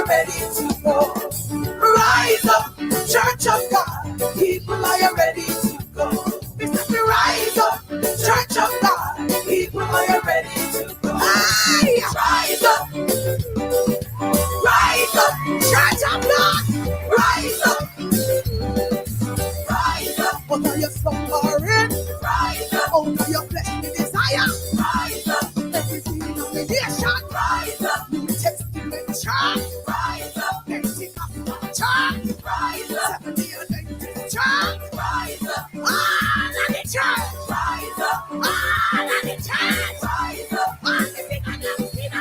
ready to go. Rise up, Church of God. People are ready to go. Rise up, Church of God. People are ready to go. Rise up, Church of God. Rise up, out of your suffering. Rise up, out of your fleshly desire. Rise up, everything in creation. Rise up, New Testament church. Rise up, Pentecostal church. Rise up, Seventh-day Adventist church. Rise up, all of the church. Rise up, all of the church. Rise up, all the big and the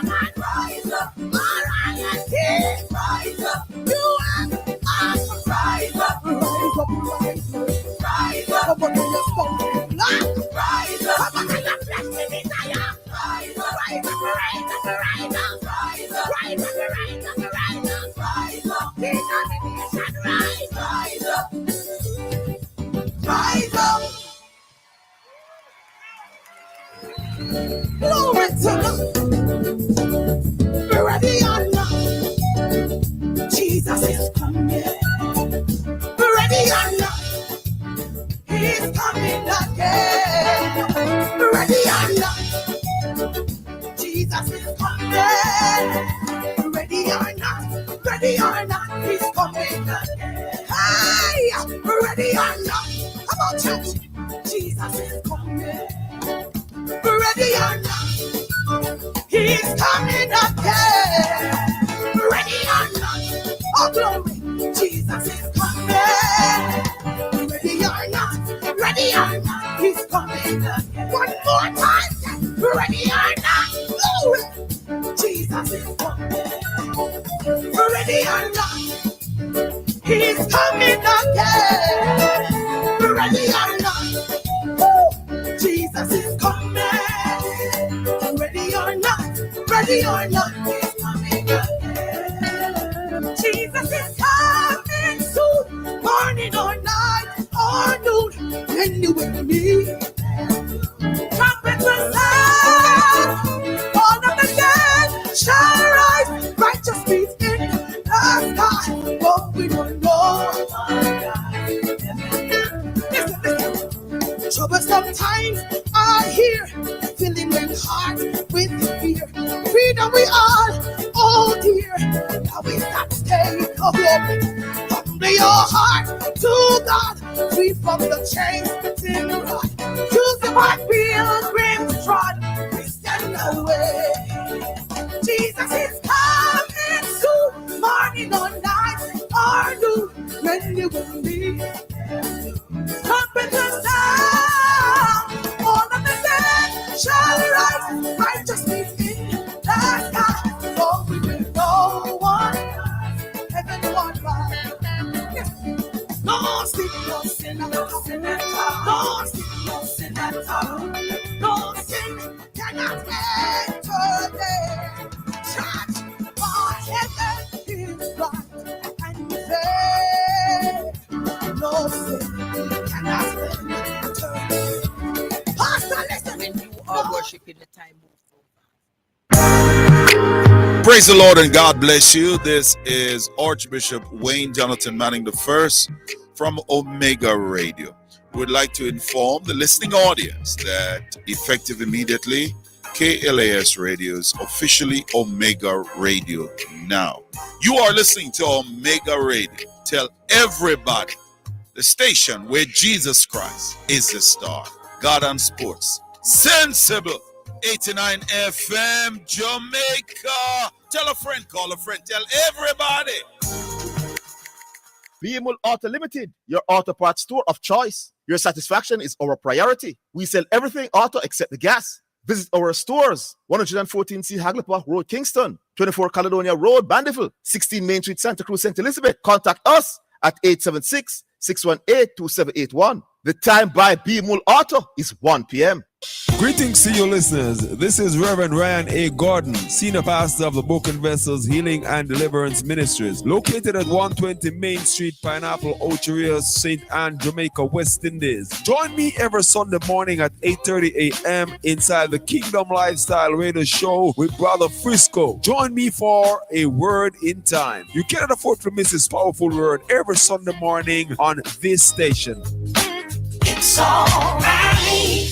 man. Rise up, all royalty. Rise up, you have awesome. Rise up, rise up, rise up. Rise up, come on, your stumbling block. Rise up, come on, your fleshly desire. Rise up, rise up, rise up, rise up, rise up, rise up, rise up, rise up, rise up. Determination, rise up, rise up. Glory to God. Be ready or not, Jesus is coming. Be ready or not, He's coming again. Ready or not, Jesus is coming. Ready or not, He's coming again. Hey, ready or not, come on, church, Jesus is coming. Ready or not, He's coming again. Ready or not, oh glory, Jesus is coming. Ready or not, He's coming again. One more time, ready or not, glory, Jesus is coming. Ready or not, He's coming again. Ready or not, Jesus is coming. Ready or not, He's coming again. Jesus is coming soon, morning or night or noon, and you with me. Trumpet will sound, all of the dead shall rise, righteous peace in the sky, but we don't know. Listen. Troublesome times are here, filling my heart with fear. Freedom we all, oh dear. Now we stop staying of glory. Humble your heart to God, free from the chains in the rod. Choose the path pilgrims trod, we stand away. Jesus is coming soon, morning or night or noon, when you will be. Trumpet will sound, all of the dead shall rise, righteousness in the sky. Oh, we will go on, heaven one rise. Yes. No sleep, no sin, no sin at all. No sleep, no sin at all. No sin cannot enter there. Church, for heaven is right, and we say, no sin cannot enter. Pastor, listen. When you are worshiping, the time moves so. Praise the Lord and God bless you. This is Archbishop Wayne Jonathan Manning I from Omega Radio. We'd like to inform the listening audience that effective immediately, KLAS Radio is officially Omega Radio now. You are listening to Omega Radio. Tell everybody, the station where Jesus Christ is the star. God and Sports. Sensible. 89 FM, Jamaica. Tell a friend, call a friend, tell everybody. BMUL Auto Limited, your auto parts store of choice. Your satisfaction is our priority. We sell everything auto except the gas. Visit our stores, 114C Hagley Road, Kingston, 24 Caledonia Road, Bandeville, 16 Main Street, Santa Cruz, St. Elizabeth. Contact us at 876-618-2781. The time by BMUL Auto is 1 p.m. Greetings to you listeners. This is Reverend Ryan A. Gordon, Senior Pastor of the Broken Vessels Healing and Deliverance Ministries, located at 120 Main Street, Pineapple, Ocheria, St. Anne, Jamaica, West Indies. Join me every Sunday morning at 8:30 a.m. inside the Kingdom Lifestyle Radio Show with Brother Frisco. Join me for a word in time. You cannot afford to miss this powerful word every Sunday morning on this station. It's all right.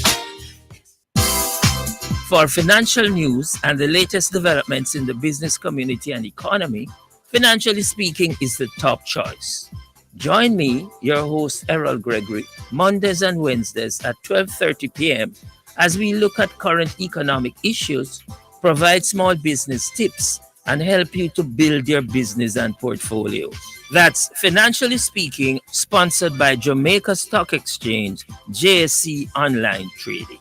For financial news and the latest developments in the business community and economy, Financially Speaking is the top choice. Join me, your host Errol Gregory, Mondays and Wednesdays at 12:30 p.m. as we look at current economic issues, provide small business tips, and help you to build your business and portfolio. That's Financially Speaking, sponsored by Jamaica Stock Exchange, JSC Online Trading.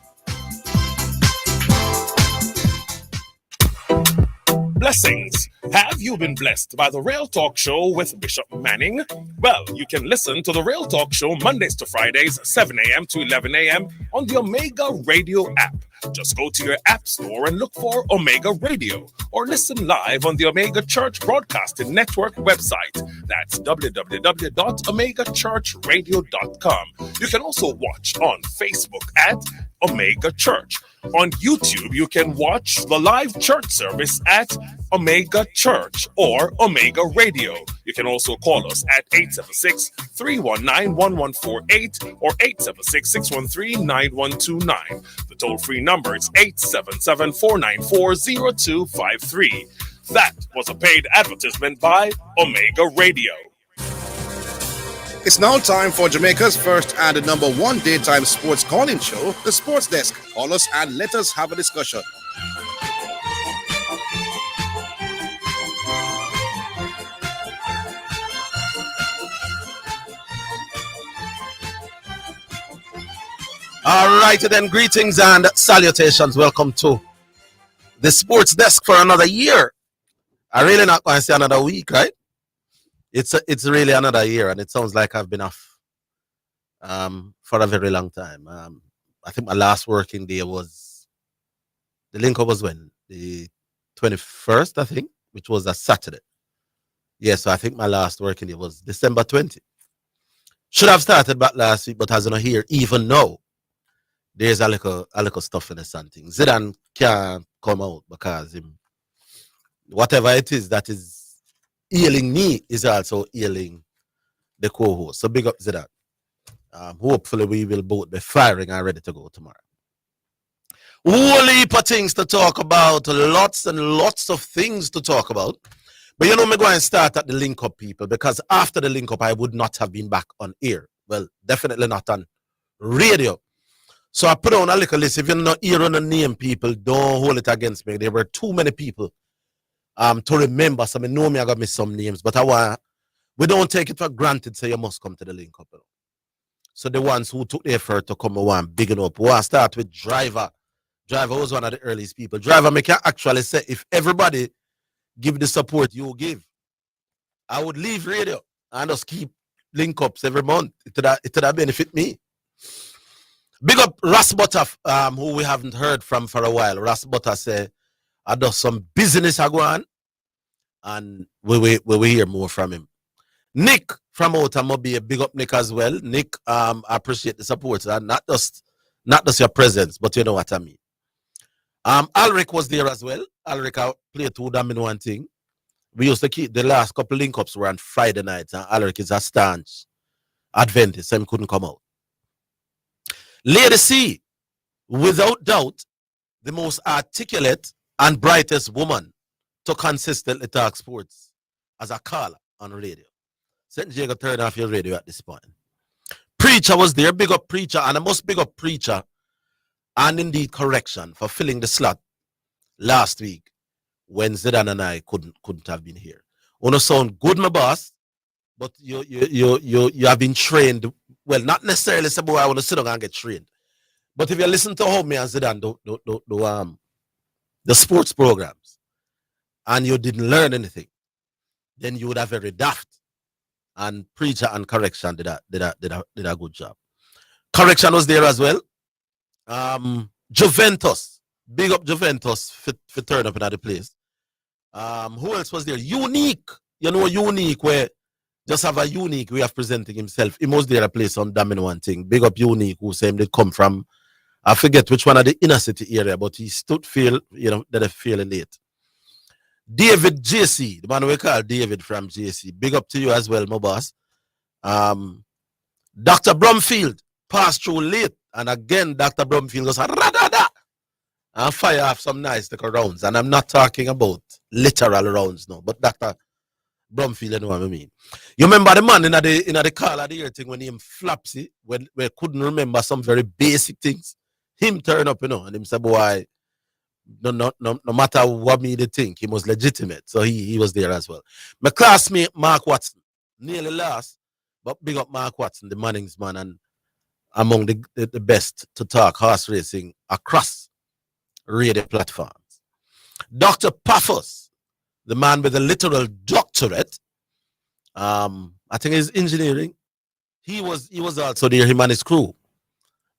Blessings. Have you been blessed by the Real Talk Show with Bishop Manning? Well, you can listen to the Real Talk Show Mondays to Fridays, 7 a.m. to 11 a.m. on the Omega Radio app. Just go to your app store and look for Omega Radio, or listen live on the Omega Church Broadcasting Network website. That's www.omegachurchradio.com. You can also watch on Facebook at Omega Church. On YouTube, you can watch the live church service at Omega Church or Omega Radio. You can also call us at 876-319-1148 or 876-613-9129. The toll-free number is 877-494-0253. That was a paid advertisement by Omega Radio. It's now time for Jamaica's first and #1 daytime sports calling show, The Sports Desk. Call us and let us have a discussion. All right, then, greetings and salutations. Welcome to The Sports Desk for another year. I'm really not going to say another week, right? It's really another year, and it sounds like I've been off for a very long time. I think my last working day was, the link-up was when? The 21st, I think, which was a Saturday. Yeah, so I think my last working day was December 20. Should have started back last week, but as you know here, even now, there's a little stuff in the something. Zidane can't come out because whatever it is that is ailing me is also ailing the co-host. So big up Zidane. Hopefully we will both be firing and ready to go tomorrow. Whole heap of things to talk about, lots and lots of things to talk about. But you know, me go and start at the link-up, people, because after the link-up, I would not have been back on air. Well, definitely not on radio. So I put on a little list. If you're not here on the name, people, don't hold it against me. There were too many people to remember. So I know me, I got miss some names, but we don't take it for granted, so you must come to the link up. So the ones who took the effort to come, I want big up. We want to start with Driver. Driver was one of the earliest people. Driver, me can actually say, if everybody give the support you give, I would leave radio and just keep link ups every month. It would have benefit me. Big up Ross Butter, who we haven't heard from for a while. Ross Butter say, I do some business I go on, and we hear more from him. Nick from Otamobi, big up Nick as well. Nick, I appreciate the support, and not just your presence, but you know what I mean. Alric was there as well. Alric played two damn in one thing. We used to keep the last couple link ups were on Friday nights, and Alric is a staunch Adventist, so he couldn't come out. Lady C, without doubt, the most articulate and brightest woman to consistently talk sports as a caller on radio. St. Jacob, turn off your radio at this point. Preacher was there, big up Preacher, and I must big up Preacher and indeed Correction for filling the slot last week when Zidane and I couldn't have been here. Wanna sound good, my boss, but you have been trained. Well, not necessarily say, boy, I want to sit down and get trained. But if you listen to how me and Zidane do the sports programs and you didn't learn anything, then you would have very daft. And Preacher and Correction did a good job. Correction was there as well. Juventus. Big up Juventus for turn up in the place. Who else was there? Unique. You know, Unique, where just have a Unique way of presenting himself. He was there to play some domino one thing. Big up Unique, who say him they come from, I forget which one of the inner city area, but he stood feel, you know, that I feel late. David JC, the man we call David from JC. Big up to you as well, my boss. Dr. Brumfield passed through late, and again, Dr. Brumfield goes radada and fire off some nice little rounds. And I'm not talking about literal rounds, no, but Dr. Brumfield, you know what I mean. You remember the man in the call of the year thing when him Flapsy, when we couldn't remember some very basic things. Him turn up, you know, and him say, boy, no matter what me they think, he was legitimate. So he was there as well. My classmate Mark Watson, nearly last, but big up Mark Watson, the Mannings man, and among the best to talk horse racing across radio platforms. Dr. Paphos, the man with a literal doctorate, I think he's engineering. He was also there, him and his crew.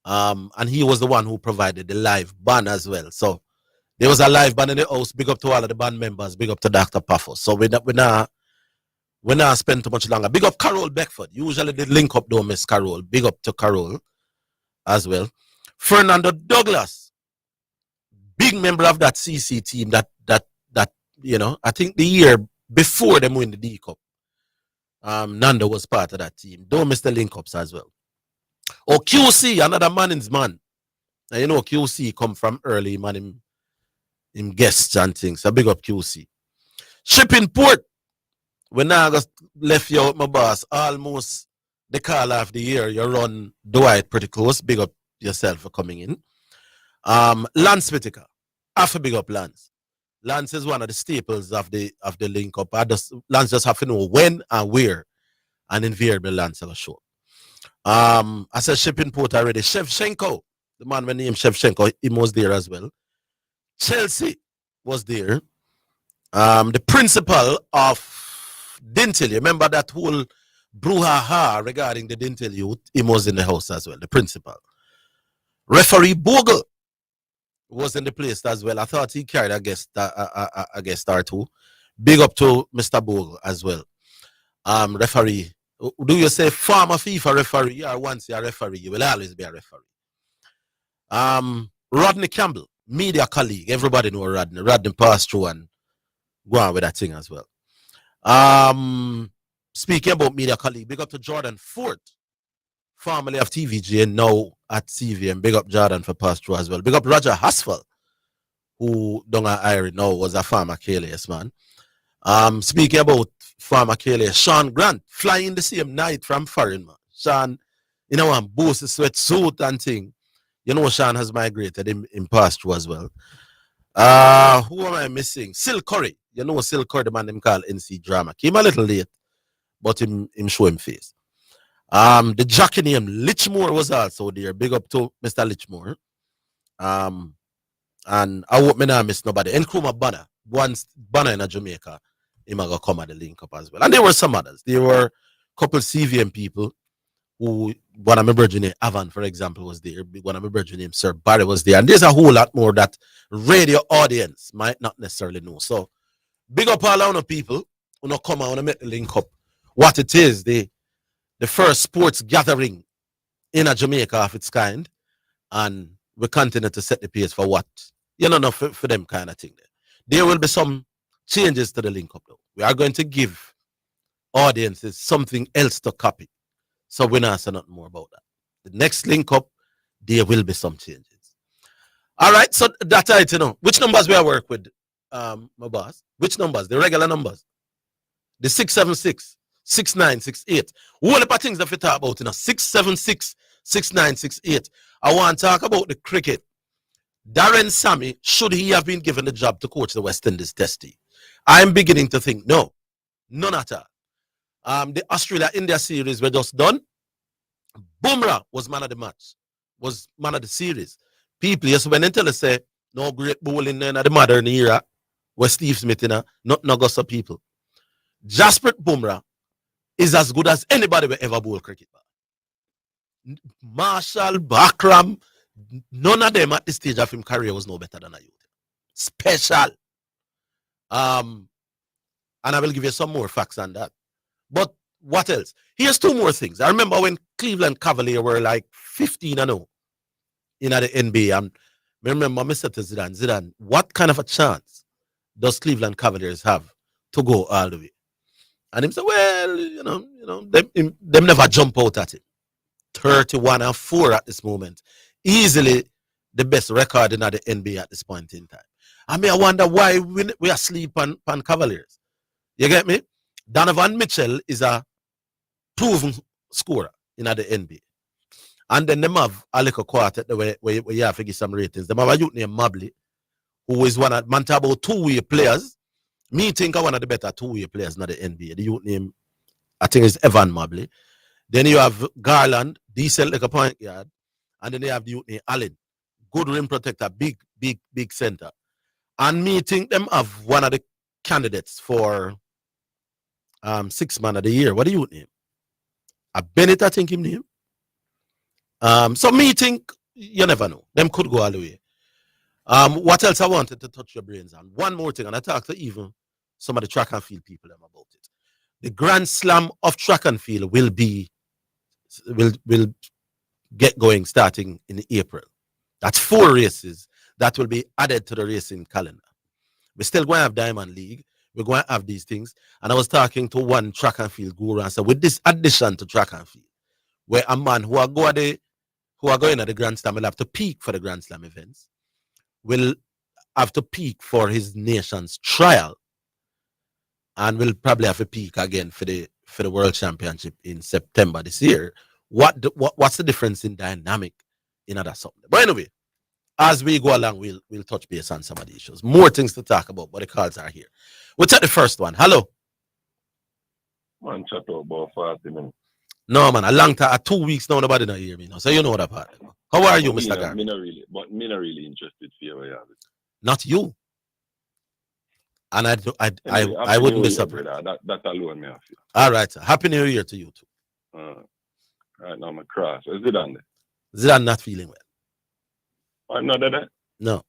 And he was the one who provided the live band as well. So there was a live band in the house. Big up to all of the band members. Big up to Dr. Paphos. So we not spend too much longer. Big up Carol Beckford. Usually they link up, don't miss Carol. Big up to Carol as well. Fernando Douglas, big member of that CC team that you know, I think the year before them win the D Cup, Nando was part of that team. Don't miss the link ups as well. Or QC, another Manning's man. Now, you know, QC come from early, man, him guests and things. So big up QC. Shipping port. When I just left you with my boss, almost the call of the year, you run Dwight pretty close. Big up yourself for coming in. Lance Whitaker. Half a big up Lance. Lance is one of the staples of the link up. Lance just have to know when and where, and invariably Lance will show. I said shipping port already. Shevchenko, the man with the name Shevchenko, he was there as well. Chelsea was there. The principal of Dintel, remember that whole brouhaha regarding the Dintel youth, he was in the house as well, the principal. Referee Bogle was in the place as well. I thought he carried a guest or two. Big up to Mr. Bogle as well. Referee. Do you say former FIFA referee or once you're a referee, you will always be a referee. Rodney Campbell, media colleague. Everybody know Rodney. Rodney passed through and go on with that thing as well. Speaking about media colleague, big up to Jordan Ford, formerly of TVG and now at CVM. Big up Jordan for pass through as well. Big up Roger Hasfell, who don't I know was a farmer Kalias man. Speaking about farmer Kalias, Sean Grant flying the same night from foreign man. Sean, you know, and boost the sweatsuit and thing. You know, Sean has migrated in pass through as well. Who am I missing? Sil Curry. You know, Sil Curry, the man them call NC Drama. Came a little late, but him show him face. The jockey name Lichmore was also there. Big up to Mr. Lichmore. And I hope me not miss nobody. Nkrumah Banner, once Banner in Jamaica, he might go come at the link up as well. And there were some others. There were a couple CVM people who, one of my brother named Avan, for example, was there. One of my brother named Sir Barry was there. And there's a whole lot more that radio audience might not necessarily know. So big up all of people who not come out and make the link up. What it is, the first sports gathering in a Jamaica of its kind. And we continue to set the pace for what, you know, for them kind of thing. There will be some changes to the link up though. We are going to give audiences something else to copy. So we're not saying nothing more about that. The next link up, there will be some changes. All right, so that's it, you know. Which numbers we are work with, my boss? Which numbers? The regular numbers. The 676, 6968. All the things that we talk about, you know, 676, 6968. I want to talk about the cricket. Darren Sammy, should he have been given the job to coach the West Indies Testy? I'm beginning to think no, none at all. The Australia-India series were just done. Bumrah was man of the match, was man of the series. People, yes, when they say no great bowling in the modern era, where Steve Smith, you know, not Augusta people. Jasprit Bumrah is as good as anybody will ever bowl cricket. Marshall, Bakram, None of them at this stage of his career was no better than a youth. Special. And I will give you some more facts on that. But what else? Here's two more things. I remember when Cleveland Cavaliers were like 15-0 in the NBA. And I remember I said to Zidane, what kind of a chance does Cleveland Cavaliers have to go all the way? And he said, well, them never jump out at it. 31-4 at this moment. Easily the best record in the NBA at this point in time. I mean, I wonder why we are asleep on Cavaliers. You get me? Donovan Mitchell is a proven scorer in the NBA. And then them have a little quartet where you have to give some ratings. Them have a youth named Mobley, who is one of man talk about two-way players. Me think one of the better two-way players in the NBA. The youth name, I think, is Evan Mobley. Then you have Garland, decent like a point guard. And then you have the youth named Allen. Good rim protector, big center. And me think them have one of the candidates for 6th man of the year. What do you name? A Bennett, I think him name. So me think, you never know. Them could go all the way. What else I wanted to touch your brains on? One more thing, and I talked to even some of the track and field people about it. The Grand Slam of track and field will get going starting in April. That's 4 races that will be added to the racing calendar. We're still going to have Diamond League. We're going to have these things. And I was talking to one track and field guru and said, with this addition to track and field, where a man who are going at the Grand Slam will have to peak for the Grand Slam events, will have to peak for his nation's trial, and will probably have to peak again for the World Championship in September this year. What's the difference in dynamic in other something? But anyway, as we go along, we'll touch base on some of the issues. More things to talk about, but the calls are here. We'll take the first one. Hello. Man, chat about 40 minutes. No, man, a long time, 2 weeks now, nobody not hear me now. So you know that part. How are you, Mr. Gar? Me not really interested for you. Not you. And I wouldn't be surprised. That alone me off you. All right, sir. Happy New Year to you too. Right now, I'm a cross. Is it on there? Zidane not feeling well. I'm not there. No.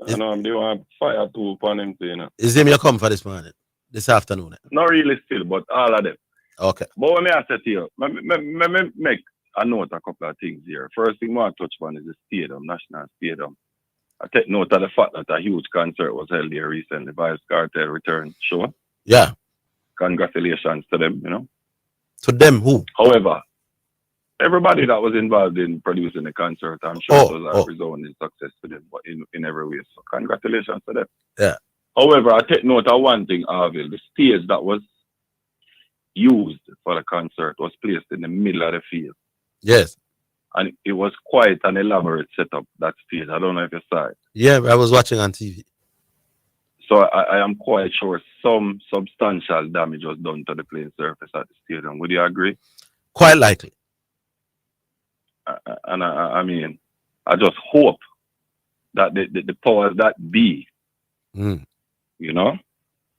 I know I'm doing fire too upon him, you know. Is him your come for this morning, this afternoon? Not really still, but all of them. Okay. But when I say to you, me make a note a couple of things here. First thing I want to touch on is the stadium, National Stadium. I take note of the fact that a huge concert was held there recently by a Cartel Return show. Yeah. Congratulations to them, you know. To them who? However, everybody that was involved in producing the concert, I'm sure it was a resounding success to them, but in every way. So congratulations to them. Yeah. However, I take note of one thing, Orville. The stage that was used for the concert was placed in the middle of the field. Yes. And it was quite an elaborate setup, that stage. I don't know if you saw it. Yeah, I was watching on TV. So I am quite sure some substantial damage was done to the playing surface at the stadium. Would you agree? Quite likely. And I mean, I just hope that the powers that be, you know,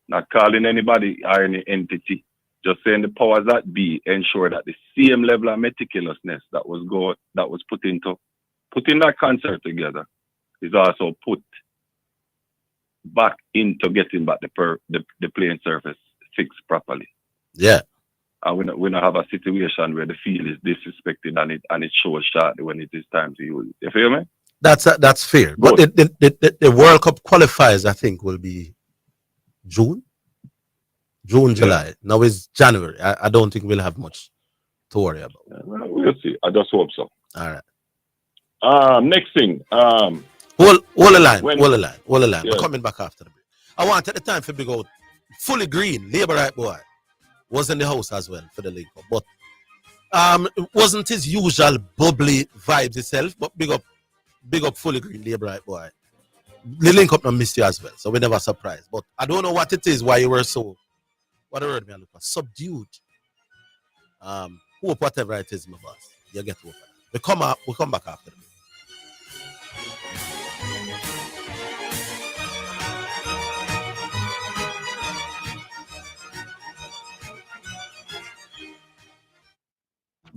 not calling anybody or any entity, just saying the powers that be ensure that the same level of meticulousness that was put in that concert together is also put back into getting back the playing surface fixed properly. Yeah. And we don't have a situation where the field is disrespected and it shows shortly when it is time to use it. You feel me? That's fair. Good. But the World Cup qualifiers, I think, will be June, July. Now it's January. I don't think we'll have much to worry about. Yeah, well, we'll see. I just hope so. All right. Next thing. Hold the line. Yeah. We're coming back after the break. I want to take the time for big out. Fully Green, Labour Right Boy, was in the house as well for the League Cup. But it wasn't his usual bubbly vibes itself, but big up Fully Green, Labour Right Boy. The Link Up not missed you as well, so we're never surprised. But I don't know what it is, why you were so, what the word me look for, subdued. Hope whatever it is, my boss, you get over that. We'll come back after the break.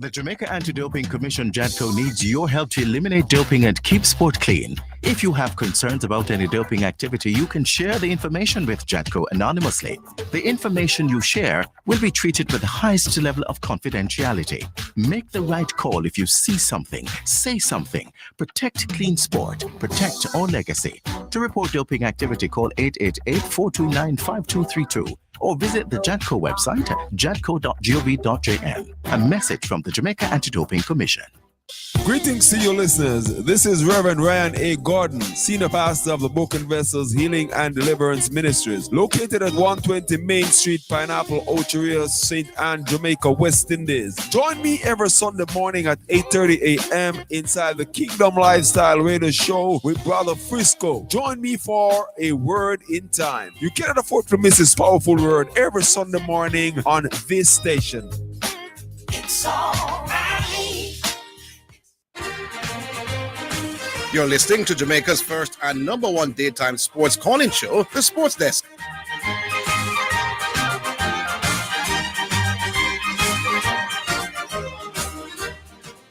The Jamaica Anti-Doping Commission JADCO needs your help to eliminate doping and keep sport clean. If you have concerns about any doping activity, you can share the information with JADCO anonymously. The information you share will be treated with the highest level of confidentiality. Make the right call if you see something, say something. Protect clean sport. Protect our legacy. To report doping activity, call 888-429-5232 or visit the JADCO website at jadco.gov.jm. A message from the Jamaica Anti-Doping Commission. Greetings to you listeners. This is Reverend Ryan A. Gordon, Senior Pastor of the Broken Vessels Healing and Deliverance Ministries, located at 120 Main Street, Pineapple, Ocheria, St. Anne, Jamaica, West Indies. Join me every Sunday morning at 8:30 a.m. inside the Kingdom Lifestyle Radio Show with Brother Frisco. Join me for a word in time. You cannot afford to miss this powerful word every Sunday morning on this station. It's all right. You're listening to Jamaica's first and number one daytime sports calling show, The Sports Desk.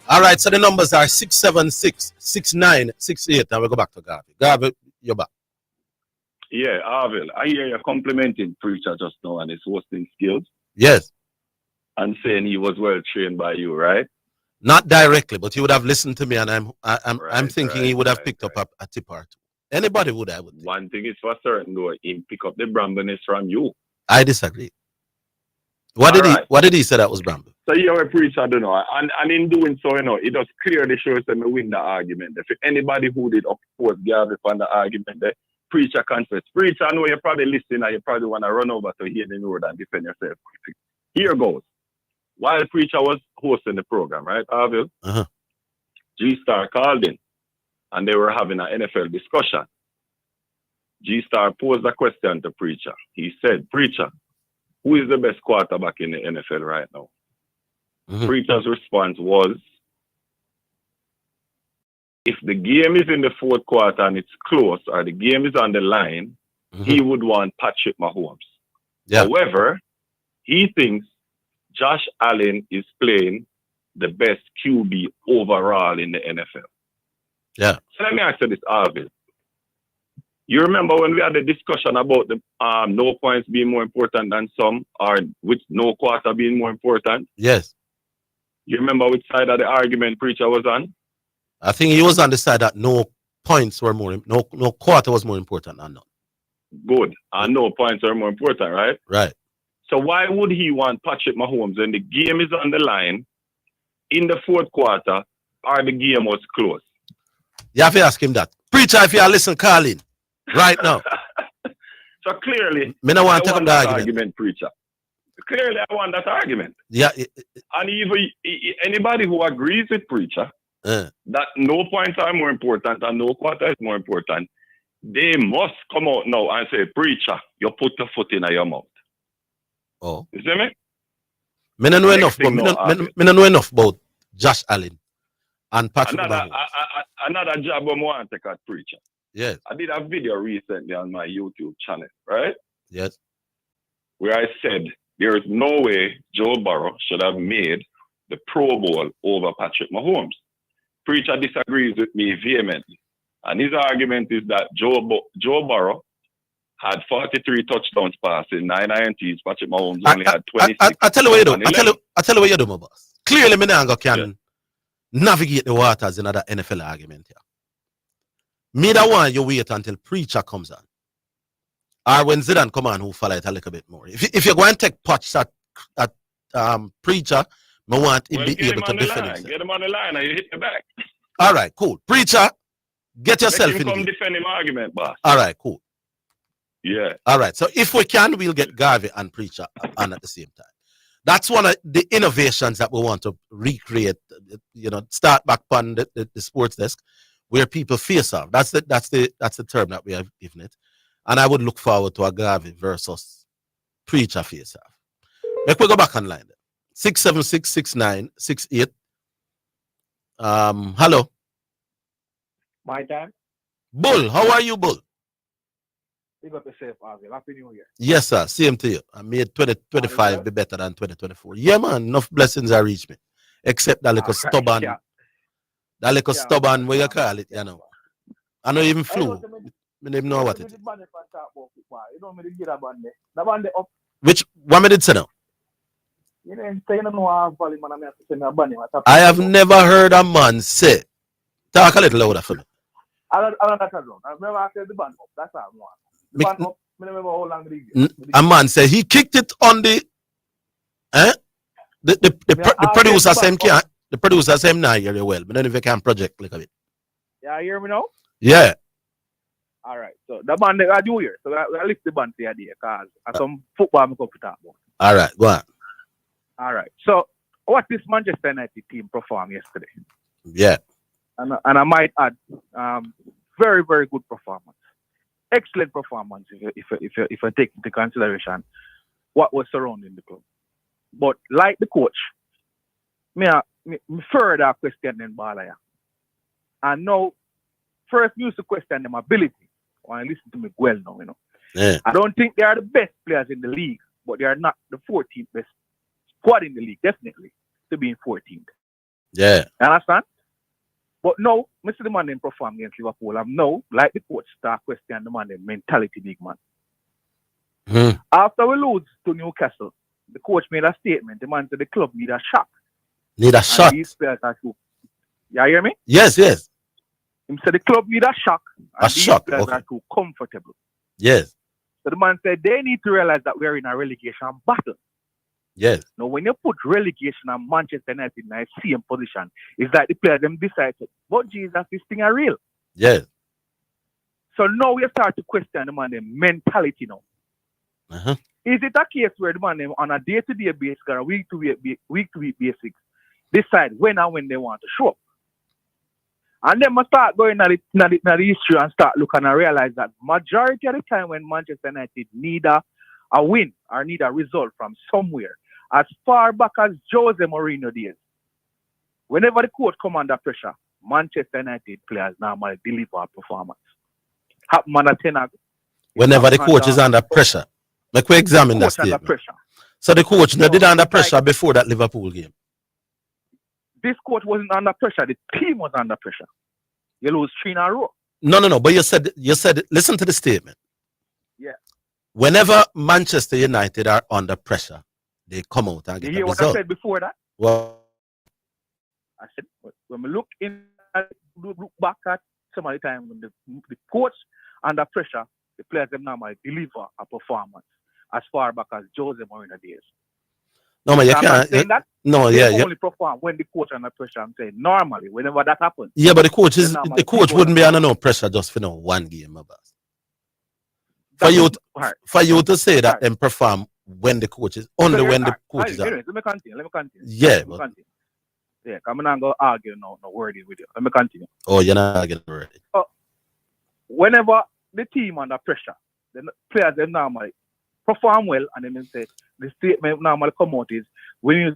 All right, so the numbers are 676-6968. Now we go back to Garvey. Garvey, you're back. Yeah, Arville, I hear you complimenting Preacher just now and his hosting skills. Yes. And saying he was well trained by you, right? Not directly, but he would have listened to me, and I'm thinking he would have picked up a tip or two. Anybody would, I would think. One thing is for certain, though, he pick up the brambleness from you. I disagree. What did he say that was bramble? So you're a preacher, I don't know. And in doing so, you know, it does clearly show us that we win the argument. If anybody who did oppose Garvey on the argument, the preacher confess. Preacher, I know you're probably listening and you probably want to run over to hear the word and defend yourself. Here goes. While the preacher was hosting the program, right, Arville? G-Star called in and they were having an NFL discussion. G-Star posed a question to Preacher. He said, Preacher, who is the best quarterback in the NFL right now? Preacher's response was, if the game is in the fourth quarter and it's close or the game is on the line, he would want Patrick Mahomes. Yeah. However, he thinks Josh Allen is playing the best QB overall in the NFL. Yeah. So let me ask you this, Arvin. You remember when we had the discussion about the no points being more important than some, or with no quarter being more important? Yes. You remember which side of the argument Preacher was on? I think he was on the side that no points were no quarter was more important than none. Good. And no points are more important, right? Right. So why would he want Patrick Mahomes when the game is on the line in the fourth quarter or the game was close? You have to ask him that. Preacher, if you are listening, call in right now. So clearly, I don't want to take up the argument, Preacher. Clearly, I want that argument. Yeah. And even anybody who agrees with Preacher that no points are more important and no quarter is more important, they must come out now and say, Preacher, you put your foot in your mouth. Oh. You see me? I don't know enough about Josh Allen and Patrick Mahomes. Another job I want to take at Preacher. Yes. I did a video recently on my YouTube channel, right? Yes. Where I said there is no way Joe Burrow should have made the Pro Bowl over Patrick Mahomes. Preacher disagrees with me vehemently. And his argument is that Joe Burrow had 43 touchdowns passing, 9 INTs. Patrick Mahomes only had 26. I tell you what you do. I tell you what you do, my boss. Clearly, me now can navigate the waters in another NFL argument here. Me that one you wait until Preacher comes on. Or when Zidane come on, who follow it a little bit more. If you're going to take pots at Preacher, I want him be able to defend himself. Get him on the line and you hit the back. All right, cool. Preacher, get yourself in. Come defend him argument, boss. All right, cool. Yeah. All right. So if we can, we'll get Garvey and Preacher on at the same time. That's one of the innovations that we want to recreate. Start back on the sports desk where people face off. That's the term that we have given it. And I would look forward to a Garvey versus Preacher face off. Make we go back online. 676-6968. Hello. My time. Bull, how are you, Bull? Big up yourself, Arville. Happy New Year. Yes, sir. Same to you. I made 2025 be better than 2024. Yeah, man. Enough blessings are reached me. except that little stubborn, Yeah. that little Yeah, stubborn, what you yeah, call it, yeah. you know. I know even I flew. don't know, I don't even know what it is. the band if I talk about football. You don't really get a band there. The band there up. Which one did say now? You know, say you don't know how volume man I have to send a band. I have never heard a man say. Talk a little louder for me. I don't that wrong. I remember I said the band up. That's how I want. The band up. I remember how long the A man said he kicked it on the the producer same can't. The producer same now hear you well. But then if you can project like a bit. Yeah, you hear me now? Yeah. All right. So the band I do here. So I lift the band here because some football I'm going to talk about. All right, go on. All right. So what this Manchester United team performed yesterday? Yeah. And I might add, very, very good performance. Excellent performance if I take into consideration what was surrounding the club. But like the coach, me further question than Balaya. And now, first used to question them ability. When I listen to me well now, you know. Yeah. I don't think they are the best players in the league, but they are not the 14th best squad in the league, definitely, to be in 14th. Yeah. You understand? But no, Mr. the man didn't perform against Liverpool. I'm now, like the coach, start questioning the man, the mentality, big man. After we lose to Newcastle, the coach made a statement. The man said the club need a shot. Need a shot. These players are too. You hear me? Yes, yes. He said the club need a shock. A shock. Players Okay. are too comfortable. Yes. So the man said they need to realize that we're in a relegation battle. Yes. Now, when you put relegation and Manchester United in the same position, it's like the players them decide, but Jesus, this thing are real. Yes. So now we start to question the man, the mentality now. Uh-huh. Is it a case where the man them on a day-to-day basis or a week-to-week basis decide when and when they want to show up? And then must start going at the history and start looking and realize that majority of the time when Manchester United need a win or need a result from somewhere, as far back as Jose Mourinho days, whenever the coach come under pressure, Manchester United players normally deliver a performance. Happen under Ten Hag. Whenever the coach is under pressure. Like we examine that statement. Under pressure. So the coach did under pressure before that Liverpool game. This coach wasn't under pressure. The team was under pressure. You lose 3 in a row. No. But you said, listen to the statement. Yeah. Whenever Manchester United are under pressure, they come out and get You hear a what result. I said before that? Well, I said, when we look back at some of the time when the coach under pressure, the players them normally deliver a performance as far back as Jose Mourinho days. no, man, you I'm can't. saying that No, they yeah. only perform when the coach under pressure. I'm saying normally, whenever that happens. Yeah, but the coach normally wouldn't be under no pressure just for no one game, my boss. For you to say that and perform when the coach is only when the coach is Let me continue. Yeah, Yeah, I'm not going to argue no wording with you. Let me continue. Oh, you're not getting ready. Whenever the team under pressure, the players they normally perform well, and then say the statement normally come out is we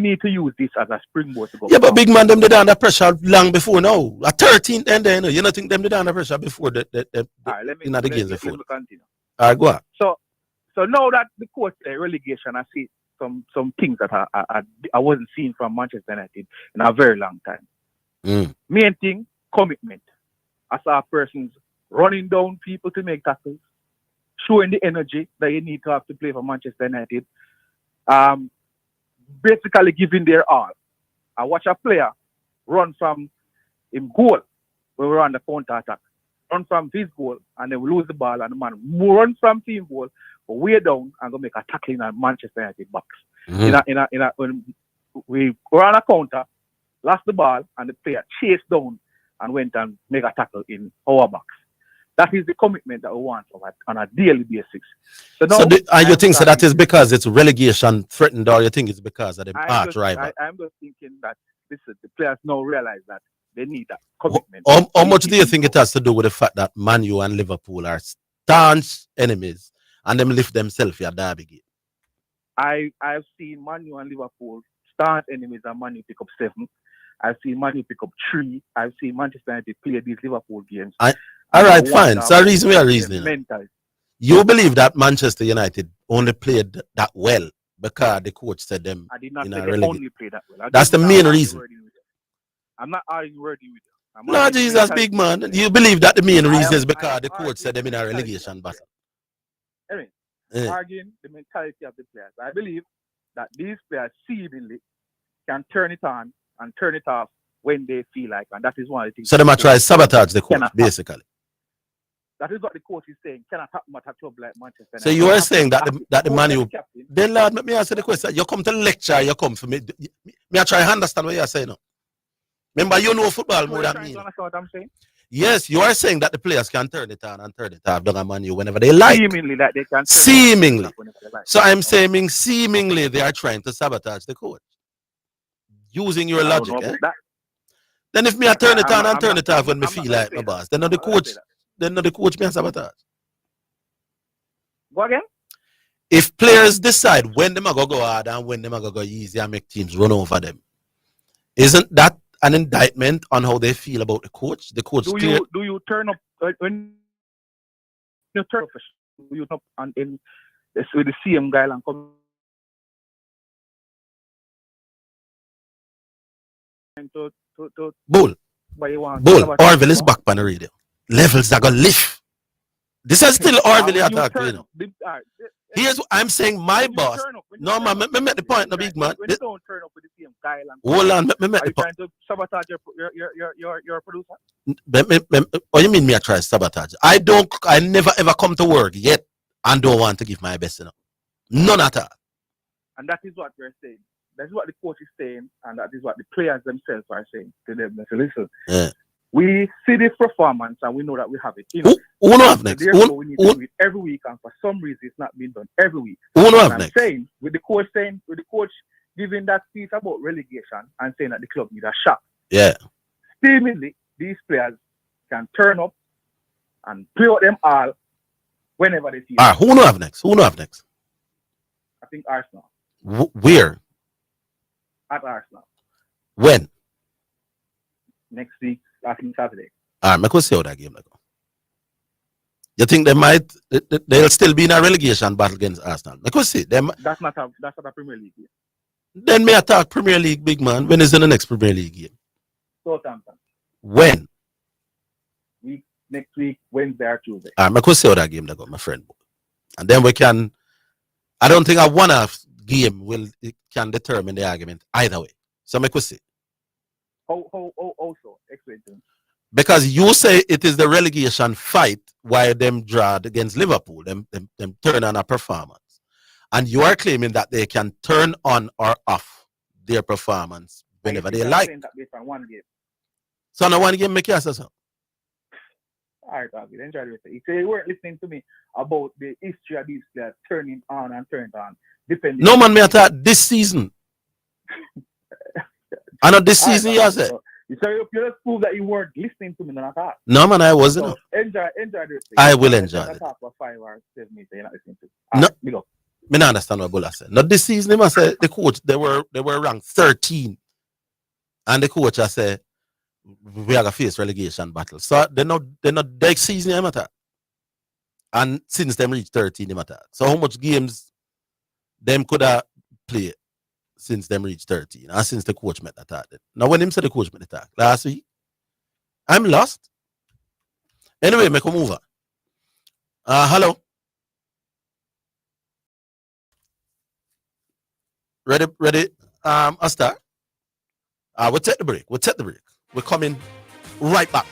need to use this as a springboard to go. Yeah, but big man, them did under pressure long before now. At 13, and then you don't think them did under pressure before the let me games before. Let me continue. All right, go on. So now that the coach relegation, I see some things that I wasn't seeing from Manchester United in a very long time. Main thing, commitment. I saw persons running down people to make tackles, showing the energy that you need to have to play for Manchester United. Basically giving their all. I watch a player run from him goal when we were on the counter attack. Run from his goal and then we lose the ball and the man run from team goal, but way down and go make a tackle in a Manchester United box. When we were on a counter, lost the ball and the player chased down and went and make a tackle in our box. That is the commitment that we want on a daily basis. You think so that is because it's relegation threatened, or you think it's because of the arch rival? I'm just thinking that the players now realize that they need that commitment. How much do you think it has to do with the fact that Man U and Liverpool are staunch enemies and them lift themselves your derby game? I've seen Man U and Liverpool staunch enemies and Man U pick up 7. I've seen Man U pick up 3. I've seen Manchester United play these Liverpool games. All right, fine. So we are reasoning. You believe that Manchester United only played that well Because the coach said them I did not in say a they relegation. only play that well. That's the main reason. I'm not arguing with you. No, Jesus, big man. Do you believe that the main reason is because the coach arguing said them in a the relegation battle? Anyway, Yeah. arguing the mentality of the players. I believe that these players seemingly can turn it on and turn it off when they feel like, and that is one of the things. So they might try sabotage the coach, basically. That is what the coach is saying. Cannot happen at a club like Manchester. So you are saying that the man you then, Lord, let me answer the question. You come to lecture, you come for me. Me I try to understand what you are saying now. Remember, you know football more than me. What I'm saying? Yes, you are saying that the players can turn it on and turn it off, down Man U whenever they like. Seemingly that they can. Seemingly. So I'm saying seemingly they are trying to sabotage the coach. Using your logic. Eh? Then if me I turn it on and turn it off when me feel like my boss, then not the coach. Then not the coach me sabotage. Go again? If players decide when them are going to go hard and when them are going to go easy and make teams run over them, isn't that an indictment on how they feel about the coach? The coach. Do you turn up when you turn up? You up and in with the CM guy and come to Bull. Orville is back on the radio. Levels are gonna lift. This is still Orville attack, you know. Here's what I'm saying, my boss. No man, me make the point, no big man. When you don't turn up with the same guy and hold on, me make the point. Are you trying to sabotage your producer? What you mean me I try to sabotage? I never ever come to work yet and don't want to give my best, you know. None at all. And that is what we're saying. That's what the coach is saying, and that is what the players themselves are saying to them. They say, listen, we see this performance and we know that we have it. You know, who know have next? Therefore, we need to do it every week, and for some reason, it's not being done every week. Who know have next? Saying with the coach giving that speech about relegation and saying that the club needs a shot. Yeah. Seemingly, these players can turn up and play out them all whenever they see. Who know have next? Who know have next? I think Arsenal. Where? At Arsenal. When? Next week, I think Saturday. I could see how that game go. You think they'll still be in a relegation battle against Arsenal? I could see them. That's not a Premier League game. Then may attack Premier League, big man. When is the next Premier League game? Southampton. When? Next week, Wednesday or Tuesday. I could see how that game go, my friend. And then we can. I don't think a one-off game can determine the argument either way. So I could see. Also explain to me. Because you say it is the relegation fight why them draw against Liverpool, them turn on a performance. And you are claiming that they can turn on or off their performance whenever they like. That based on one game. So on one game, make you say so. All right, David, enjoy the rest. You weren't listening to me about the history of these players turning on and turned on. Depending. No man, me attack this season. I know this season, you said. So you just prove that you weren't listening to me, not at all. No man, I wasn't. So enjoy the I will enjoy it. Talk for 5 or 7 minutes, you're not listening to. No, me not understand what Bulla said. Not this season, they must say the coach they were ranked 13, and the coach I said we are gonna face relegation battle. So they're not next season they matter. And since them reached 13, they matter. So how much games them could have played since them reached 13 and since the coach met the target. Now when him said the coach met the target last week, I'm lost. Anyway, make a move on. Hello. Ready? A start. We'll take the break. We're coming right back.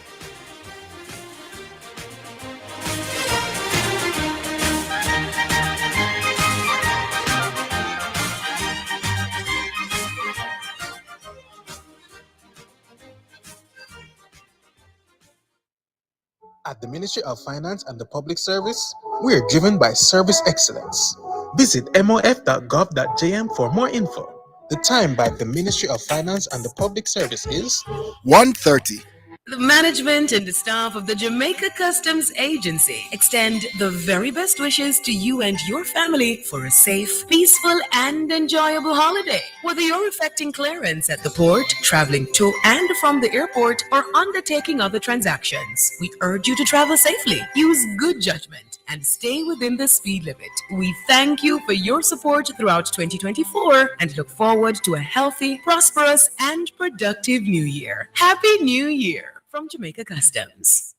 At the Ministry of Finance and the Public Service, we are driven by service excellence. Visit mof.gov.jm for more info. The time by the Ministry of Finance and the Public Service is 1:30. The management and the staff of the Jamaica Customs Agency extend the very best wishes to you and your family for a safe, peaceful, and enjoyable holiday. Whether you're effecting clearance at the port, traveling to and from the airport, or undertaking other transactions, we urge you to travel safely. Use good judgment and stay within the speed limit. We thank you for your support throughout 2024 and look forward to a healthy, prosperous, and productive new year. Happy New Year from Jamaica Customs.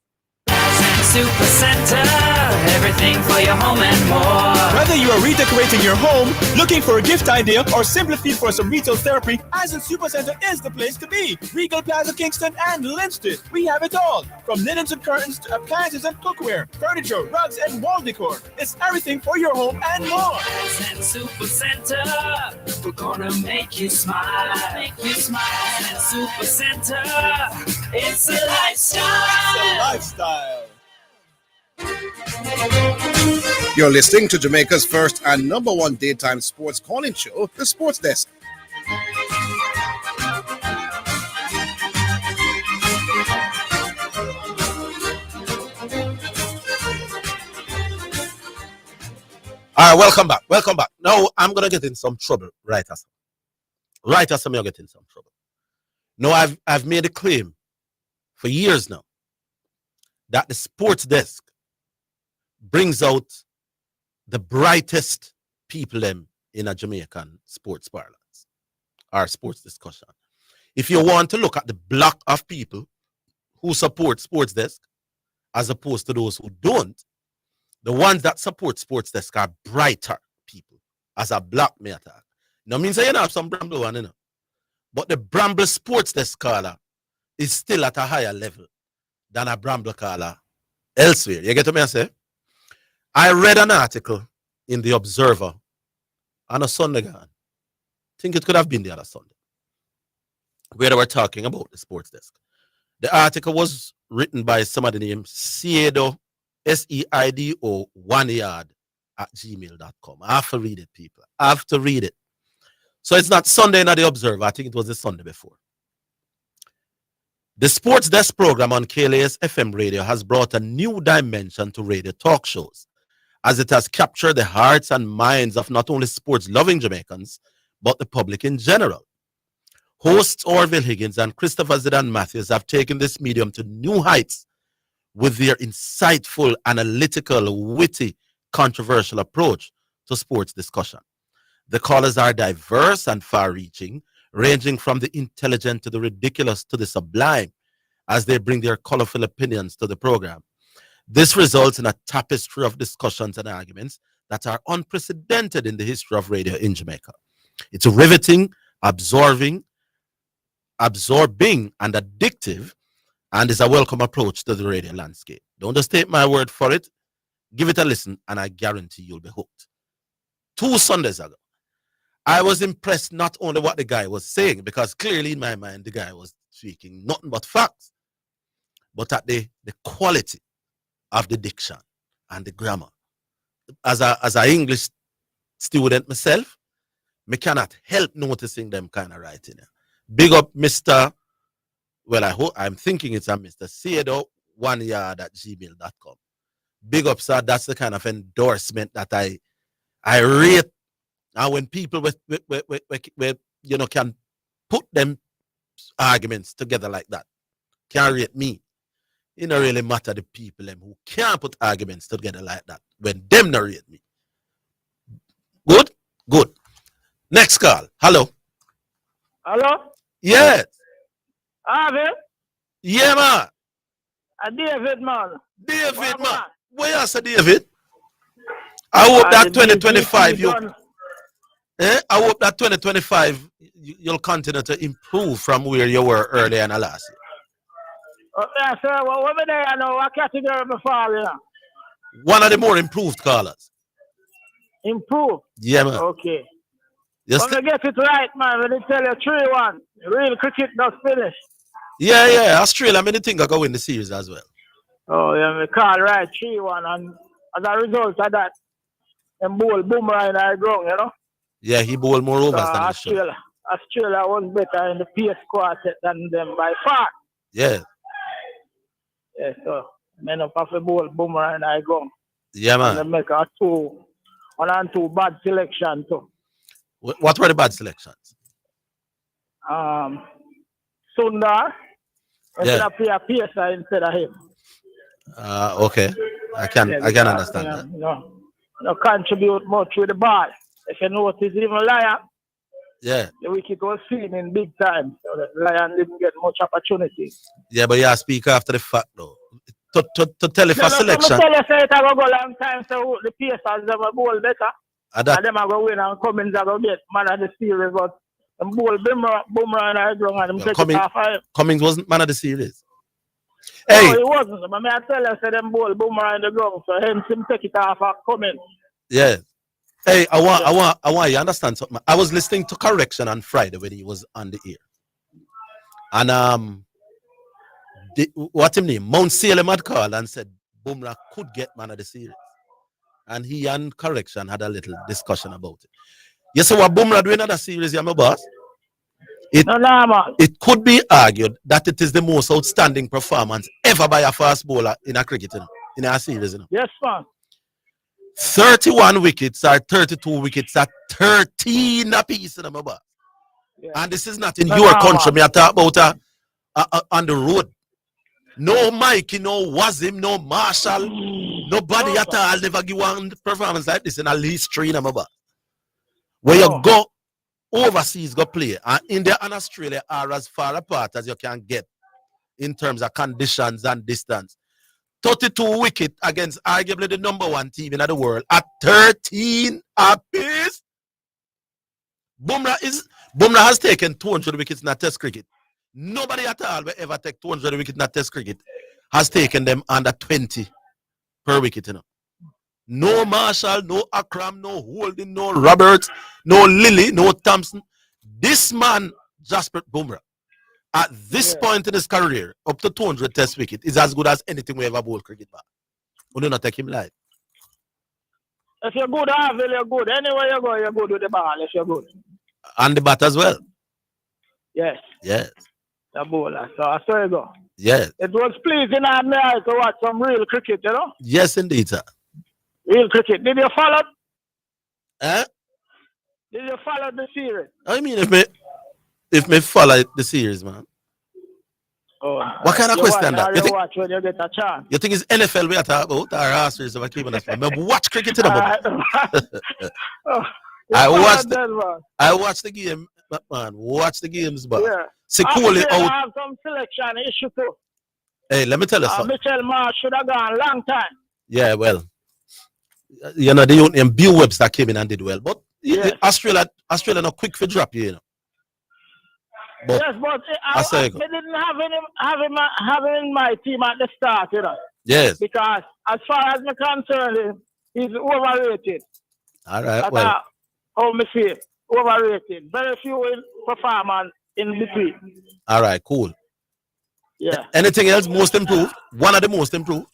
Super Center, everything for your home and more. Whether you are redecorating your home, looking for a gift idea, or simply feel for some retail therapy, Ascent Super Center is the place to be. Regal Plaza, Kingston, and Linston. We have it all. From linens and curtains to appliances and cookware, furniture, rugs, and wall decor. It's everything for your home and more. Ascent Super Center, we're gonna make you smile. Make you smile. Ascent Super Center, it's a lifestyle. It's a lifestyle. You're listening to Jamaica's first and #1 daytime sports calling show, The Sports Desk. All right, welcome back. Welcome back. Now I'm gonna get in some trouble, right? Right, as I'm gonna get in some trouble. No, I've made a claim for years now that the Sports Desk brings out the brightest people in a Jamaican sports parlance or sports discussion. If you want to look at the block of people who support Sports Desk as opposed to those who don't, the ones that support Sports Desk are brighter people as a block may attack. Now means you have some Bramble one, you know. But the Bramble Sports Desk caller is still at a higher level than a Bramble caller elsewhere. You get what I say? I read an article in the Observer on a Sunday gone. I think it could have been the other Sunday, where they were talking about the Sports Desk. The article was written by somebody named Seido, Seido 1yard@gmail.com. I have to read it, people. I have to read it. So it's not Sunday in the Observer. I think it was the Sunday before. The Sports Desk program on KLAS FM radio has brought a new dimension to radio talk shows, as it has captured the hearts and minds of not only sports-loving Jamaicans, but the public in general. Hosts Orville Higgins and Christopher Zidane Matthews have taken this medium to new heights with their insightful, analytical, witty, controversial approach to sports discussion. The callers are diverse and far-reaching, ranging from the intelligent to the ridiculous to the sublime, as they bring their colorful opinions to the program. This results in a tapestry of discussions and arguments that are unprecedented in the history of radio in Jamaica. It's riveting, absorbing, and addictive, and is a welcome approach to the radio landscape. Don't just take my word for it. Give it a listen, and I guarantee you'll be hooked. 2 Sundays ago, I was impressed not only what the guy was saying, because clearly in my mind the guy was speaking nothing but facts, but at the quality of the diction and the grammar. As a English student myself, me cannot help noticing them kind of writing. Big up Mr. Well, I'm thinking it's a Mr. Seido 1yard@gmail.com. Big up, sir. That's the kind of endorsement that I rate. And when people with can put them arguments together like that, can rate me. It don't really matter the people who can't put arguments together like that when them not rate me. Good? Good. Next call. Hello. Hello? Yes. Harvey? Yeah, man. David, man. David, man. Where you say, David? I hope that 2025 I hope that 2025 you'll continue to improve from where you were earlier in the last year. Yeah, sir. Well, over there, I know what category before, yeah. One of the more improved callers. Improved? Yeah, man. Okay. Yes. When you get it right, man, when they tell you 3-1, real cricket does finish. Yeah. Australia, I think I go win the series as well. Oh, yeah, we call right 3-1, and as a result of that, them bowl boomerang in the ground, you know? Yeah, he bowled more overs than he should. Australia was better in the pace quartet than them by far. Yeah. Yeah, so men up off a bowl boomerang in the ground. Yeah, man. And they make one and two bad selection too. What were the bad selections? Sundar, instead of play a pacer instead of him. Okay. I can understand that. No contribute much with the ball. If you notice, even Lion, Yeah. the wicket was seen in big time, so the Lion didn't get much opportunity. Yeah, but you speak after the fact though. To tell if a selection. I tell you, say it will go long time, so the Pacers have a goal better. And them are going to win, and Cummins are going to get man of the series, but the ball Boomerang and I ground and them take it off him. Cummins wasn't man of the series. No, he wasn't. But I tell you, say them ball Boomerang the ground, so him take it off of Cummins. Yeah. Hey, I want you to understand something. I was listening to Correction on Friday when he was on the air. And what's his name? Mount Salem had called and said Bumrah could get man of the series. And he and Correction had a little discussion about it. You see what Bumrah doing in the series, my boss? It could be argued that it is the most outstanding performance ever by a fast bowler in a cricket, in a series. Yes, man. 31 wickets or 32 wickets are 13 apiece, my boss. Yeah. And this is not in your country. Me I talk about on the road. No Mikey, no Wazim, no Marshall, nobody at all never give one performance like this in at least 3 number. Where you go overseas, go play, and India and Australia are as far apart as you can get in terms of conditions and distance. 32 wickets against arguably the #1 team in the world at 13 apiece. Bumrah has taken 200 wickets in a test cricket. Nobody at all will ever take 200 wickets in a test cricket has taken them under 20 per wicket. No Marshall, no Akram, no Holding, no Roberts, no Lilly, no Thompson. This man, Jasprit Bumrah, at this point in his career, up to 200 test wicket, is as good as anything we ever bowled cricket back. We do not take him live. If you're good, you're good. Anywhere you go, you're good with the ball if you're good. And the bat as well. Yes. Yes. The bowler. So I saw you go. Yes. It was pleasing on me to watch some real cricket, you know? Yes, indeed, sir. Real cricket. Did you follow? Did you follow the series? I mean, if me follow the series, man. Oh, what kind of question that? You watch when you get a chance. You think it's NFL we are talking about or Arsenal so keeping us? I watch cricket in the I watch the game, man. Watch the games, but Securely out. Have some selection issue too. Hey, let me tell you something. Mitchell Marsh should have gone a long time. Yeah, well, you know, the Union Bill Webster came in and did well, but Australia not quick for drop you know. But yes, but I didn't have him in my team at the start, you know. Yes. Because as far as I'm concerned, he's overrated. All right, well. How me see it? Overrated. Very few performance in between. All right, cool. Yeah. Anything else most improved? One of the most improved?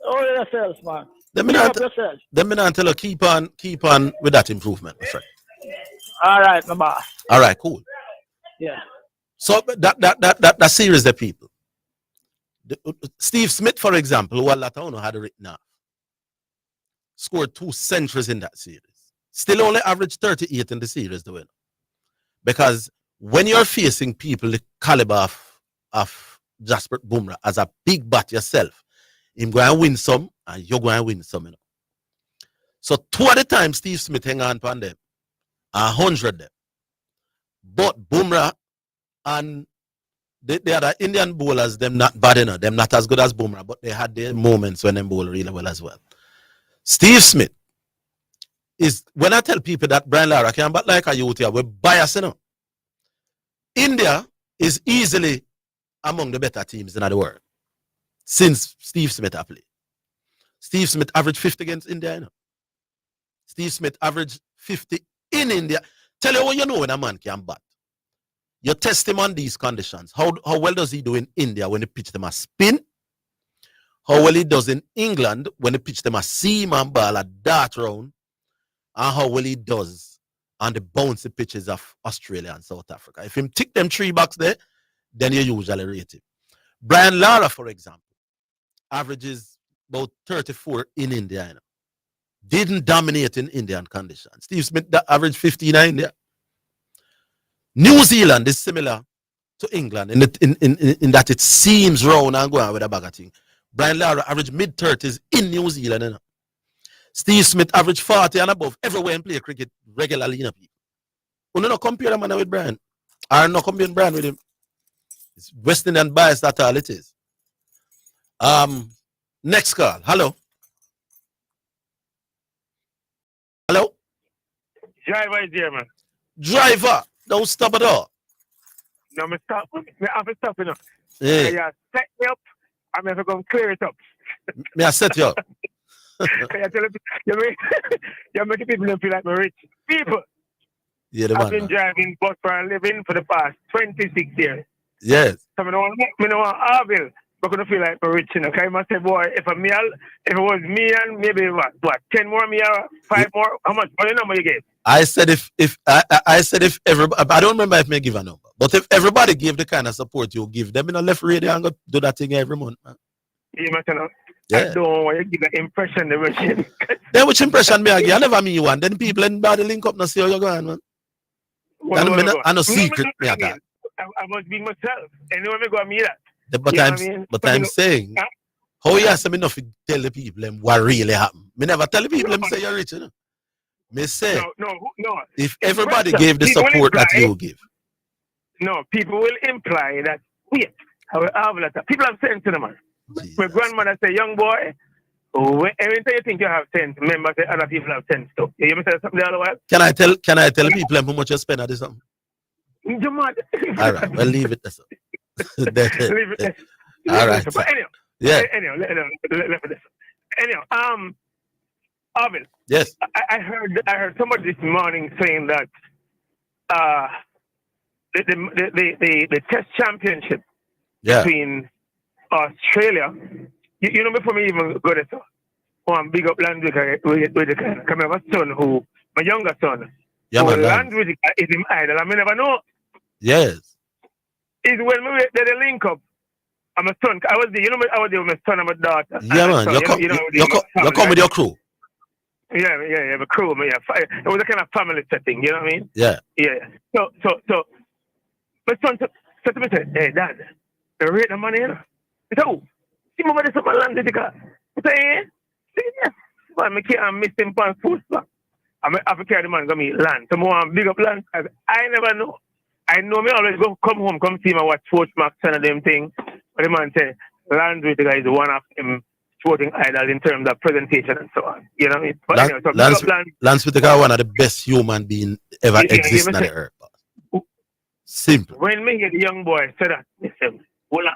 Oh, yourself, man. Let me not tell you, keep on with that improvement, my friend. All right, my boss. All right, cool. Yeah. So that series the people. Steve Smith, for example, who Latano had written now, scored 2 centuries in that series. Still only averaged 38 in the series, the winner. Because when you're facing people the caliber of Jasprit Bumrah as a big bat yourself, him going to win some and you're going to win some. You know? So 2 at a time, Steve Smith hang on upon them. 100 them. But Bumrah and the other Indian bowlers, them not bad enough. Them not as good as Bumrah, but they had their moments when them bowl really well as well. Steve Smith is, when I tell people that Brian Lara can bat like a youth here, we're biased, you know. India is easily among the better teams in the world since Steve Smith has played. Steve Smith averaged 50 against India, you know. Steve Smith averaged 50 in India. Tell you what you know when a man can bat. You test him on these conditions. How well does he do in India when they pitch them a spin? How well he does in England when they pitch them a seam and ball, a dart round? And how well he does on the bouncy pitches of Australia and South Africa. If him tick them 3 box there, then you usually rate him. Brian Lara, for example, averages about 34 in India. You know. Didn't dominate in Indian conditions. Steve Smith averaged 59 there. New Zealand is similar to England in that it seems round and going with a bag of thing. Brian Lara average mid-30s in New Zealand. You know? Steve Smith average 40 and above everywhere and play cricket regularly. You know, people. You don't compare the man with Brian. Or not comparing Brian with him. It's West Indian bias, that's all it is. Next call. Hello. Hello? Driver is here, man. Driver, don't stop at all. No, me stop. Me have to stop, you know. Yeah. You set me up, I'm going to clear it up. Me I set you up. You're making people feel like we're rich. People, Yeah, the I've man. been driving bus for a living for the past 26 years. Yes. So I don't want Orville. I'm going to feel like we're rich, you know. Because I must say, boy, if it was me and maybe what 10 more me or 5 more, how much? What number you gave? I said if everybody, I don't remember if me give a number, but if everybody give the kind of support you give them in a left radio and go do that thing every month, man. You must know. Yeah. I don't want you to give the impression they were shit. Then which impression me I give? I never meet you one. Then people in body link up and see how you're going, man. I know secret me I got. I must be myself. Anyone me go and meet that. But I'm saying, how you ask me not to tell the people them what really happened? Me never tell the people them say you're rich, you know. Me say, no. if everybody gave the support that you give. No, people will imply that, wait, people have sense to them, man. My grandmother say, young boy, every time you think you have sense, remember say other people have sense too. You hear me say something the other while? Can I tell people how much you spend on this something? All right, well leave it there. Leave it. All right. But anyhow, Orville. Yes. I heard somebody this morning saying that the Test Championship between Australia. You know, before me even go there, so big up Landwick with the kind of come have a son who my younger son. Yeah, man. Landwick is him idol. I never know. Yes. Is when we did the link up. I'm a son. I was there, I was there with my son and my daughter. Yeah, man. You come with your crew. Yeah, the crew. Yeah, it was a kind of family setting. You know what I mean? Yeah. Yeah. So, my son said to me, "Hey, Dad, they rate the money, you know." He said, "Oh, see my this up my land, I said, "Eh, see, yes." But I'm missing pan food. I'm to carry the man go meet land. So more big up land. I never know. I know me always go come home, come see my watch sports max and them thing. But the man say land with the guy is one of them sporting idols in terms of presentation and so on. You know what I mean? But anyway, so Lance Whitaker, one of the best human being ever exist on the earth. Simple. When me hear the young boy say that, I say, hold on.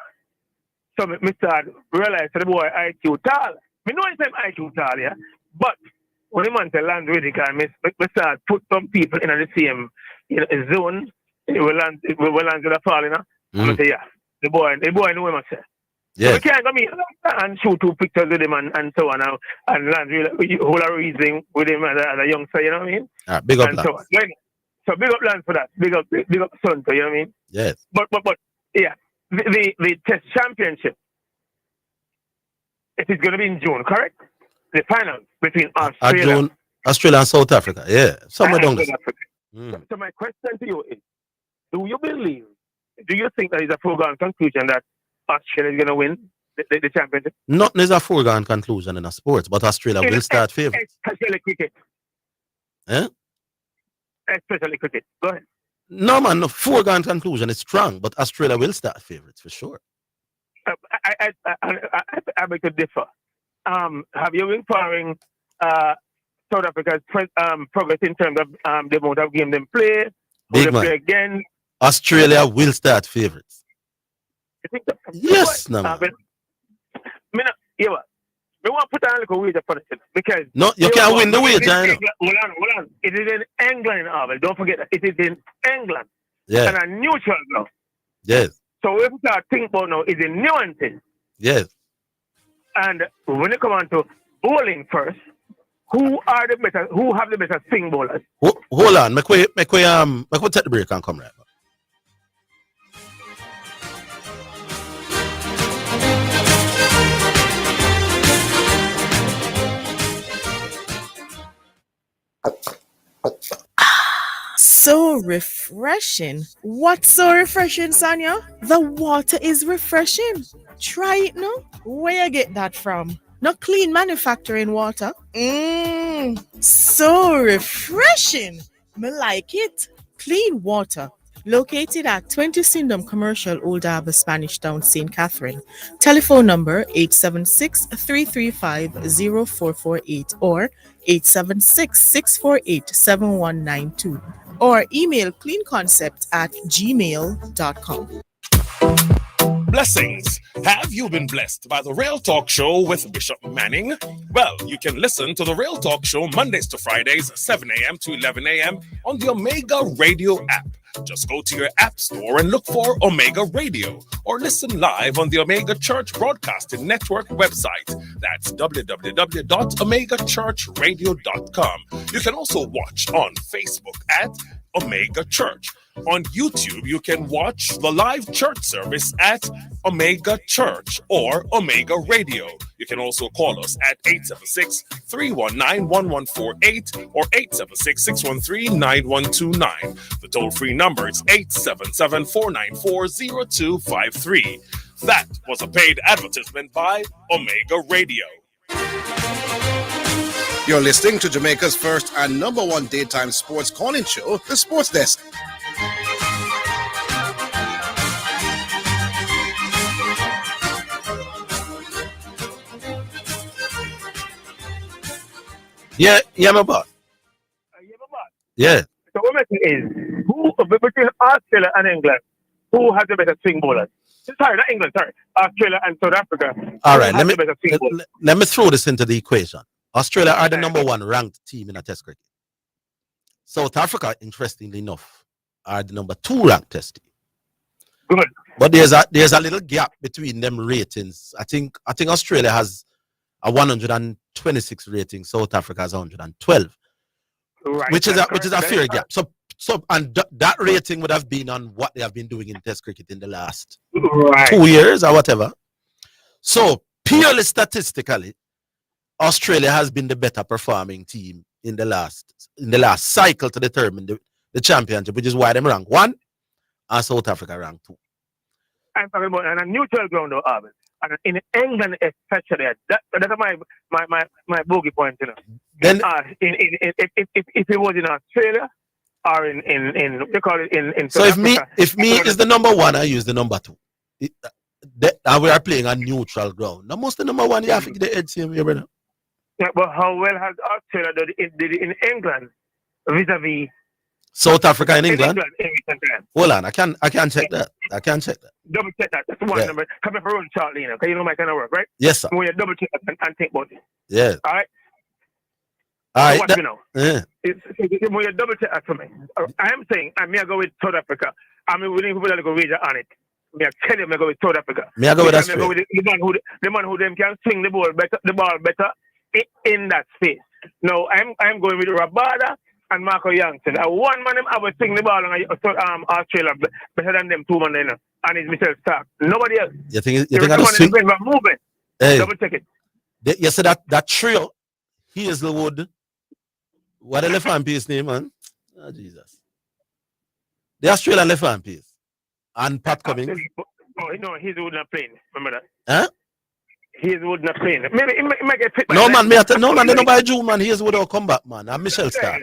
So me start realize the boy IQ tall. Me know it's IQ tall, yeah. But when the man say land with the me start put some people in the same zone. It will land with the fall, you know. I'm say, yeah. The boy know him, I say. Yes. So we can't go meet and shoot 2 pictures with him and so on and land whole of reasoning with him as a youngster, you know what I mean? Big up and land. so big up land for that. Big up son, you know what I mean? Yes. But yeah, the Test Championship, it is going to be in June, correct? The final between Australia and South Africa, yeah. Somewhere down there. So my question to you is, do you think that is a foregone conclusion that Australia is going to win the championship? Nothing is a foregone conclusion in a sports, but Australia will start favorites. Especially cricket. Eh? Especially cricket. Go ahead. No, man, no foregone conclusion is strong, but Australia will start favorites for sure. I beg to differ. Have you been following South Africa's progress in terms of the amount of game they play? Big man. Play again? Australia will start favorites. You think that? Yes, no, man. We want to put on a little wager for it because no, you can't win the wager. Hold on. It is in England, Orville. Don't forget that. It is in England. Yeah. And a neutral ground. Yes. So what we start thinking about now is the nuances. Yes. And when you come on to bowling first, who have the better swing bowlers? Hold on, make we take the break and come right back. so refreshing. What's so refreshing, Sanya? The water is refreshing. Try it now. Where you get that from? Not clean manufacturing water. So refreshing. Me like it. Clean water. Located at 20 Syndom Commercial, Old Harbour, Spanish Town, St. Catherine. Telephone number 876-335-0448 or 876-648-7192 or email cleanconcept@gmail.com. Blessings. Have you been blessed by the Real Talk Show with Bishop Manning? Well, you can listen to the Real Talk Show Mondays to Fridays, 7 a.m. to 11 a.m. on the Omega Radio app. Just go to your app store and look for Omega Radio or listen live on the Omega Church Broadcasting Network website. That's www.omegachurchradio.com. You can also watch on Facebook at Omega Church. On YouTube, you can watch the live church service at Omega Church or Omega Radio. You can also call us at 876-319-1148 or 876-613-9129. The toll-free number is 877-494-0253. That was a paid advertisement by Omega Radio. You're listening to Jamaica's first and number one daytime sports calling show, The Sports Desk. Yeah, my boss. Yeah. So what I'm saying is, who between Australia and England, who has the better swing bowlers? Sorry, not England. Sorry, Australia and South Africa. All right, let me throw this into the equation. Australia are the number one ranked team in a Test cricket. South Africa, interestingly enough, are the number 2 ranked Test team. Good. But there's a little gap between them ratings. I think Australia has a 126 rating. South Africa has 112. Right. Which is a fair gap. So that rating would have been on what they have been doing in Test cricket in the last 2 years or whatever. So purely statistically, Australia has been the better performing team in the last cycle to determine the championship, which is why them rank 1 and South Africa rank 2. I'm talking about on a neutral ground, though, Arvin. And in England, especially, that's my bogey point. You know. Then, if it was in Australia or in they call it in so South if me is the number 1, I use the number 2. And we are playing on neutral ground. Now, most of the number 1, you have to get the edge here, brother. Yeah, but how well has Australia done in England vis-a-vis South Africa and England? In recent times? Hold on, I can check that. Double check that. That's one number. Come here for run shortly, you know, because you know my kind of work, right? Yes, sir. When you double check that and think about it. Yeah. All right. Watch me now. Yeah. When you double check that for me, I am saying I may go with South Africa. I'm willing people to go wager on it. Me I tell you, I go with South Africa. Me I go with that. Go with the man who them can swing the ball better in that space. No, I'm going with Rabada and Marco Youngton. One man I was swing the ball on Australia better than them 2 men there, and it's Michelle Stark. Nobody else. You think I swing? Movement. Hey. Double check it. You see that trio, Hazelwood. What the left hand piece name, man? Oh, Jesus. The Australian left hand piece. And Pat Cummings. No, Hazelwood not playing. Remember that? Huh? Hazelwood not playing. Maybe he might get fit. No, man, they don't buy June, man. Hazelwood will come back, man. And Michelle Stark.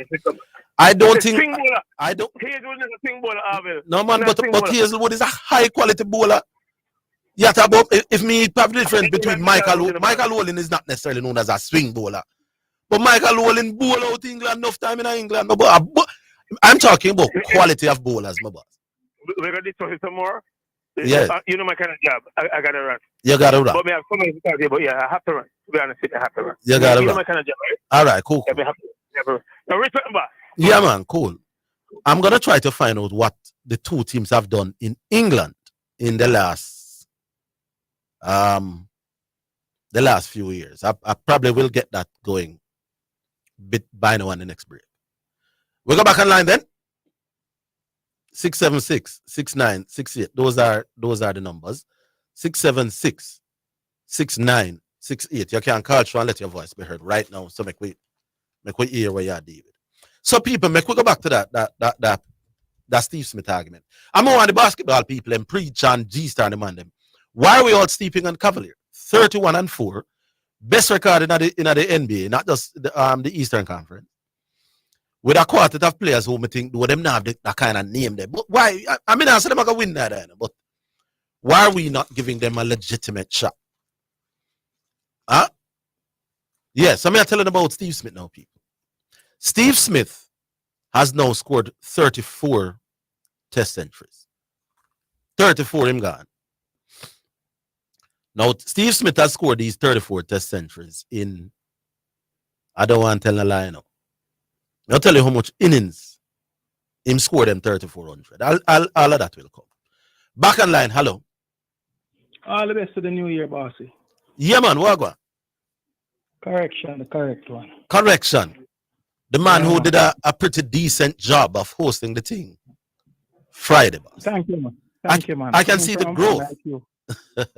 I don't think. Hazelwood is a swing bowler, Arville. No, man, but Hazelwood is a high quality bowler. Yeah, about if me have the difference between Michael Olin is not necessarily known as a swing bowler. But Michael Olin bowl out England enough time in England. But I'm talking about quality of bowlers, my boss. We're going to discuss it some more. Yes. You know my kind of job. I got to run. You got to run. But I have so many to talk to you, but yeah, I have to run. To be honest with you, I have to run. You got to run. You know my kind of job, right? All right, cool. Yeah, now, Rich Wettenbach. Yeah, man, cool. I'm going to try to find out what the 2 teams have done in England in the last few years. I probably will get that going bit by now on the next break. We'll go back online then. 676-6968. Those are the numbers. 676-6968. You can call through and let your voice be heard right now. So make we hear where you are, David. So people, make we go back to that That's Steve Smith argument. I'm more on the basketball people and preach and G-Star and them. Why are we all sleeping on Cavalier? 31-4. Best record in the NBA, not just the Eastern Conference. With a quartet of players who me think do them not have that kind of name there. But why? I mean, I said they're going to win that. But why are we not giving them a legitimate shot? Huh? Yes, I'm telling about Steve Smith now, people. Steve Smith has now scored 34 test centuries. 34 him gone. Now, Steve Smith has scored these 34 test centuries in, I don't want to tell a lie now. I'll tell you how much innings him scored them 3,400. All of that will come. Back on line, hello. All the best to the new year, bossy. Yeah, man, what go? Correction, the correct one. Correction. The man who did a pretty decent job of hosting the thing. Friday, boss. Thank you, man. Thank you, man. I can see the growth. Like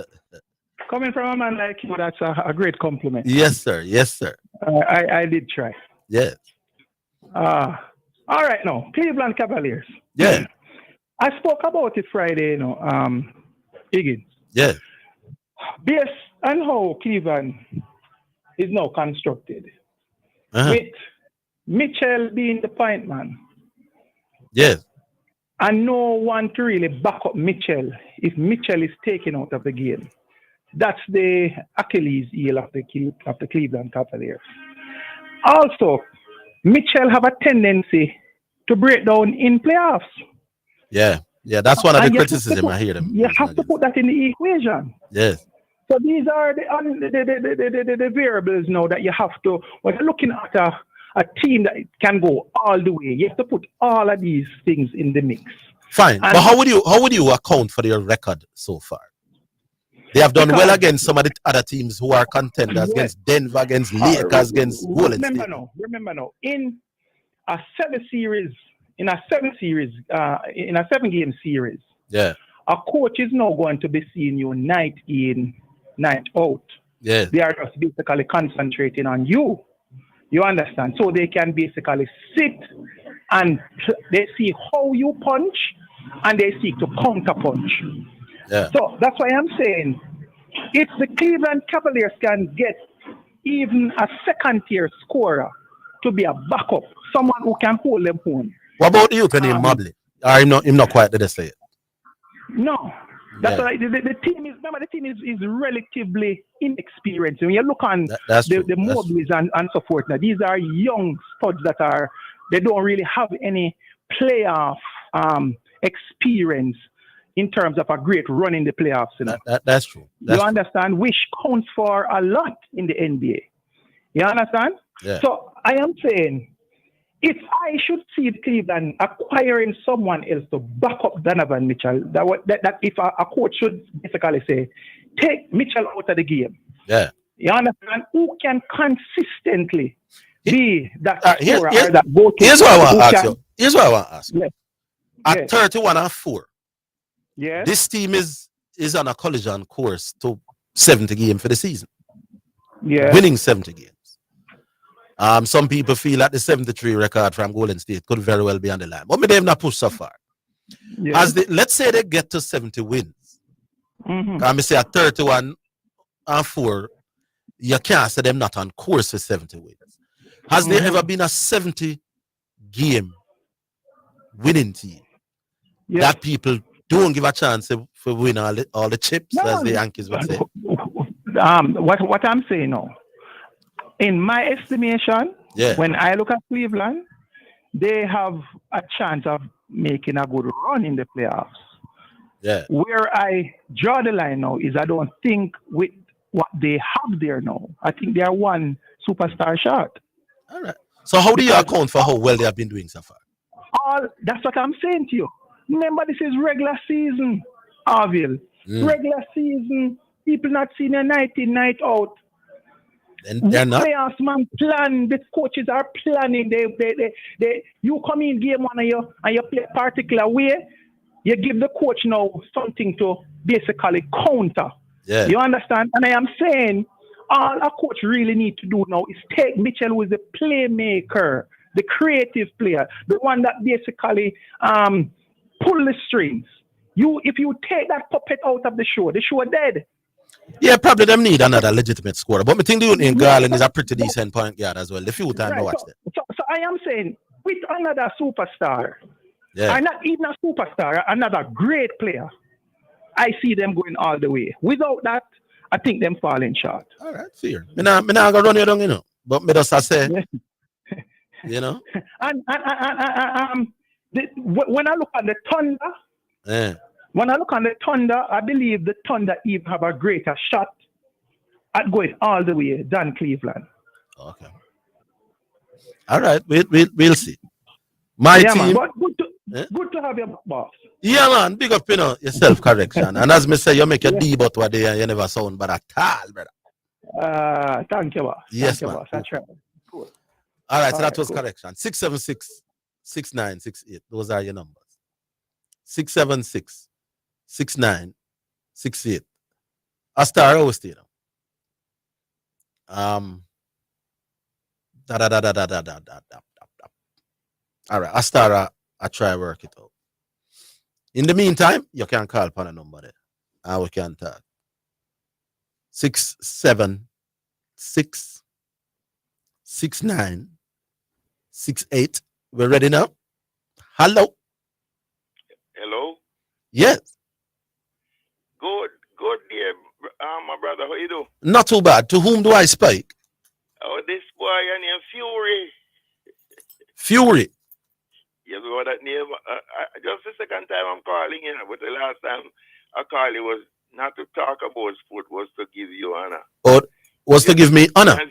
coming from a man like you, that's a great compliment. Yes, sir. Yes, sir. I did try. Yes. All right, now, Cleveland Cavaliers. Yeah. I spoke about it Friday, Higgins. Yeah. Based on how Cleveland is now constructed, with Mitchell being the point man. Yes. And no one to really back up Mitchell if Mitchell is taken out of the game. That's the Achilles heel of the Cleveland Cavaliers. Also, Mitchell have a tendency to break down in playoffs. Yeah, that's one of the criticisms I hear them. You have to put that in the equation. Yes. So these are the variables now that you have to, when you're looking at a team that can go all the way, you have to put all of these things in the mix. Fine, but how would you account for their record so far? They have done well against some of the other teams who are contenders, against Denver, against Lakers, against Golden State. Remember now, in a 7-game series, yeah, a coach is now going to be seeing you night in, night out. Yes. They are just basically concentrating on you. You understand? So they can basically sit and they see how you punch and they seek to counter punch. Yeah. So that's why I'm saying if the Cleveland Cavaliers can get even a second-tier scorer to be a backup, someone who can hold them home. What about you, Kenny Mobley? I'm not quite there to say it. No. That's why the team is relatively inexperienced. When you look on the Mobleys and so forth, now these are young studs they don't really have any playoff experience in terms of a great run in the playoffs. You know? That's true. You understand? Which counts for a lot in the NBA. You understand? Yeah. So I am saying, if I should see Cleveland acquiring someone else to back up Donovan Mitchell, that if a coach should basically say, take Mitchell out of the game. Yeah. You understand? Who can consistently be that scorer or that go to? Here's what I want to ask you. Here's what I want to ask you. Yes. At 31-4, yes, this team is on a collision course to 70 games for the season. Yeah. Winning 70 games. Some people feel that the 73 record from Golden State could very well be on the line. But they have not pushed so far. Yeah. Let's say they get to 70 wins. Mm-hmm. Can I say at 31-4, you can't say them not on course for 70 wins. Has there ever been a 70-game winning team that people don't give a chance for win all the chips, as the Yankees would say? What I'm saying now, in my estimation, when I look at Cleveland, they have a chance of making a good run in the playoffs. Yeah. Where I draw the line now is I don't think with what they have there now, I think they are one superstar short. All right. So how do you account for how well they have been doing so far? That's what I'm saying to you. Remember, this is regular season, Orville. Regular season, people not seeing a night in, night out. And they're not. Playoffs, man, plan. The coaches are planning. You come in game one and you play a particular way. You give the coach now something to basically counter. Yeah. You understand? And I am saying all a coach really need to do now is take Mitchell, who is a playmaker, the creative player, the one that basically pull the strings. If you take that puppet out of the show dead. Yeah, probably them need another legitimate scorer. But me think the in Garland is a pretty decent point guard as well. The few times I watch them. So I am saying, with another superstar, yeah, and not even a superstar, another great player, I see them going all the way. Without that, I think them falling short. All right, fair. Me not gonna run you down, you know. But me just say, you know. And when I look at the Thunder, when I look at the Thunder, I believe the Thunder even have a greater shot at going all the way than Cleveland. Okay. All right, we'll see. My team. Man, good to have your boss. Yeah, man. Big up, you know, your self-correction. And as me say, you make your debut what day and you never sound bad at all, brother. Thank you, boss. Yes, thank you, man. boss. That's right. Cool. All right, so that was correction. 676-6968. Those are your numbers. 676-6968. A star host, you know. All right, a star I try work it out. In the meantime, you can call upon a number there. And we can talk. 676-6968. We're ready now? Hello? Hello? Yes. Good, dear. My brother, how you do? Not too bad. To whom do I speak? Oh, this boy named Fury. Fury. You know that name? Just the second time I'm calling in, but the last time I called it was not to talk about sport, was to give you honor. Or was to give me honor? And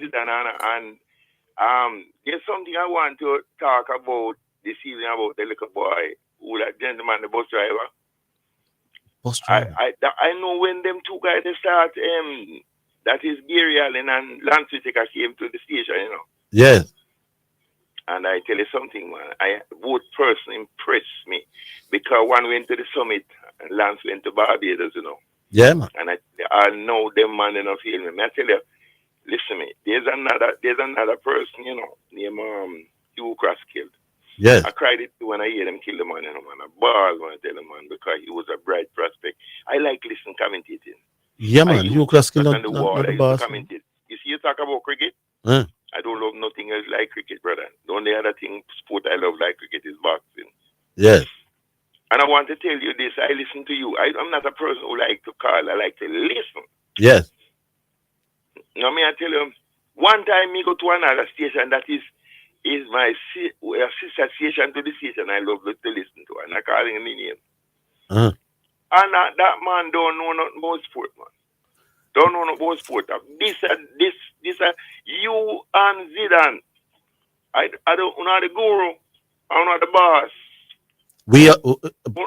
there's something I want to talk about this evening about the little boy, who that gentleman, the bus driver. Bus driver. I know when them two guys they start, that is Gary Allen and Lance Whitaker came to the station, you know. Yes. And I tell you something, man. Both person impressed me because one went to the summit and Lance went to Barbados, you know. Yeah, man. And I know them man enough feel me. I tell you, listen me. There's another person, you know, named Hugh Cross killed. Yes. I cried it too when I hear them kill the man, you know, man. I bawled when I tell the man because he was a bright prospect. I like listening commentating. Yeah, man. Hugh Cross killed on the wall. I used to commentate. You see, you talk about cricket. I don't love nothing else like cricket, brother. The only other thing, sport I love like cricket is boxing. Yes. And I want to tell you this. I listen to you. I'm not a person who like to call. I like to listen. Yes. Now, me I tell you, one time me go to another station that is my sister station to the station I love to listen to. And I call him the name. And that man don't know nothing about sport, man. Don't know nothing about sport. This you and Zidane. I don't know the guru. I don't know the boss. We are,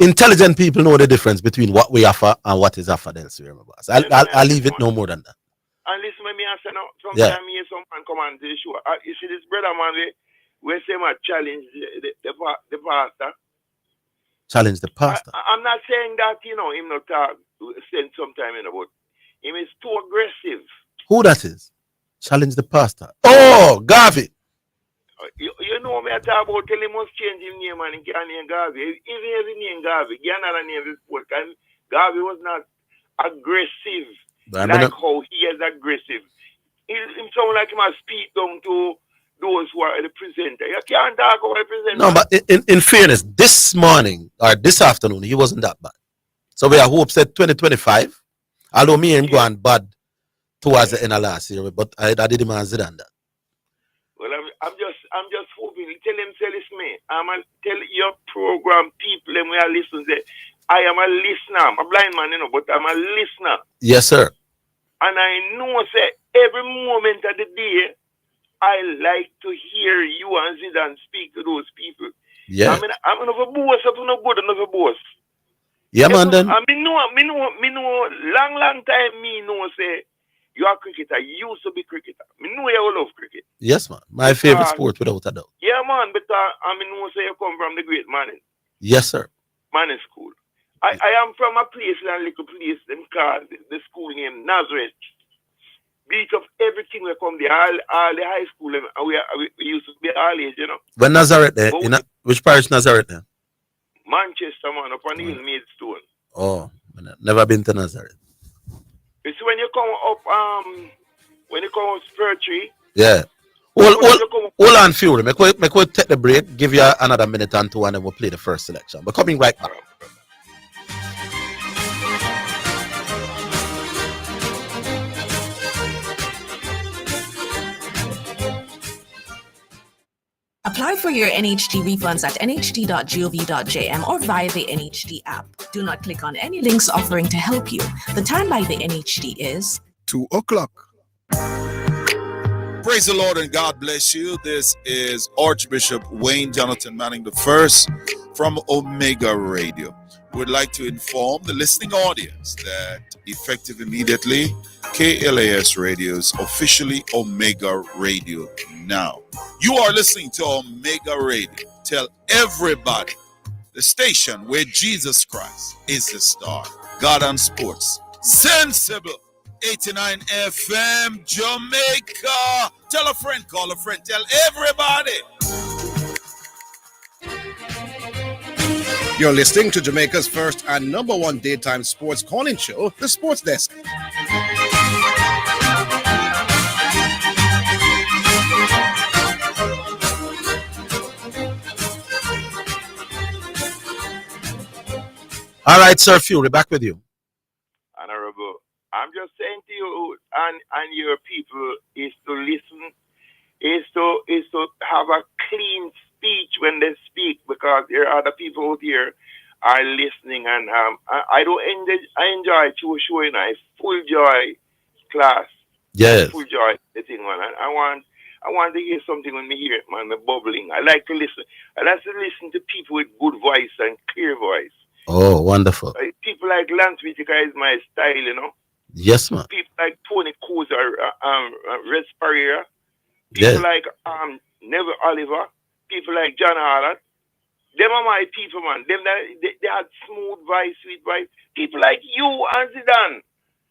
intelligent people know the difference between what we offer and what is offered elsewhere, my boss. I'll leave it no more than that. And listen, me answer now. Sometimes me hear someone come on to the show. You see this brother man, we say my challenge the pastor. Challenge the pastor. I'm not saying that, you know, him not talk spend some time in about him is too aggressive. Who that is? Challenge the pastor. Oh, Garvey. You know me I talk about tell him must change his name and he can't name Garvey. Even if he name Garvey, get another name this sport. Garvey was not aggressive like how he is aggressive. He sound like he must speak down to those who are the presenter. You can't talk about the presenter. No, but in fairness, this morning or this afternoon, he wasn't that bad. So we are hope said 2025. Although me and him going bad towards the end of last year, but I did him as that. Well, I'm just hoping. Tell me. I'm a tell your program people them we are listening. Say, I am a listener. I'm a blind man, you know, but I'm a listener. Yes, sir. And I know, say, every moment of the day, I like to hear you and Zidane speak to those people. Yeah. I'm not a boss. I'm not good enough a boss. Yeah, man. Then. I know, long time. Me know say you are cricketer. You used to be cricketer. Me know you love cricket. Yes, man. My favorite sport, without a doubt. Yeah, man. But I know say you come from the great man. Yes, sir. Man school. I am from a place, a little place, them called the school name Nazareth. beat up everything we come there, all the high school, and we used to be all age, you know. When Nazareth there? Which parish Nazareth there? Manchester, man, up on the hill, Maidstone. Oh, never been to Nazareth. It's when you come up, when you come up Spur Tree. Yeah. Hold on, Fury. Make we take the break, give you another minute and two, and then we'll play the first selection. We're coming right back. Apply for your NHD refunds at nhd.gov.jm or via the NHD app. Do not click on any links offering to help you. The time by the NHD is 2 o'clock. Praise the Lord and God bless you. This is Archbishop Wayne Jonathan Manning I from Omega Radio. We'd like to inform the listening audience that effective immediately, KLAS Radio is officially Omega Radio now. You are listening to Omega Radio. Tell everybody, the station where Jesus Christ is the star. God on Sports. Sensible. 89 FM, Jamaica. Tell a friend, call a friend, tell everybody. You're listening to Jamaica's first and number one daytime sports calling show, The Sports Desk. All right, Sir Fury, back with you. Honorable, I'm just saying to you and your people is to listen, is to have a clean speech when they speak, because there are other people out here are listening, and I enjoy showing a full joy class. Yes. Full joy the thing, man. I want to hear something when me hear it, man. The bubbling. I like to listen. I like to listen to people with good voice and clear voice. Oh, wonderful. People like Lance Whitaker is my style, you know. Yes, man. People like Tony Cruz or Red Pereira. People like Neville Oliver. People like John Harlan. Them are my people, man. Them they had smooth voice, sweet voice. People like you and Zidane.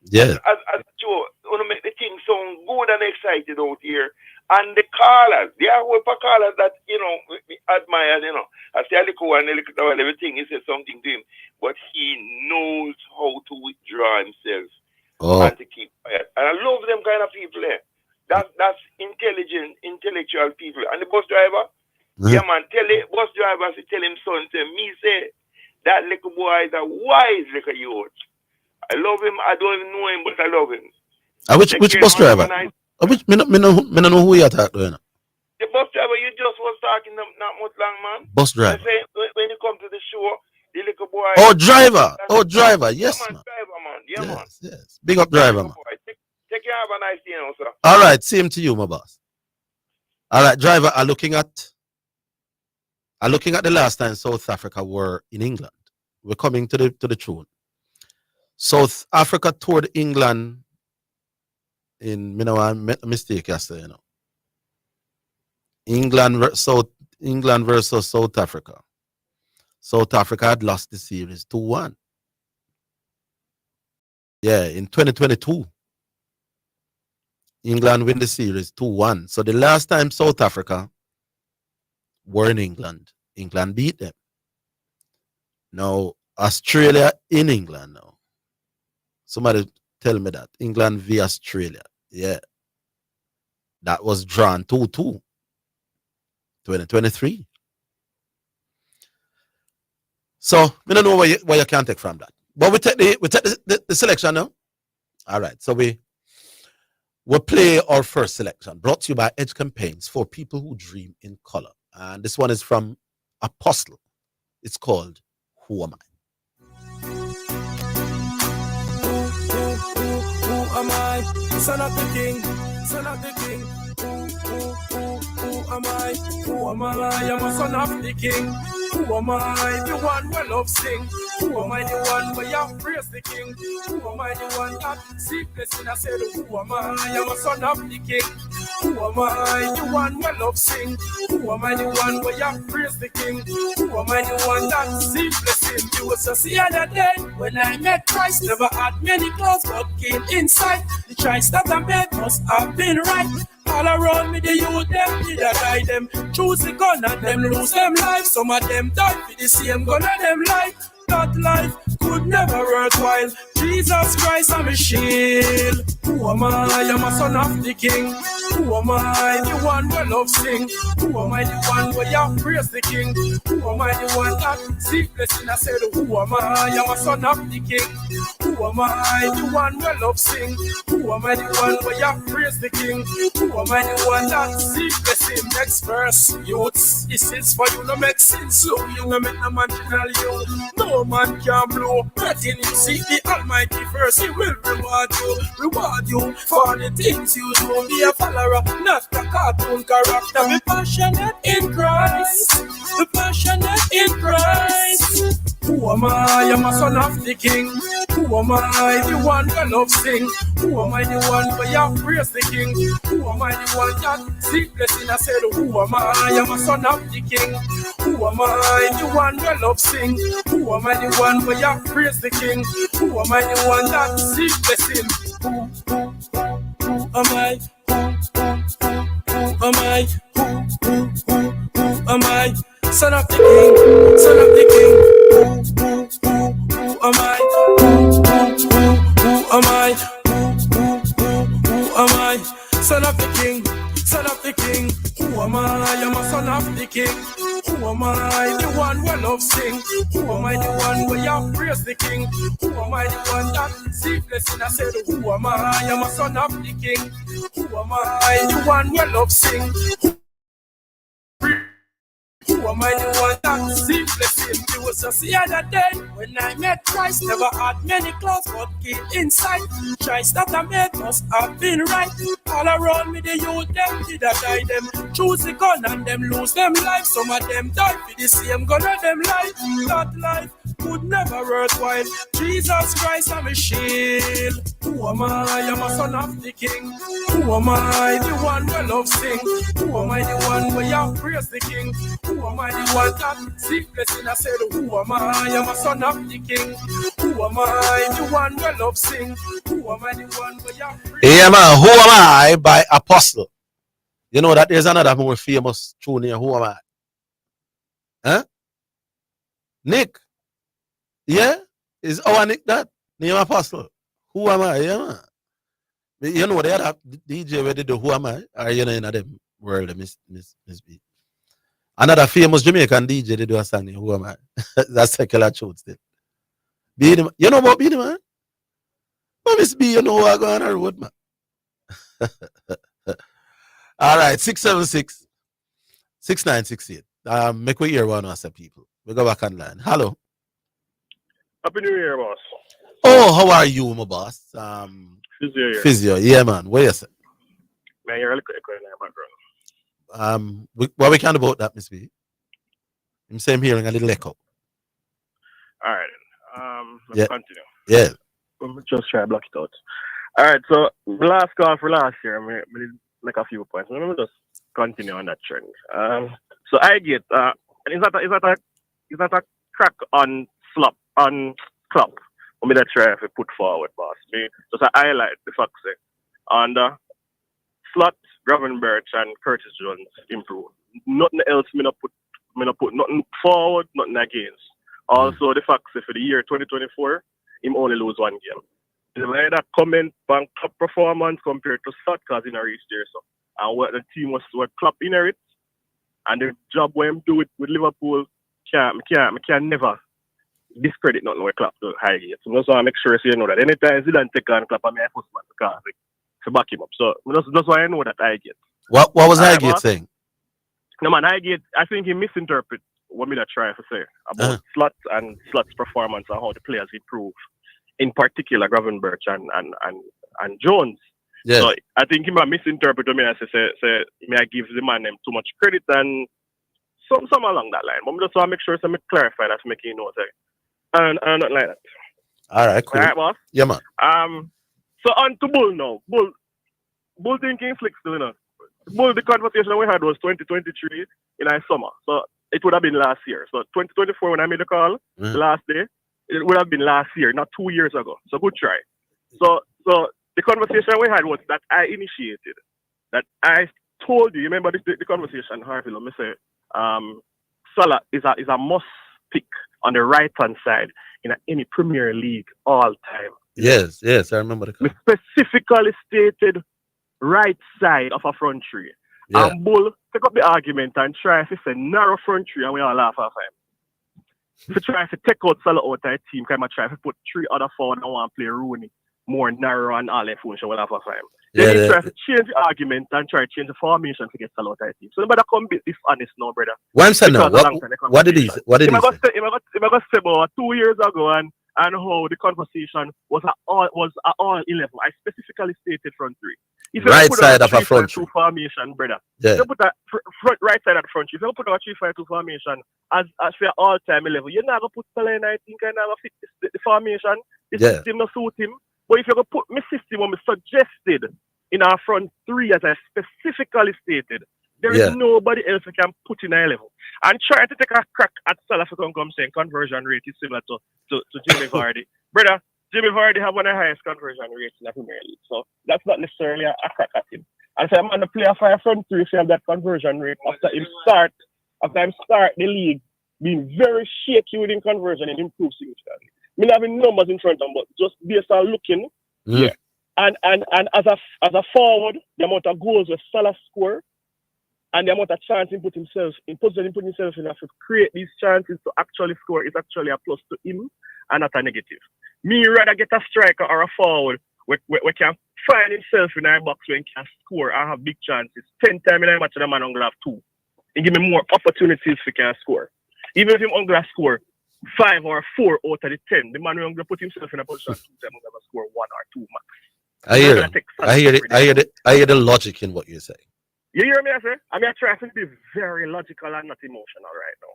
Yes. As Joe, want to make the thing sound good and excited out here. And the callers, there are a callers that, you know, we admire, you know. I say Aliko and everything, he said something to him. But he knows how to withdraw himself and to keep quiet. And I love them kind of people there. That's intelligent, intellectual people. And the bus driver, yeah, man, bus driver, tell him, son, to me, say, that little boy is a wise little youth. I love him. I don't even know him, but I love him. Which bus driver? Me no know who you are talking to. The bus driver you just was talking not much long, man. Bus driver. I say, when you come to the show, the little boy. Oh, driver. Oh, driver. Yes, man. Driver, man. Yeah, man. Yes. Big up, driver, man. Take care. Have a nice day, now, sir. All right. Same to you, my boss. All right, driver. I'm looking at the last time South Africa were in England. We're coming to the throne. South Africa toured England in, I made a mistake yesterday, you know. England versus South Africa. South Africa had lost the series 2-1. Yeah, in 2022. England win the series 2-1. So the last time South Africa were in England, England beat them. Now, Australia in England now. Somebody tell me that. England v Australia. Yeah. That was drawn 2-2. 2023. So, I don't know where you can take from that. But we take the selection now. All right. So we'll play our first selection, brought to you by Edge Campaigns for people who dream in color. And this one is from Apostle. It's called Who Am I? Who am I? Son of the King, son of the King. Who am I? Who am I? I'm a son of the King. Who am I? The one who love sing. Who am I? The one where you praise the King. Who am I? The one that see blessing. I said, who am I? I'm a son of the King. Who am I? The one who love sing. Who am I? The one where you praise the King. Who am I? The one that see blessing. him. It was just the other day when I met Christ. Never had many clothes, but came inside. The choice that I made must have been right. All around me, the youth, them did I die them. Choose the gun and them lose them life. Some of them die for the same gun and them life. That life could never worthwhile. Jesus Christ, I'm a shield. Who am I? I'm a son of the King. Who am I? The one who love sing. Who am I? The one where you praise the King. Who am I? The one that seek blessing. I said, who am I? I'm a son of the King. Who am I? The one who love sing. Who am I? The one where you praise the King. Who am I? The one that seek blessing. Next verse, youths, this is for you. No make sense, so you no make no marginal you. No man can blow. But in you see the Almighty verse, He will reward you for the things you do. Be a follower, not a cartoon character. Be passionate in Christ. Be passionate in Christ. Who am I? I'm a son of the King. Who am I? The one who love sing. Who am I? The one where you praise the King. Who am I? The one that seek blessing. I said, who am I? I'm a son of the King. Who am I? The one who love sing. Who am I? The one where you praise the King. Who am I? The one that seek blessing. Who am I? Who am I? Who am I? Son of the King, son of the King. Who am I? Who am I? Who am I? Son of the King, son of the King. Who am I? I'm a son of the King. Who am I? The one who love sing. Who am I? The one where you praise the King. Who am I? The one that see blessing. I said, who am I? I'm a son of the King. Who am I? The one who love sing. Who am I? The one that see blessing. It was just the other day when I met Christ. Never had many clothes, but came inside. Choice that I made must have been right. All around me, the youth, them did I die them. Choose the gun and them lose them life. Some of them die for the same gun and them life. That life could never worthwhile. Jesus Christ, I'm a shield. Who am I? I'm a son of the King. Who am I? The one who love sing. Who am I? The one where you praise the King. Who am I? The one that seek blessing. I said, who am I? I'm a son of the King. Who am I? The one who love sing. Who am I? The one where you praise. Yeah, man. Who am I? By Apostle. You know that there's another more famous tune here. Who am I? Huh? Nick. Yeah? Is our Nick that? Name Apostle. Who am I? Yeah, man. You know they have DJ where they do Who Am I? Or you know in them world miss beat. Another famous Jamaican DJ they do a song Who Am I? That's secular truth still. Beanie Man. You know about Beanie Man? But Miss B, you know who I go on the road, man. All right, 676-6968. Make we hear one of us people. We go back online. Hello. Happy New Year, boss. Oh, how are you, my boss? Physio here. Physio, yeah, man. Where you say? Man, you're really quick in the background. What we can about that, Miss B? I'm saying hearing a little echo. All right. Let's continue. Yeah. Let me just try to block it out. All right. So the last call for last year, I did like a few points. Let me just continue on that trend. So I get is that a crack on slop on club? I'm gonna try to put forward, boss. Me just a highlight the fact say on the slot, Gravenberch and Curtis Jones improve. Nothing else. Me not put nothing forward, nothing against. Also the fact say for the year 2024, him only lose one game. The way that comment on club performance compared to slot because he not reach there so. And what the team was what club inherit and the job where him do it with Liverpool can never discredit nothing where Klopp do high yet. So I just want to make sure you know that anytime Zidane take on Klopp, I mean I first man to back him up. So that's why I know that I get. What was Highgate saying? No man, Highgate I think he misinterpret what me that try to say about Slot and Slot's performance and how the players improve. In particular Gravenberch and Jones. Yeah. So I think he might misinterpret me and say may I give the man too much credit and some along that line. But I just want to make sure I clarify that to make you know and not like that. All right, cool. All right, boss? Yeah, man. So on to Bull now. Bull thinking flicks still, you know. Bull, the conversation we had was 2023 in our summer. So it would have been last year. So 2024, when I made the call, the last day, it would have been last year, not 2 years ago. So good try. So the conversation we had was that I initiated. That I told you. Remember the conversation, Harville? I say, Salah is a must pick on the right hand side in any Premier League all time. Yes, I remember the call. We specifically stated right side of a front three. Yeah. And Bull take up the argument and try to say narrow front three, and we all laugh at him. To try to take out Salah out of the team, kind of try to put 3 other forward and want to play Rooney more narrow and all that function, we'll laugh at him. Then he try to change the argument and try to change the formation to get Salah out of the team. So nobody come be dishonest now, brother. What I'm saying now, what did he say? What did he say? He was say about 2 years ago and how the conversation was at all 11. I specifically stated front three. If you Right put side a of a front 3-5-2 formation, brother. Yeah. If you put a right side of the front three. If you put a 3-5-2 formation as for all time 11, you're not gonna put Salah in. I think, and not gonna fit the formation. The system not suit him. But if you put my system what I suggested in our front three, as I specifically stated, there is nobody else who can put in a level. And try to take a crack at Salah for come saying conversion rate is similar to Jimmy Vardy. Brother, Jimmy Vardy have one of the highest conversion rates in the Premier League. So that's not necessarily a crack at him. And so I'm going to play a fire front three if you have that conversion rate after him start the league being very shaky within conversion and improve significantly. I mean having numbers in front of him, but just based on looking, yeah. And as a forward, the amount of goals with Salah score and the amount of chance he put himself in to create these chances to actually score is actually a plus to him and not a negative. Me rather get a striker or a forward where can find himself in a box when he can score and have big chances. 10 times in a match, the man only have 2. And give me more opportunities for can score. Even if him only score 5 or 4 out of the 10, the man will put himself in a position 2 times and score 1 or 2 max. I hear the logic in what you're saying. You hear me, I say? I mean, I try to be very logical and not emotional right now.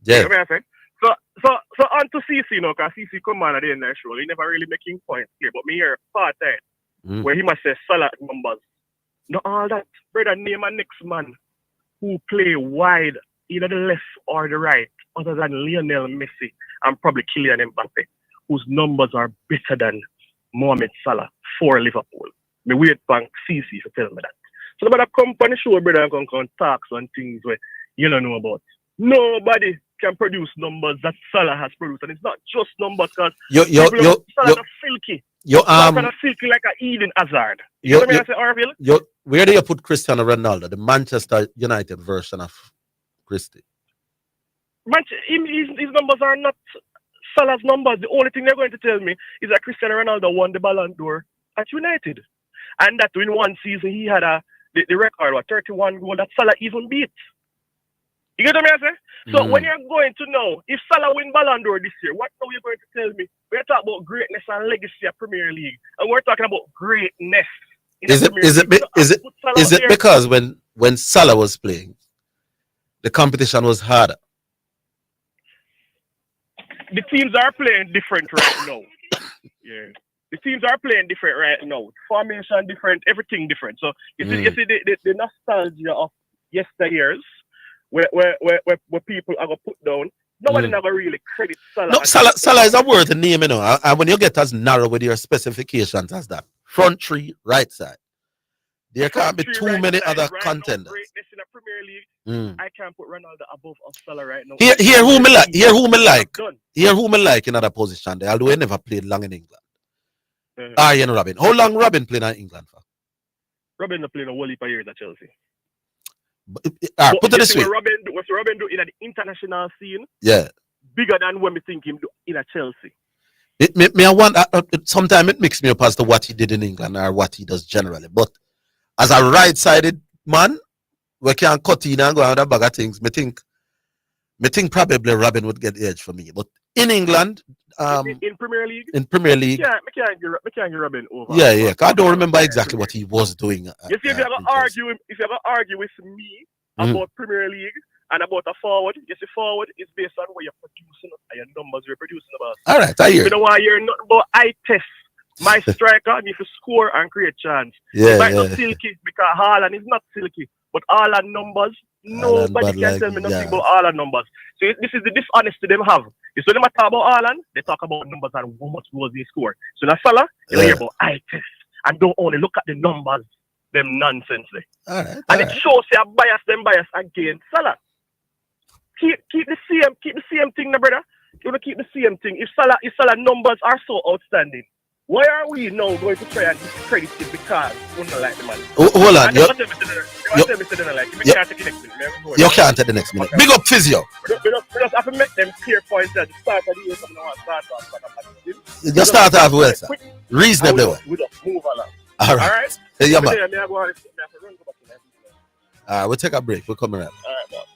Yeah. You hear me, I say? So on to CC now, because CC come on at the end of the show. He never really making points here, but me hear part time where he must say Salah numbers. Not all that. Brother, name a next man who play wide, either the left or the right, other than Lionel Messi and probably Kylian Mbappe, whose numbers are better than Mohamed Salah for Liverpool. Me wait for CC to tell me that. So nobody come on the show, brother, and come talk on things where you don't know about. Nobody can produce numbers that Salah has produced, and it's not just numbers because Salah is silky. Salah is silky like an Eden Hazard. You know what I say, Orville? Where do you put Cristiano Ronaldo, the Manchester United version of Christie? His numbers are not Salah's numbers. The only thing they're going to tell me is that Cristiano Ronaldo won the Ballon d'Or at United, and that in one season he had the record, 31 goals that Salah even beat. You get what I say? So when you're going to know if Salah win Ballon d'Or this year, what are you going to tell me? We're talking about greatness and legacy of Premier League, and we're talking about greatness. Is it because when Salah was playing, the competition was harder? The teams are playing different right now. Yeah. The teams are playing different right now. Formation different, everything different. So you see the nostalgia of yesteryears where people are gonna put down. Nobody never really credit Salah. No, Salah is a word to name, you know. And when you get as narrow with your specifications as that, front three, right side, there can't be too many other contenders. Greatness in the Premier League, I can't put Ronaldo above Salah right now. Here who me like in other position there, although he never played long in England. Arjen Robben. How long Robben played in England for? Robben not playing a whole heap of years at Chelsea. Put it this way. What Robben do in the international scene? Yeah. Bigger than what we think him do in a Chelsea. Sometimes it makes me up as to what he did in England or what he does generally. But as a right-sided man, we can cut in and go on a bag of things. Me think probably Robben would get the edge for me. But in England, in Premier League, yeah, I can't get Robben over. Yeah. I don't remember exactly what he was doing. If you ever argue with me about Premier League and about a forward, you see, forward is based on what you're producing and your numbers you're producing about. All right, I hear. You know why you're not, but I test my striker need to score and create chance. Yeah, not silky because Haaland is not silky. But all our numbers, nobody can tell me nothing about all our numbers. So this is the dishonesty them have. So when they talk about Haaland, they talk about numbers and how much goals they score. So in Salah, they hear about eye test and don't only look at the numbers, them nonsense. And it shows you bias against Salah. Keep the same thing, my brother. You want to keep the same thing. If Salah numbers are so outstanding, why are we now going to try and discredit him because we don't like the man? Hold on. You can't take the next minute. Big up Physio. We just have to make them clear points at the start of the year. You just start off well, sir. Reasonably well. We just move along. All right. Hey, yeah, man. We'll take a break. We'll come around. All right, boss.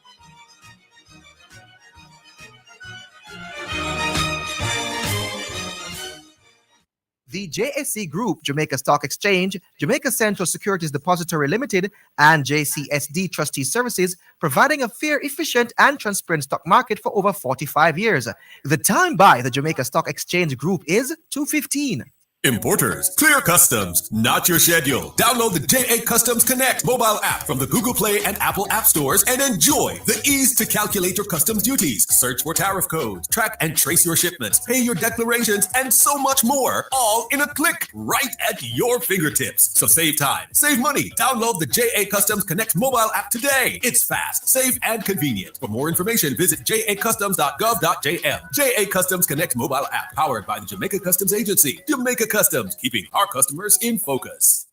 The JSC Group, Jamaica Stock Exchange, Jamaica Central Securities Depository Limited, and JCSD Trustee Services, providing a fair, efficient, and transparent stock market for over 45 years. The time by the Jamaica Stock Exchange Group is 2:15. Importers, clear customs, not your schedule. Download the JA Customs Connect mobile app from the Google Play and Apple App Stores and enjoy the ease to calculate your customs duties, search for tariff codes, track and trace your shipments, pay your declarations, and so much more, all in a click right at your fingertips. So save time, save money. Download the JA Customs Connect mobile app today. It's fast, safe, and convenient. For more information, visit jacustoms.gov.jm. JA Customs Connect mobile app, powered by the Jamaica Customs Agency. Jamaica Customs, keeping our customers in focus.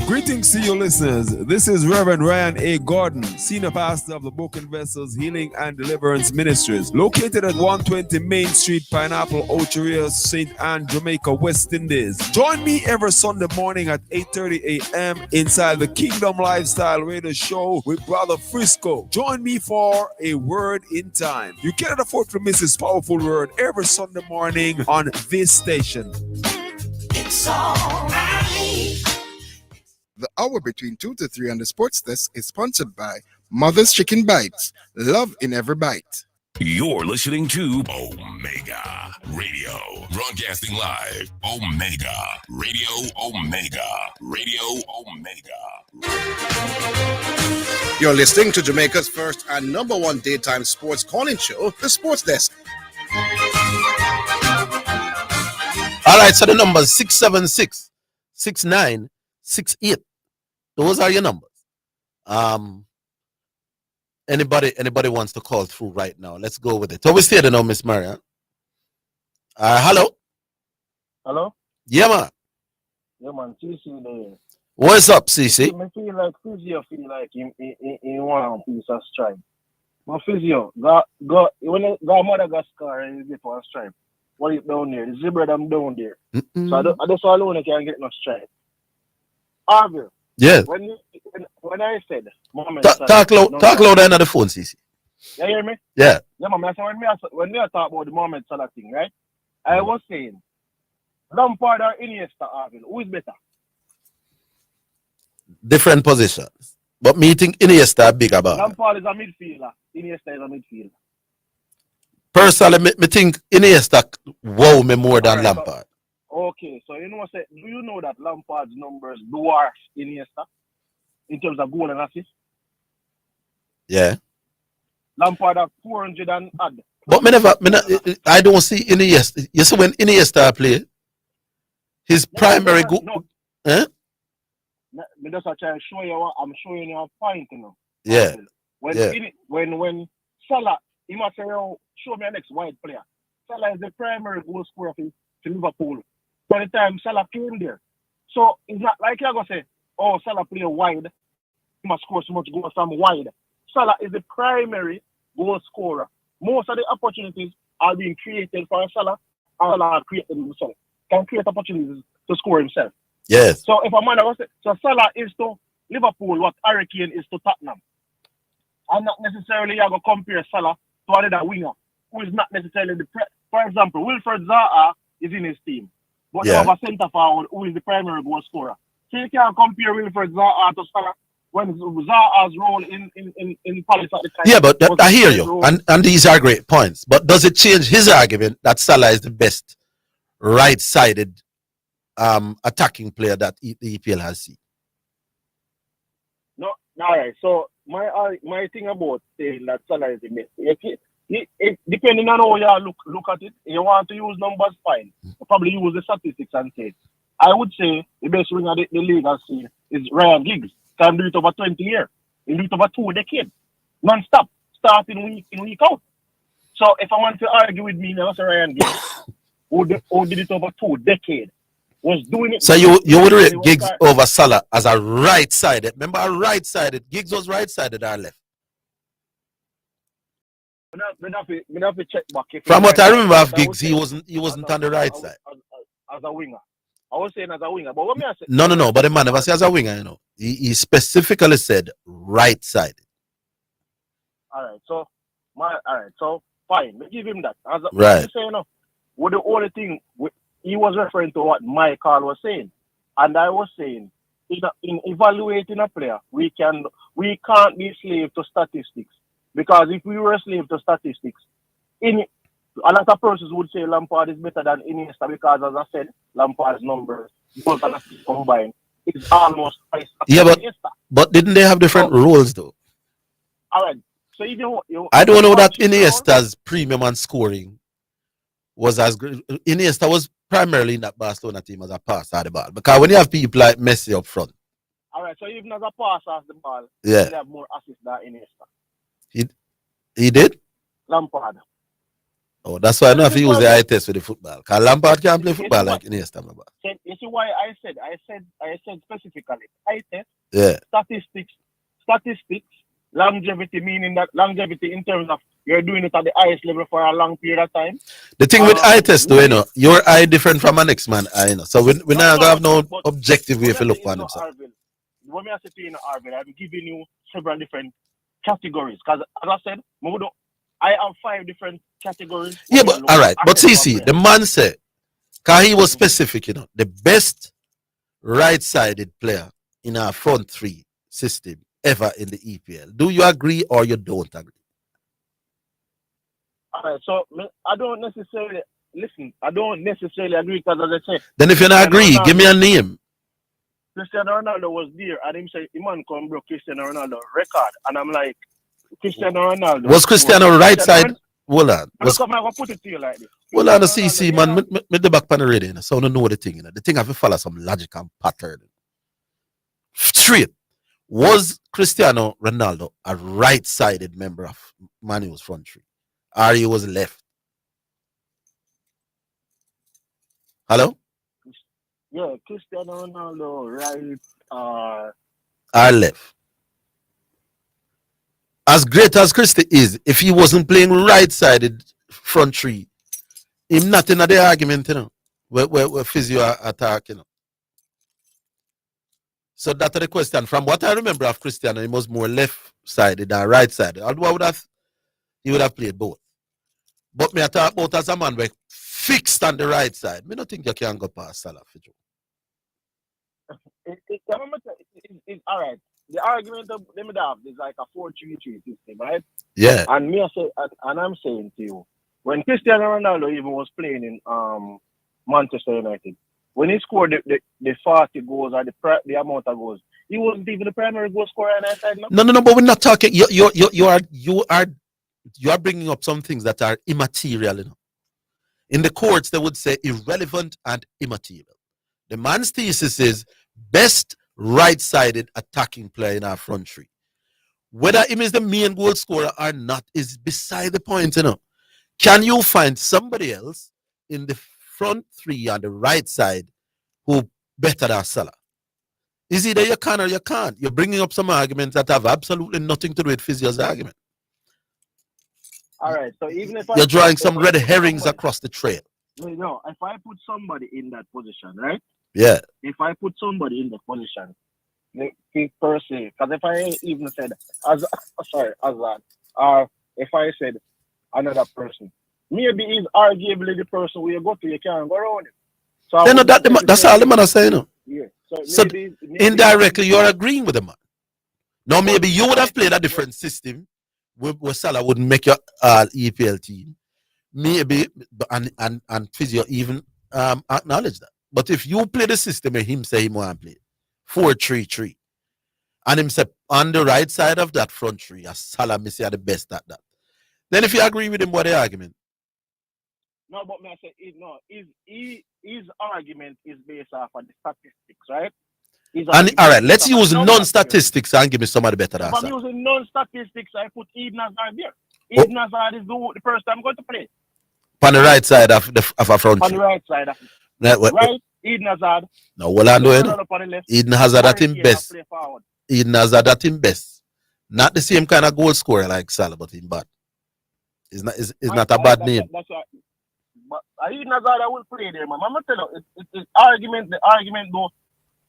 Greetings to you listeners. This is Reverend Ryan A. Gordon, Senior Pastor of the Broken Vessels Healing and Deliverance Ministries, located at 120 Main Street, Pineapple, Ocheria, St. Anne, Jamaica, West Indies. Join me every Sunday morning at 8:30 a.m. inside the Kingdom Lifestyle Radio Show with Brother Frisco. Join me for a word in time. You cannot afford to miss this powerful word every Sunday morning on this station. It's all right. The hour between 2 to 3 on the Sports Desk is sponsored by Mother's Chicken Bites. Love in every bite. You're listening to Omega Radio, broadcasting live. Omega Radio, Omega Radio, Omega. You're listening to Jamaica's first and number one daytime sports calling show, the Sports Desk. All right, so the numbers 676-6968. Those are your numbers. Anybody wants to call through right now? Let's go with it. So we stay there now, Miss Marian. Hello. Hello. Yeah, man. Yeah, man. CC there. What's up, CC? I feel like Physio feel like in one piece of stripe. But Physio, when Madagascar and you get one stripe. What is down there? The zebra them down there. So I just alone can't get no stripe. Arville. Yeah. When I said talk louder on the phone, CC. You hear me? Yeah. Yeah, man. When we talk about the Mohamed Salah thing, right? I was saying Lampard or Iniesta, Arville, who is better? Different positions. But me think Iniesta big about. Lampard is a midfielder. Iniesta is a midfielder. Personally, me think Iniesta wow me more than Lampard. Okay, so do you know that Lampard's numbers dwarf Iniesta in terms of goal and assist? Yeah. Lampard have 400 and odd. But I don't see Iniesta. You see when Iniesta play, his primary goal. No. Eh? Me just try to show you. I'm showing you a point, you know. Yeah. When Salah, he must say, show me a next wide player. Salah is the primary goal scorer for Liverpool. By the time Salah came there. So it's not like you're going to say, oh, Salah play wide. He must score so much goals from wide. Salah is the primary goal scorer. Most of the opportunities are being created for Salah. Salah created himself. Can create opportunities to score himself. Yes. So if a man was say, so Salah is to Liverpool what Harry Kane is to Tottenham. And not necessarily you're going to compare Salah to another winger who is not necessarily for example, Wilfred Zaha is in his team. But you have a centre forward who is the primary goal scorer. So you can't compare Wilfred Zaha to Salah when Zaha's role in Palace at the time. Yeah, but I hear you. And these are great points. But does it change his argument that Salah is the best right-sided attacking player that the EPL has seen? No, All right. So my thing about saying that Salah is the best. If depending on how you look at it, you want to use numbers, fine. You probably use the statistics and say it. I would say the best winger the league has seen is Ryan Giggs. Can do it over 20 years. He do it over 2 decades. Non-stop. Starting week in, week out. So if I want to argue with me, I say Ryan Giggs, who did it over 2 decades, was doing it. So you would rate Giggs over Salah as a right-sided. Remember, a right-sided. Giggs was right-sided or left? Me have to check back. From what I remember of Giggs, he wasn't on the right side. As a winger. I was saying as a winger, but what me I say? No. But the man never say as a winger, you know. He specifically said right-sided. All right, so fine. We give him that. Right. Say, you know, what the only thing he was referring to what Michael was saying, and I was saying in evaluating a player, we can't be slave to statistics, because if we were a slave to statistics, a lot of persons would say Lampard is better than Iniesta because, as I said, Lampard's numbers, both and assists combined, is almost twice as Iniesta. But didn't they have different roles though? All right. So I don't know that Iniesta's premium on scoring was as great. Iniesta was primarily in that Barcelona team as a passer of the ball, because when you have people like Messi up front. All right. So even as a passer of the ball, yeah, he have more assists than Iniesta. He did? Lampard. Oh, that's why I know if he use the eye test with the football. Because Lampard can't play football like Iniesta. You see why I said specifically eye test, yeah, statistics, longevity, meaning that longevity in terms of you're doing it at the highest level for a long period of time. The thing with eye test, though, you know, your eye different from a next man eye, you know. So we're not gonna have no objective way to look for him. What me I say to you, Arvin, I'm giving you several different categories. Because as I said, I have 5 different categories. Yeah, but all right. But see, the man said, because he was specific, you know, the best right-sided player in our front 3 system ever in the EPL. Do you agree or you don't agree? All right. So I don't necessarily agree, because as I said. Then if you don't agree, give me a name. Cristiano Ronaldo was there, and him say, "Iman come broke Cristiano Ronaldo record," and I'm like, Cristiano Ronaldo. Was Cristiano right side? Hold on. I'm gonna put it to you like this. Hold on, see, man. Me the back panel ready, so I don't know the thing. You know, the thing have to follow some logic and pattern. Straight. Was Cristiano Ronaldo a right-sided member of Man U's front 3, or he was left? Hello. Yeah, Cristiano Ronaldo right or left. As great as Christie is, if he wasn't playing right-sided front 3, him not in the argument, you know, where physio attack, you know. So that's the question. From what I remember of Cristiano, he was more left-sided than right-sided. Although he would have played both. But me I talk about as a man where fixed on the right side. Me don't think you can go past Salah. All right. The argument of them have is like a 4-3-3 system, right? Yeah. And me, I'm saying to you, when Cristiano Ronaldo even was playing in Manchester United, when he scored the 40 goals or the amount of goals, he wasn't even the primary goal scorer on that side. No. But we're not talking. You are bringing up some things that are immaterial. You know? In the courts, they would say irrelevant and immaterial. The man's thesis is best right-sided attacking player in our front 3. Whether him is the main goal scorer or not is beside the point, you know. Can you find somebody else in the front 3 on the right side who better than Salah? Is either you can or you can't. You're bringing up some arguments that have absolutely nothing to do with Physio's argument. All right, so even if you're drawing some red herrings across the trail. No, if I put somebody in that position, right? Yeah. If I put somebody in the position, per se, because if I even said or if I said another person, maybe he's arguably the person where you go to, you can't go around him. So that's all the man is saying. No? Yeah. So indirectly, you're agreeing with the man. Now, maybe you would have played a different system where Salah wouldn't make your EPL team. Maybe, and Physio even acknowledge that. But if you play the system and him say he want to play 4-3-3, And him say on the right side of that front three, as Salah Messi are the best at that. Then if you agree with him, what the argument? No, but me I say his argument is based off of the statistics, right? And all right, let's use non-statistics and give me somebody better than If I'm Salah. using non-statistics, I put Eden Hazard there. Eden Hazard is the person I'm going to play. On the right side of a front On three. the right side of right, Eden Hazard. No, what I'm doing? Left, Eden Hazard at him best. play forward. Eden Hazard at him best. Not the same kind of goal scorer like Salah, but him bad. It's not a bad name. That's right. But Eden Hazard I will play there, man. I'm gonna tell you, the argument though.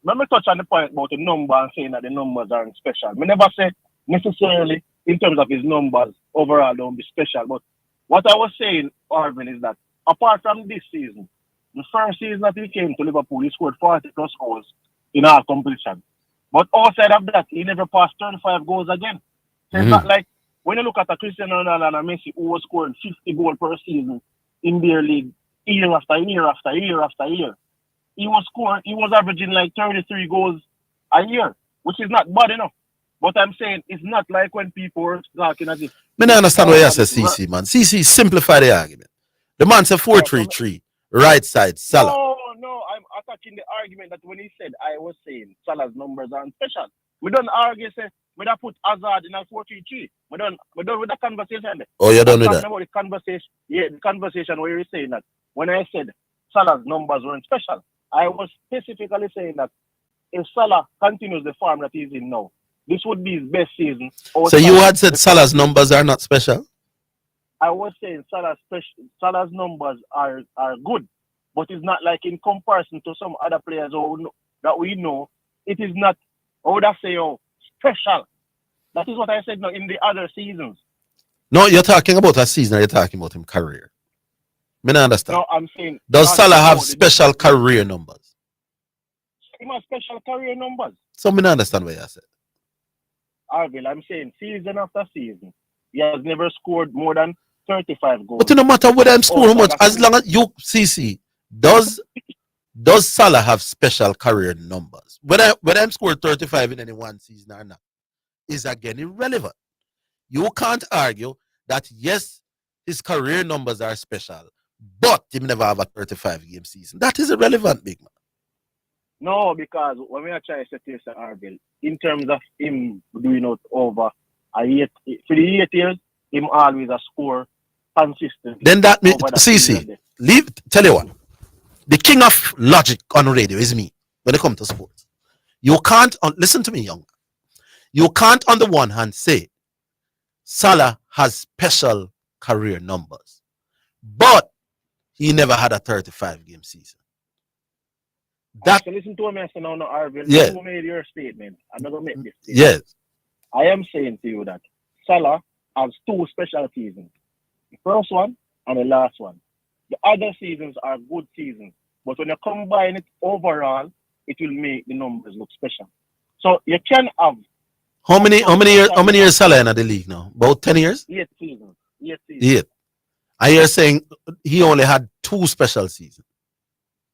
Let me touch on the point about the number and saying that the numbers aren't special. I never said necessarily in terms of his numbers overall don't be special. But what I was saying, Arvin, is that apart from this season, the first season that he came to Liverpool, he scored 40 plus goals in our competition. But outside of that, he never passed 35 goals again. So it's not like when you look at a Cristiano Ronaldo and a Messi who was scoring 50 goals per season in their league year after year after year after year. He was averaging like 33 goals a year, which is not bad enough. But I'm saying it's not like when people were talking as if. I don't understand what you say, CC, man. CC, simplify the argument. The man said 4-3-3, right side, Salah. No, I'm attacking the argument that when he said I was saying Salah's numbers aren't special. We don't argue, say, we don't put Hazard in a 4-3-3. We done with the conversation. Oh, you're done with that? About the conversation, the conversation where you're saying that when I said Salah's numbers weren't special, I was specifically saying that if Salah continues the form that he's in now, this would be his best season. So you had said Salah's numbers are not special? I was saying Salah's numbers are good, but it's not like in comparison to some other players that we know. It is not, I would say, special. That is what I said now in the other seasons. No, you're talking about a season or you're talking about him career? I don't understand. No, I'm saying. Does Salah have special career numbers? He has special career numbers. So I don't understand what you said. Arville, I'm saying season after season, he has never scored more than 35 goals. But it no matter whether I'm scoring much, as long as you CC, does Salah have special career numbers? Whether I'm scored 35 in any one season or not is again irrelevant. You can't argue that yes, his career numbers are special, but he never have a 35 game season. That is irrelevant, big man. No, because when we are trying to say to Arville, in terms of him doing it over for the 8 years, him always a score consistent. Then that means CC, tell you what, the king of logic on radio is me when it comes to sports. You can't listen to me, young man. You can't on the one hand say Salah has special career numbers, but he never had a 35 game season. That listen to me, I say no, Arville. Yeah. You made your statement. I'm not gonna make this statement. Yes. I am saying to you that Salah has 2 special seasons. The first one and the last one. The other seasons are good seasons, but when you combine it overall, it will make the numbers look special. So you can have How many years Salah in the league now? About 10 years? 8 seasons. 8 seasons. 8. And you're saying he only had 2 special seasons.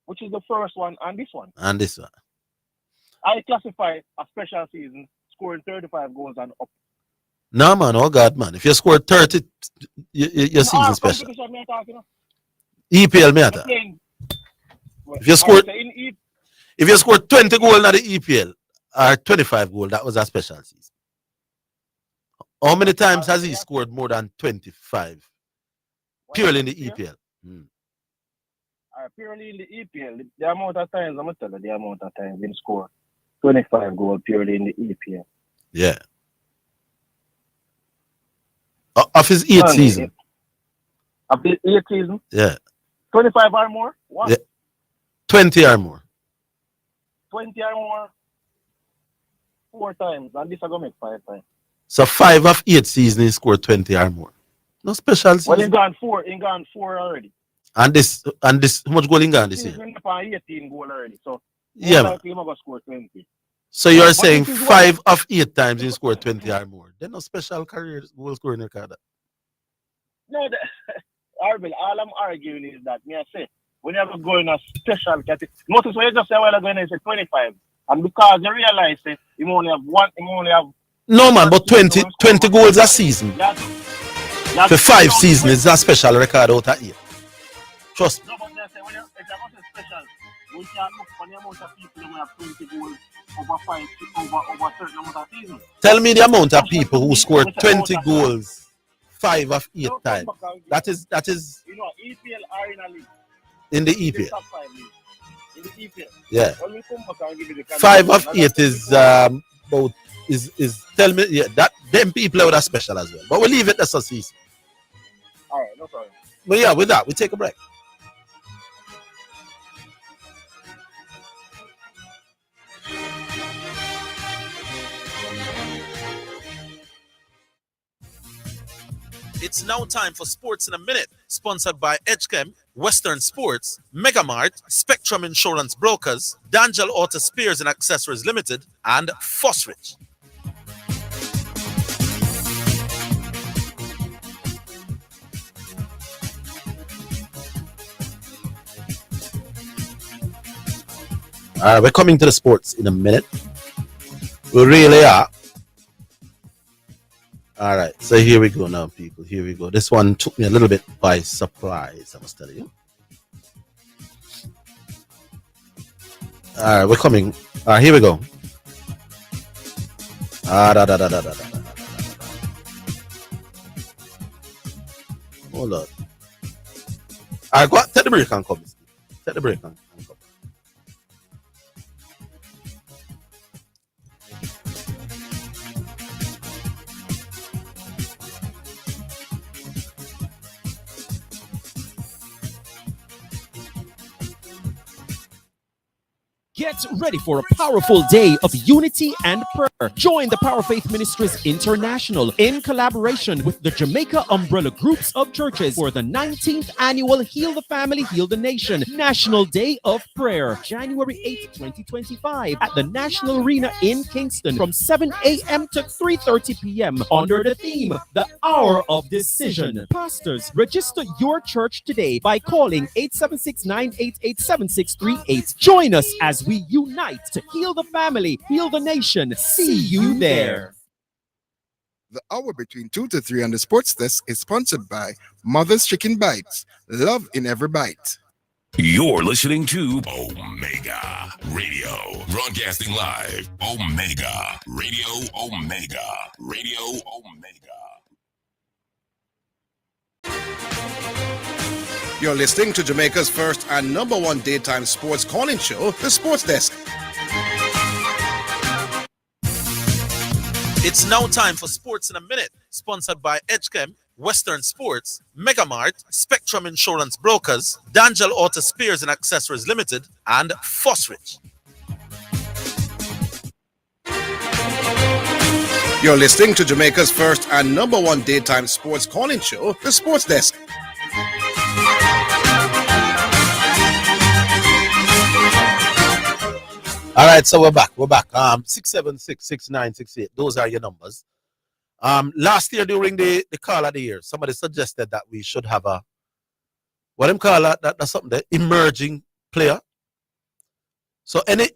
Which is the first one and this one. And this one. I classify a special season scoring 35 goals and up. No, man. Oh, God, man. If you score 30, your season special. EPL, matter. If you score 20 goals in the EPL or 25 goals, that was a special season. How many times has he scored more than 25? Purely in the EPL. Purely in the EPL, the amount of times, I'm going to tell you the amount of times he scored 25 goals purely in the EPL. Yeah. Of his 8th season. Of the 8th season? Yeah. 25 or more? What? Yeah. 20 or more. 20 or more? 4 times. And this I going to make 5 times. So 5 of 8 seasons he scored 20 or more. No special season. Well, he gone 4 already. And this, how much goal he got this year? He's 18 goal already. So yeah, man. He's going to score 20. So you're saying 5 of 8 times he scored 20 or more. There's no special career goal scoring record. No, Arville, all I'm arguing is that, me I say, when you have a goal in a special category, notice when you just say, well, I'm going to say 25. And because you realize that you only have No man, but 20 goals a season. For 5 seasons, it's a special record out of here. Trust me. No, but they say when if you're not special, we can look for the amount of people who have 20 goals over a certain amount of seasons. Tell me the amount of people who scored 20 goals 5 of 8 times. That is you know, EPL are in a league. in the EPL. Top 5 league. In the EPL. Yeah. When we come back and give you the 5 of 8 is about is tell me that them people are special as well. But we'll leave it as a season. Alright, no problem. But yeah, with that, we take a break. It's now time for Sports in a Minute, sponsored by Edgechem, Western Sports, Megamart, Spectrum Insurance Brokers, D'Angelo Auto Spears and Accessories Limited, and Fosrich. All right, we're coming to the sports in a minute. We really are. All right, so here we go now, people. Here we go. This one took me a little bit by surprise, I must tell you. All right, we're coming. All right, here we go. Hold on. All right, go on. Take the break and come. Take the break and come. Get ready for a powerful day of unity and prayer. Join the Power Faith Ministries International in collaboration with the Jamaica Umbrella Groups of Churches for the 19th annual Heal the Family, Heal the Nation National Day of Prayer, January 8th, 2025 at the National Arena in Kingston from 7 a.m. to 3:30 p.m. under the theme, The Hour of Decision. Pastors, register your church today by calling 876-988-7638. Join us as we unite to heal the family, heal the nation. See you there. The hour between 2 to 3 on the Sports Desk is sponsored by Mother's Chicken Bites. Love in every bite. You're listening to Omega Radio, broadcasting live. Omega Radio, Omega Radio, Omega. You're listening to Jamaica's first and #1 daytime sports calling show, The Sports Desk. It's now time for Sports in a Minute, sponsored by Edgechem, Western Sports, Megamart, Spectrum Insurance Brokers, D'Angelo Auto Spears and Accessories Limited, and Fosrich. You're listening to Jamaica's first and #1 daytime sports calling show, The Sports Desk. All right, so we're back. 676-6968. Those are your numbers. Last year during the call of the year, somebody suggested that we should have a what them call that's something, the emerging player. So any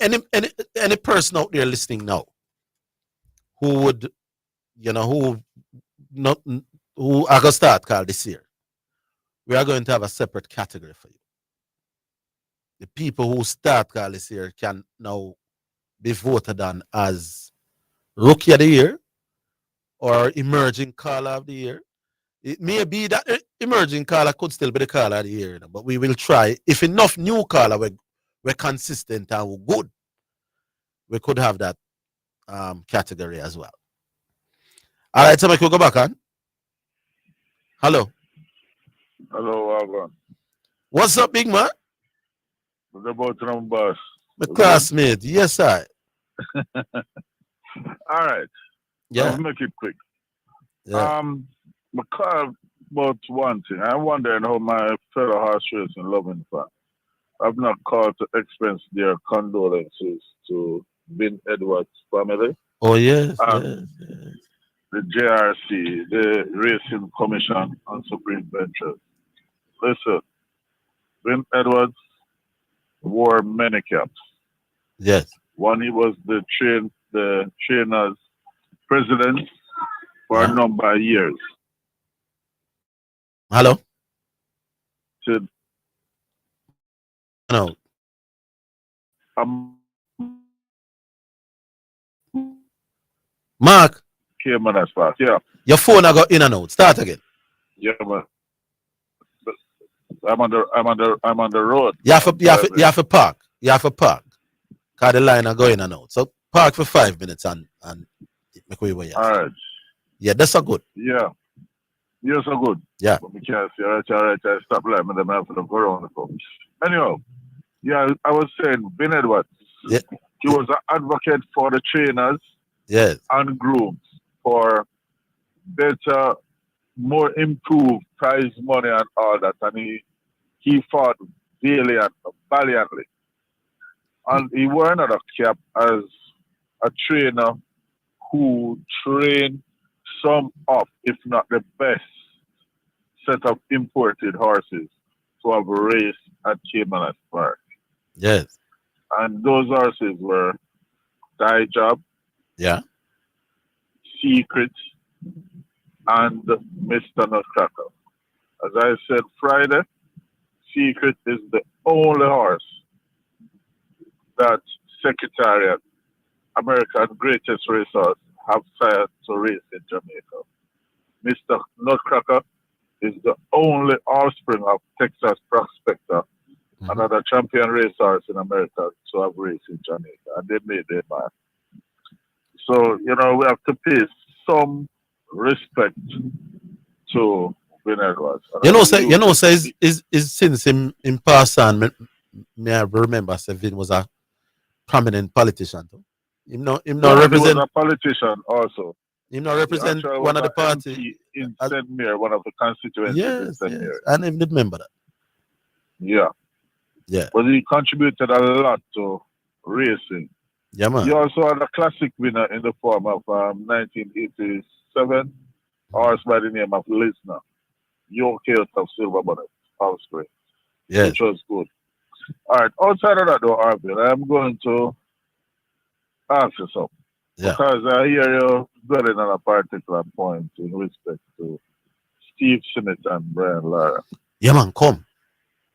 person out there listening now who would, who are gonna start call this year, we are going to have a separate category for you. The people who start call this year can now be voted on as Rookie of the Year or Emerging Caller of the Year. It may be that Emerging Caller could still be the Caller of the Year, but we will try. If enough new caller we're consistent and we're good, we could have that category as well. All right, so we could go back on. Hello. Hello, Alvan. What's up, big man? What about numbers? My classmate, yes, I. All right. Yeah. I'll make it quick. Yeah. I call about one thing. I'm wondering how my fellow horse racing loving fan. I've not called to express their condolences to Ben Edwards' family. Oh, yes. The JRC, the Racing Commission on Supreme Ventures. Listen, Ben Edwards wore many caps. Yes. One, he was the trainers president for a number of years. Hello? To, no. Mark. Came on that spot, yeah. Your phone I got in and out. Start again. Yeah, man. I'm on the road. You have to park. You have to park. Cause the line are going in and out. So park for 5 minutes and make way where you are. All right. Yeah, that's so good. Yeah. You're so good. Yeah. But we can't see. All right. I stop line with them after the go around the phone. Anyhow, yeah, I was saying, Ben Edwards. Yeah. He was an advocate for the trainers. Yes. And grooms for better, more improved prize money and all that. And he fought valiantly. And he wore another cap as a trainer who trained some of, if not the best, set of imported horses to have raced at Caymanas Park. Yes. And those horses were Die Job, yeah, Secret, and Mr. Nutcracker. As I said Friday, Secret is the only horse that Secretariat, America's greatest racehorse, have sired to race in Jamaica. Mr. Nutcracker is the only offspring of Texas Prospector, another champion racehorse in America, to have raced in Jamaica. And they made their mark. So, we have to pay some respect to Ben Edwards. Is since him in past and me I remember Vin was a prominent politician too. Him not represent he was a politician also. Him not represent one of the party in St. Mary, one of the constituencies in St. Mary. I didn't remember that. Yeah. Yeah. But he contributed a lot to racing. Yeah, man. He also had a classic winner in the form of 1987 horse by the name of Listener. York Hills of Silver Bonnet, Offspring. Yes. Which was good. All right. Outside of that, though, Arvin, I'm going to ask you something. Yeah. Because I hear you dwelling on a particular point in respect to Steve Smith and Brian Lara. Yeah, man, come.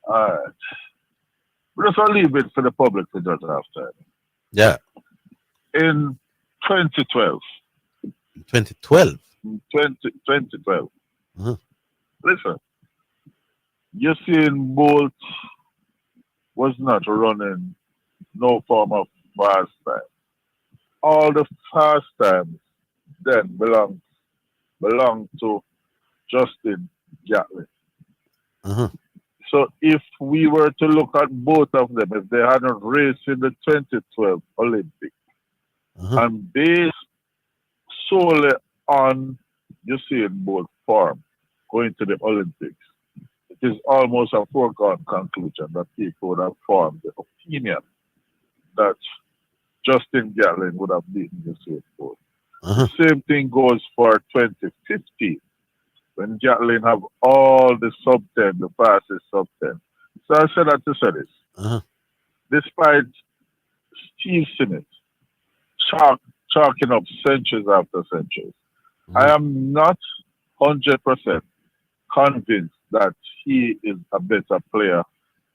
All right. We're just going to leave it for the public to judge after. Yeah. In 2012. 2012? 2012. Listen, you seen Bolt was not running no form of fast time. All the fast times then belong to Justin Gatlin. So if we were to look at both of them, if they hadn't raced in the 2012 Olympics, and based solely on Usain Bolt form going to the Olympics, it is almost a foregone conclusion that people would have formed the opinion that Justin Gatlin would have beaten Usain Bolt. Same thing goes for 2015, when Gatlin have all the sub 10, the fastest sub 10. So I said that to say this. Despite Steve Smith chalking up centuries after centuries, I am not 100% convinced that he is a better player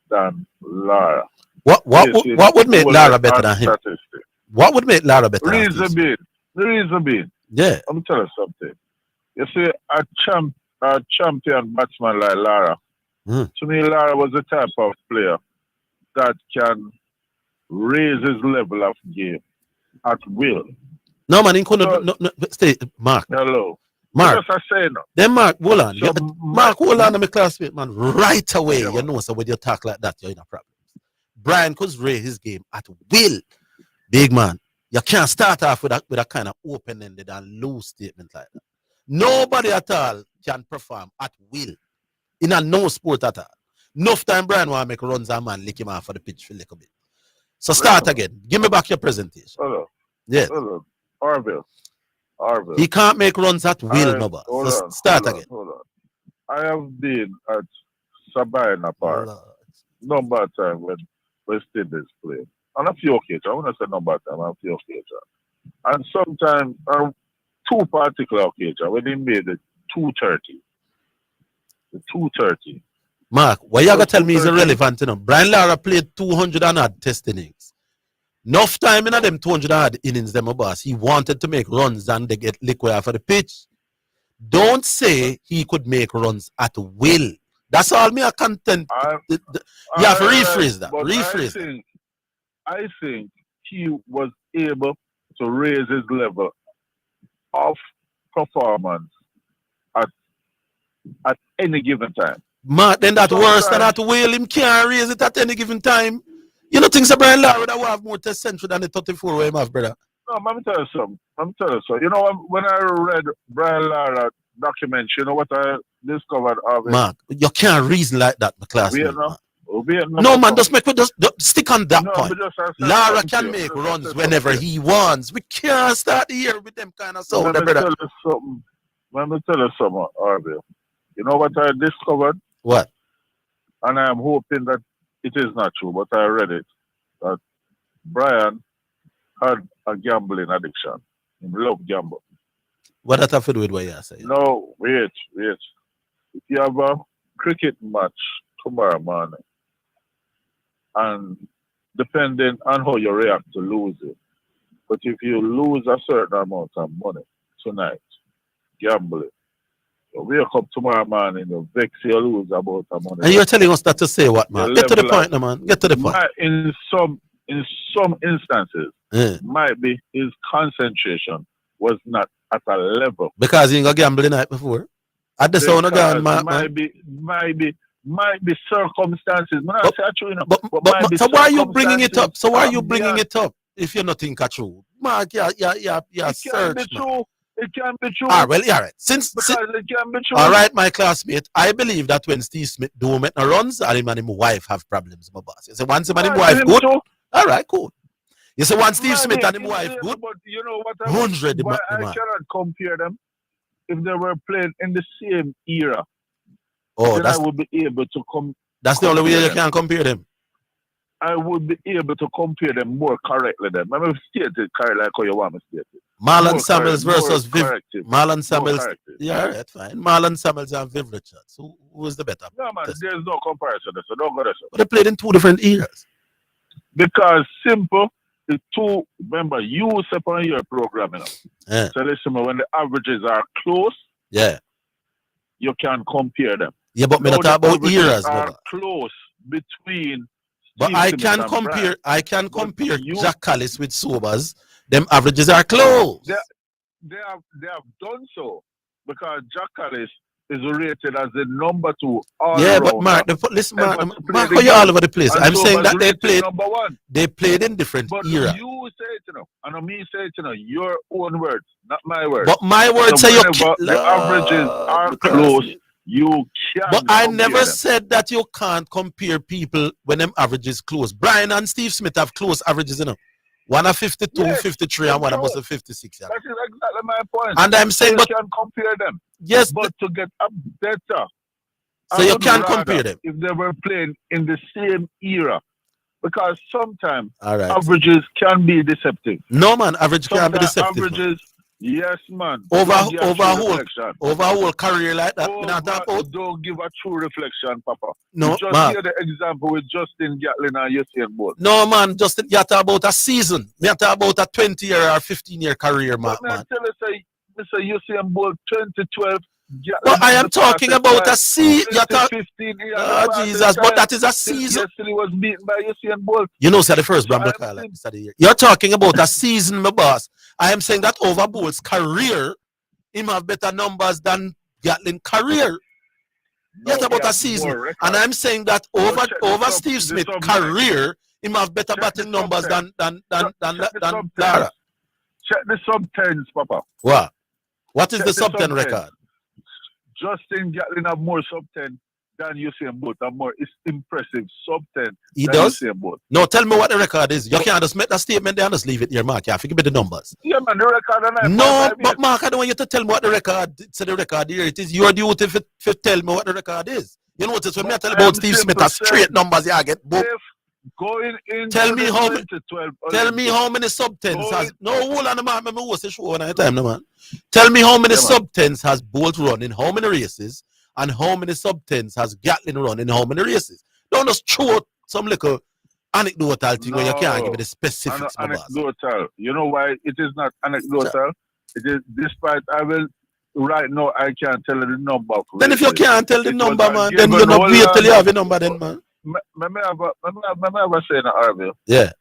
than Lara. What would make Lara better than him? What would make Lara better than him? The reason being, yeah. Let me tell you something. You see, a champion batsman like Lara, to me, Lara was the type of player that can raise his level of game at will. No, man, he couldn't. No, stay, Mark. Hello. Mark. Just I say no. Then Mark, hold on. Mark, hold on, my classmate, man. Right away, Yeah, you know, so when you talk like that, you're in a problem. Brian could raise his game at will. Big man, you can't start off with a kind of open-ended and loose statement like that. Nobody at all can perform at will in a no sport at all. Enough time Brian want to make runs and man lick him off for the pitch for a little bit. So start again. Give me back your presentation. Hello. Yes. Hello. Orville. He can't make runs at will, no, but so start again. Hold on. I have been at Sabina Park number of times when West Indies play. On a few occasions, I want to say no bad time, on a few occasions. And sometimes, two particular occasions, when they made the 230. The 230. Mark, what you gotta tell me is irrelevant, you know. Brian Lara played 200 and odd test innings. Enough time in them 200 odd innings, them boss. He wanted to make runs and they get liquid off of the pitch. Don't say he could make runs at will. That's all me a content. You have to rephrase that. Rephrase that. I think he was able to raise his level of performance at any given time. Mark, then that worse than at will. Him can't raise it at any given time. You don't think Brian Lara would have more test century than the 34 we have, brother? No, let me tell you something. You know, when I read Brian Lara documentary, you know what I discovered of it? Mark, you can't reason like that, my classmate. Vietnam. No, man, just stick on that No, point. Lara can make runs whenever he wants. We can't start the year with them kind of sound, brother. Let me tell you something, Orville. You know what I discovered? What? And I am hoping that it is not true, but I read it. That Brian had a gambling addiction. He loved gamble. What that have to do with what you say? No, wait. If you have a cricket match tomorrow morning, and depending on how you react to losing, but if you lose a certain amount of money tonight, gambling, you wake up tomorrow morning, you vex, you lose about a money. And you're telling us that to say what, man? Get to the point, no, man. Get to the point. In some instances, might be his concentration was not at a level. Because he ain't got gambling the night before. At the sound again, man. Might be circumstances. So why are you bringing it up? So why are you bringing it up if you're not thinking true? Mark, yeah, search. It can be true. All right. Since it can be true. All right, my classmate. I believe that when Steve Smith do make no runs, and him and his wife have problems, my boss. You say once him and his wife good. All right, cool. You say once Steve Smith and his wife good. But you know what? 100. I cannot compare them if they were playing in the same era. Oh, I would be able to come. That's the only way you can compare them. I would be able to compare them more correctly. Them. I'm stated correct like how you want me stated. Marlon Samuels versus Marlon Samuels. Yeah, that's fine. Marlon Samuels and Viv Richards. Who was the better? No, man, there's no comparison. So don't go there. But they played in two different eras. Because simple, the two, remember, you step on your program, you know. Yeah. So listen, when the averages are close, you can compare them. Yeah, but we not talk about eras, are close between. But I can compare Jack Callis with Sobers. Them averages are close. They have done so because Jack Callis is rated as the number 2 all yeah, around. but Mark, listen, Mark, how you all over the place? I'm saying that they played in different eras. But you say it, you know, and me say it, you know, your own words, not my words. But my words so say the averages are close. You can. But I never said that you can't compare people when them averages close. Brian and Steve Smith have close averages, you know. One of 52, 53, and one of 56. Yeah. That is exactly my point. And I'm saying, you can compare them. Yes, but to get up better. So you can compare them if they were playing in the same era, because sometimes all right, averages can be deceptive. No, man, average can be deceptive. Averages, yes, man. Over a whole career like that. Don't give a true reflection, Papa. No, you just man. hear the example with Justin Gatlin and Usain Bolt. No, man, Justin, you talk about a season. You talk about a 20-year or 15-year career, man. I tell you, say, Mr. Usain Bolt, 2012. But I am talking about a season. Jesus, but that is a season. Yesterday was beaten by Usain Bolt. You know, sir, the first Bramble Kyle of the year. You're talking about a season, my boss. I am saying that over Bolt's career, him have better numbers than Gatlin career. Yet about a season. And I'm saying that over Steve Smith's career, him have better batting numbers than Lara. Check the sub-10s, Papa. What? What is the sub-10 record? Justin Gatlin have more sub-10 than Usain Bolt. A more impressive sub-10 he than does? Usain Bolt. No, tell me what the record is. You can't just make that statement there and just leave it here, Mark. Yeah, forget me the numbers. Yeah, man, the record. No, but Mark, I don't want you to tell me what the record is. The record here. It is your duty to tell me what the record is. You notice when I tell about Steve Smith, straight numbers, yeah, I get booked. Going into Tell me how many. 2012 Tell me how many sub-10s Going- has. No, hold on, man. Remember, what's the show one at a time, no man. Tell me how many Yeah, man. sub-10s has Bolt run in how many races, and how many sub-10s has Gatlin run in how many races. Don't just throw out some little anecdotal thing where you can't give me the specifics, my boss. Anecdotal. You know why it is not anecdotal? It is, despite I will right now I can't tell you the number. Then if you can't tell the It number, was man, a then you given not whole wait lot till you of- have a number, then, man. Remember saying, Arville, Yeah.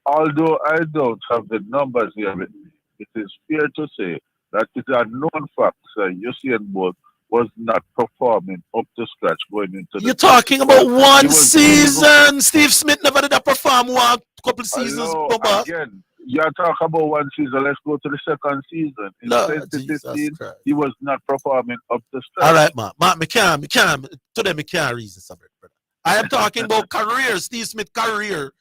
although I don't have the numbers here with me, it is fair to say that it are known facts that Usain Bolt was not performing up to scratch going into the You're talking about He one was- season. Steve Smith never did that perform one couple seasons, Hello, no boss. again, you're talking about one season. Let's go to the second season. In Lord 2015, he was not performing up to scratch. All right, man. Me can't. Today, me can't reason something, brother. I am talking about career, Steve Smith career.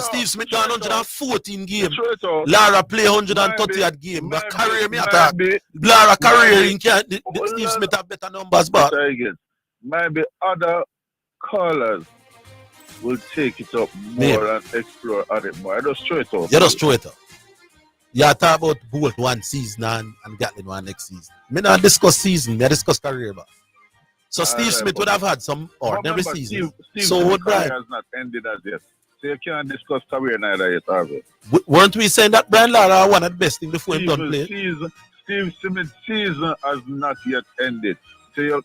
Steve Smith done 114 games. Lara play 130 at game. The career me attack. Lara career, he can't. Steve Smith have better numbers, but maybe other callers will take it up more and explore on it more. I just throw it out. you just throw it up. You talk about Bolt one season and Gatlin one next season. Me not discuss season, me discuss career, but. So Steve Smith would have had some ordinary Remember, season. Steve So Smith's would career Brian. has not ended as yet. So you can't discuss career neither yet, Harvey. Weren't we saying that Brian Lara won at best in before him done play? Steve Smith's season has not yet ended. So your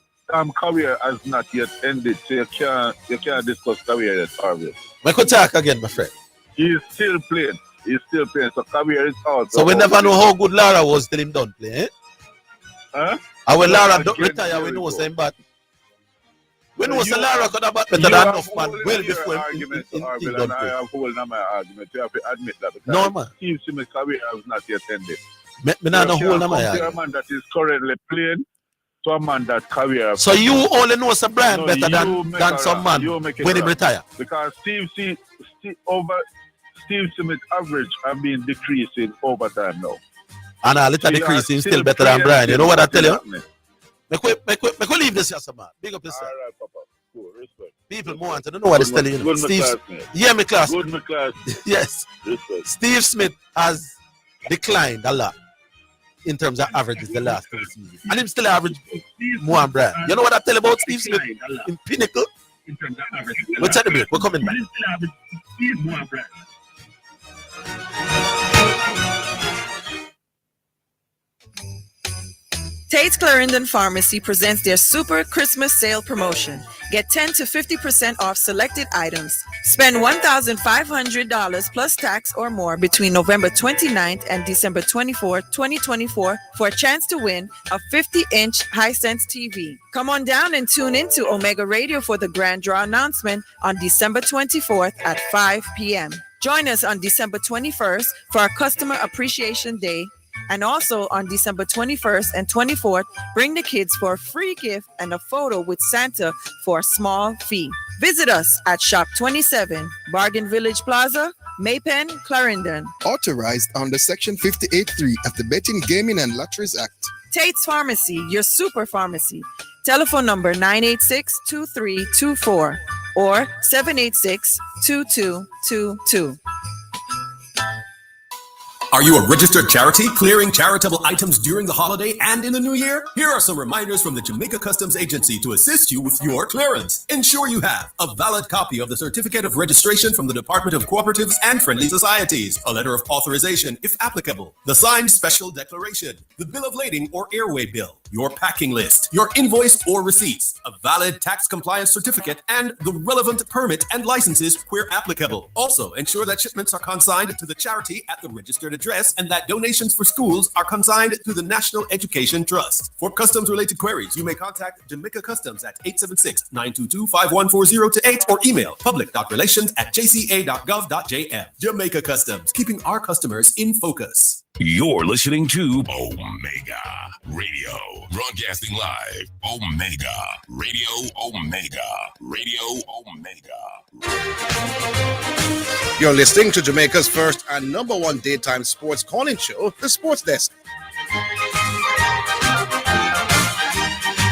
career has not yet ended. So you can't discuss career yet, Harvey. I could talk again, my friend. He's still playing. So career is out. So we never know how good Lara was till him done play, eh? Huh? And when Well, Lara don't again, retire, we here know we same go. bad. We know You so Lara have- could have bat you better than have enough man whole well your before argument, him Harvey, done and I play. have whole my argument. You have to admit that. because No, man. Steve Smith's career has not yet ended. Me not know You whole can't my compare argument. a man that is currently playing to a man that career. So you only know Sir Brian No, better you make than a some wrong. man You make it when he wrong. retire. Because Steve Smith's average have been decreasing over time now. And a little So you are decreasing still still better than playing Brian. You know what I tell you? happening. Make we leave this here, sir, man. Big up yourself. All right, Papa. Cool, respect. People more want to know what it's telling you. Good, my Steve, classmate. yeah, my class. Good, my class. Yes. Respect. Steve Smith has declined a lot in terms of averages the last 2 seasons. And him still average more than Brian. You know what I tell about Steve Smith in Pinnacle? We'll take the break. We're coming back. Tate's Clarendon Pharmacy presents their Super Christmas Sale promotion. Get 10 to 50% off selected items. Spend $1,500 plus tax or more between November 29th and December 24, 2024 for a chance to win a 50-inch Hisense TV. Come on down and tune into Omega Radio for the grand draw announcement on December 24th at 5 p.m. Join us on December 21st for our Customer Appreciation Day. And also on December 21st and 24th, bring the kids for a free gift and a photo with Santa for a small fee. Visit us at Shop 27, Bargain Village Plaza, Maypen, Clarendon. Authorized under Section 58.3 of the Betting, Gaming and Lotteries Act. Tate's Pharmacy, your super pharmacy. Telephone number 986-2324 or 786-2222. Are you a registered charity clearing charitable items during the holiday and in the new year? Here are some reminders from the Jamaica Customs Agency to assist you with your clearance. Ensure you have a valid copy of the Certificate of Registration from the Department of Cooperatives and Friendly Societies, a letter of authorization if applicable, the signed special declaration, the bill of lading or airway bill, your packing list, your invoice or receipts, a valid tax compliance certificate, and the relevant permit and licenses where applicable. Also, ensure that shipments are consigned to the charity at the registered address and that donations for schools are consigned to the National Education Trust. For customs-related queries, you may contact Jamaica Customs at 876-922-5140-8 or email public.relations@jca.gov.jm. Jamaica Customs, keeping our customers in focus. You're listening to Omega Radio, broadcasting live. Omega Radio, Omega Radio, Omega. You're listening to Jamaica's first and number one daytime sports calling show, The Sports Desk.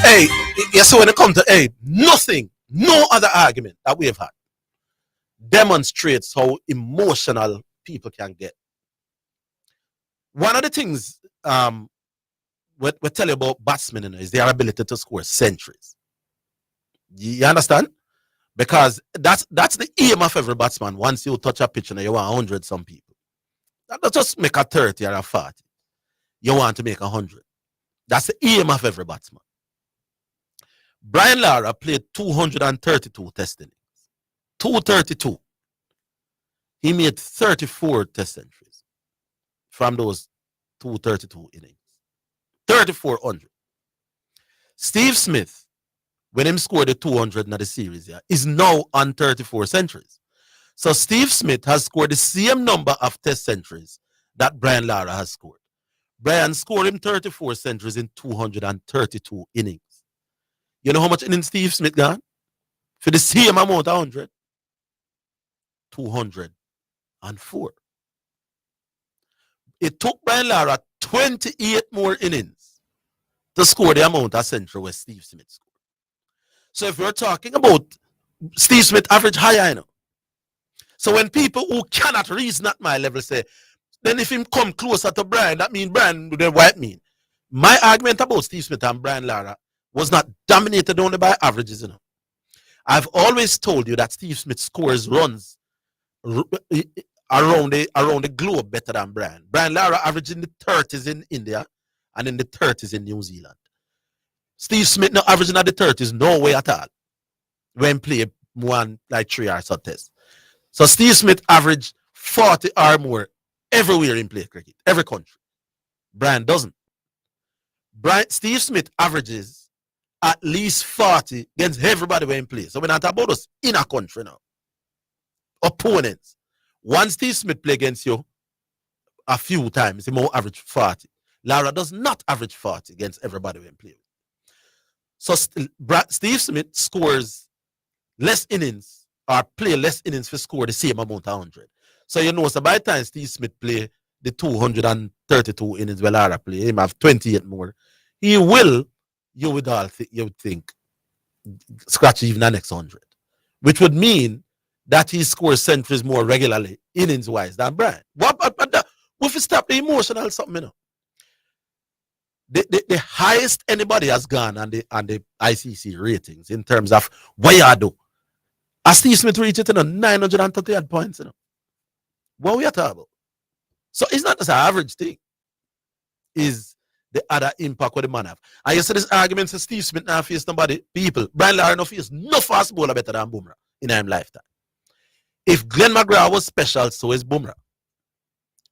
Hey, yes, so when it comes to nothing, no other argument that we have had demonstrates how emotional people can get. One of the things we tell you about batsmen is their ability to score centuries. You understand? Because that's the aim of every batsman. Once you touch a pitch and you want 100 some people. Not just make a 30 or a 40. You want to make 100. That's the aim of every batsman. Brian Lara played 232 test innings. 232. He made 34 test centuries from those 232 innings. 3,400. Steve Smith, when him scored the 200 in the series, is now on 34 centuries. So Steve Smith has scored the same number of test centuries that Brian Lara has scored. Brian scored him 34 centuries in 232 innings. You know how much innings Steve Smith got? For the same amount of 100? 204. It took Brian Lara 28 more innings to score the amount of century where Steve Smith scored. So if you're talking about Steve Smith average higher, you know. So when people who cannot reason at my level say, then if him come closer to Brian, that means Brian, then what it mean? My argument about Steve Smith and Brian Lara was not dominated only by averages, you know. I've always told you that Steve Smith scores runs around the globe better than Brian. Brian Lara averaged in the 30s in India and in the 30s in New Zealand. Steve Smith not averaging at the 30s, no way at all. When play one like 3 or so tests. So Steve Smith averaged 40 or more everywhere in play cricket, every country. Brian doesn't. Steve Smith averages at least 40 against everybody when play. So we're not about us in a country now. Opponents. Once Steve Smith play against you a few times, he more average 40. Lara does not average 40 against everybody when play. So Steve Smith scores less innings or play less innings for score the same amount of 100. So you know, so by the time Steve Smith play the 232 innings where Lara play, him have 28 more. He will, you would think, scratch even the next 100. Which would mean that he scores centuries more regularly, innings-wise, than Brian. What if you stop the emotional something, you know? The highest anybody has gone on the ICC ratings in terms of what you do. As Steve Smith reached it, 938 points, you know. What we are talking about? So it's not just an average thing. Is the other impact what the man have. And you see this argument for Steve Smith now face somebody, people. Brian Lara no face no fast bowler better than Bumrah in his lifetime. If Glenn McGrath was special, so is Bumrah.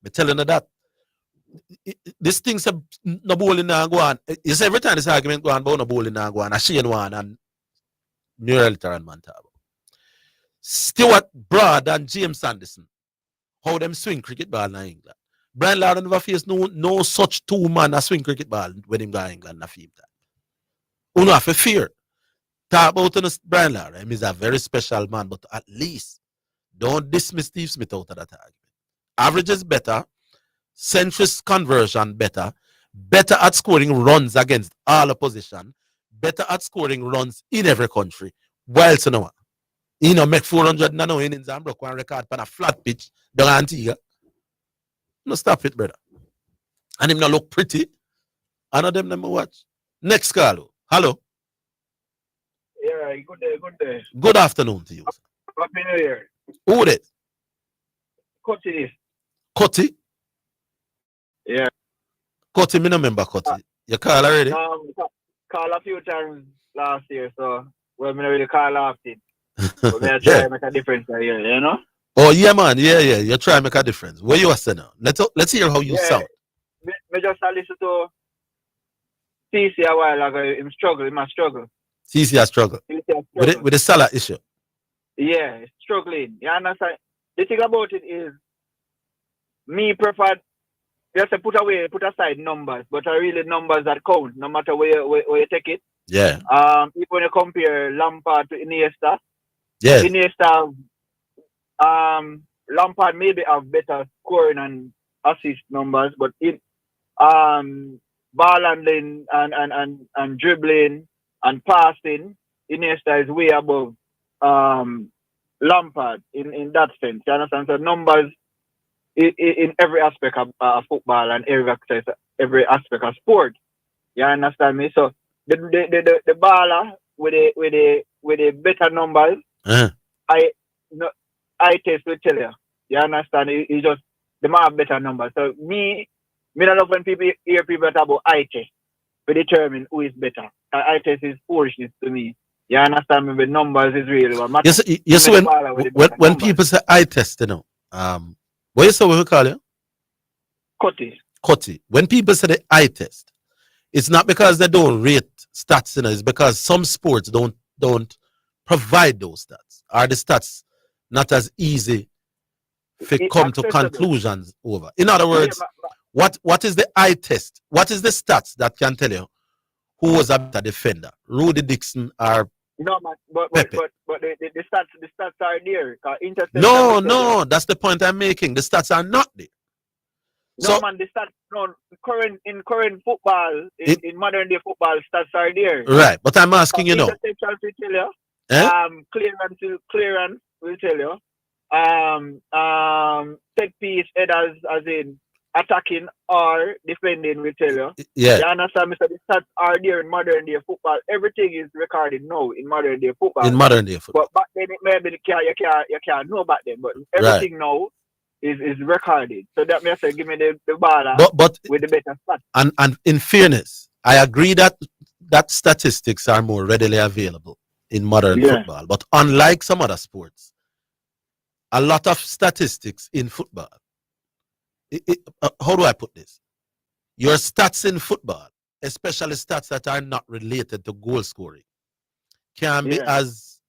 I'm telling you that. This thing's no bowling now go on. You see every time this argument go on about no bowling now go on, a Shane Warne and Muriel and Montabo. Stuart Broad and James Sanderson. How them swing cricket ball in England. Brian Lara never faced no such two man a swing cricket ball when him go to England in a few time. You know, have a fear. Talk about Brian Lara. He is a very special man, but at least don't dismiss Steve Smith out of that argument. Average is better. Centuries conversion better. Better at scoring runs against all opposition. Better at scoring runs in every country. Whilst you know, make 400 no innings and broke one record on a flat pitch down Antigua. No, stop it, brother. And him not look pretty. I know them never watch. Next call. Hello. Yeah, good day, good day. Good afternoon to you. Happy New Year. Who it? Cutty. Cutty? Yeah. Cutty, me no remember Cutty. You call already? Call a few times last year, so well, me not really call often. But me I try to make a difference here, you know? Oh, yeah, man. Yeah. You try to make a difference. Where you are saying now? Let's hear how you sound. Me just listen to CC a while ago. He must struggle. CC has struggled. With the Salah issue. Yeah, struggling. You understand? The thing about it is, me prefer just to put aside numbers, but are really numbers that count, no matter where you take it. Yeah. Even when you compare Lampard to Iniesta, yes. Iniesta, Lampard maybe have better scoring and assist numbers, but ball handling and dribbling and passing, Iniesta is way above Lampard in that sense. You understand? So numbers in every aspect of football and every aspect of sport. You understand me? So the baller with the better numbers, I test will tell you. You understand? It's just the man have better numbers. So me don't love when people hear people talk about eye test to determine who is better. Eye test is foolishness to me. You understand me? The numbers is really what matters. Yes, when people say eye test, you know, what you say we call you? Cutty. When people say the eye test, it's not because they don't rate stats, you know, it's because some sports don't provide those stats. Are the stats not as easy to come to conclusions over? In other words, what is the eye test? What is the stats that can tell you who was a better defender? Rudy Dixon or no, man, but the stats are there. No, that's the point I'm making. The stats are not there. No, man, the stats in current football, in modern day football, stats are there. Right, but I'm asking you now. Interceptions will tell you. Clearance will tell you. Set piece headers as in attacking or defending will tell you. Yeah. You understand me? So the stats are there in modern day football. Everything is recorded now in modern day football. In modern day football. But back then it maybe you can't know back then. But everything now is recorded. So that means give me the ball but with the better stats. And in fairness, I agree that statistics are more readily available in modern football. But unlike some other sports, a lot of statistics in football. How do I put this? Your stats in football, especially stats that are not related to goal scoring, can be as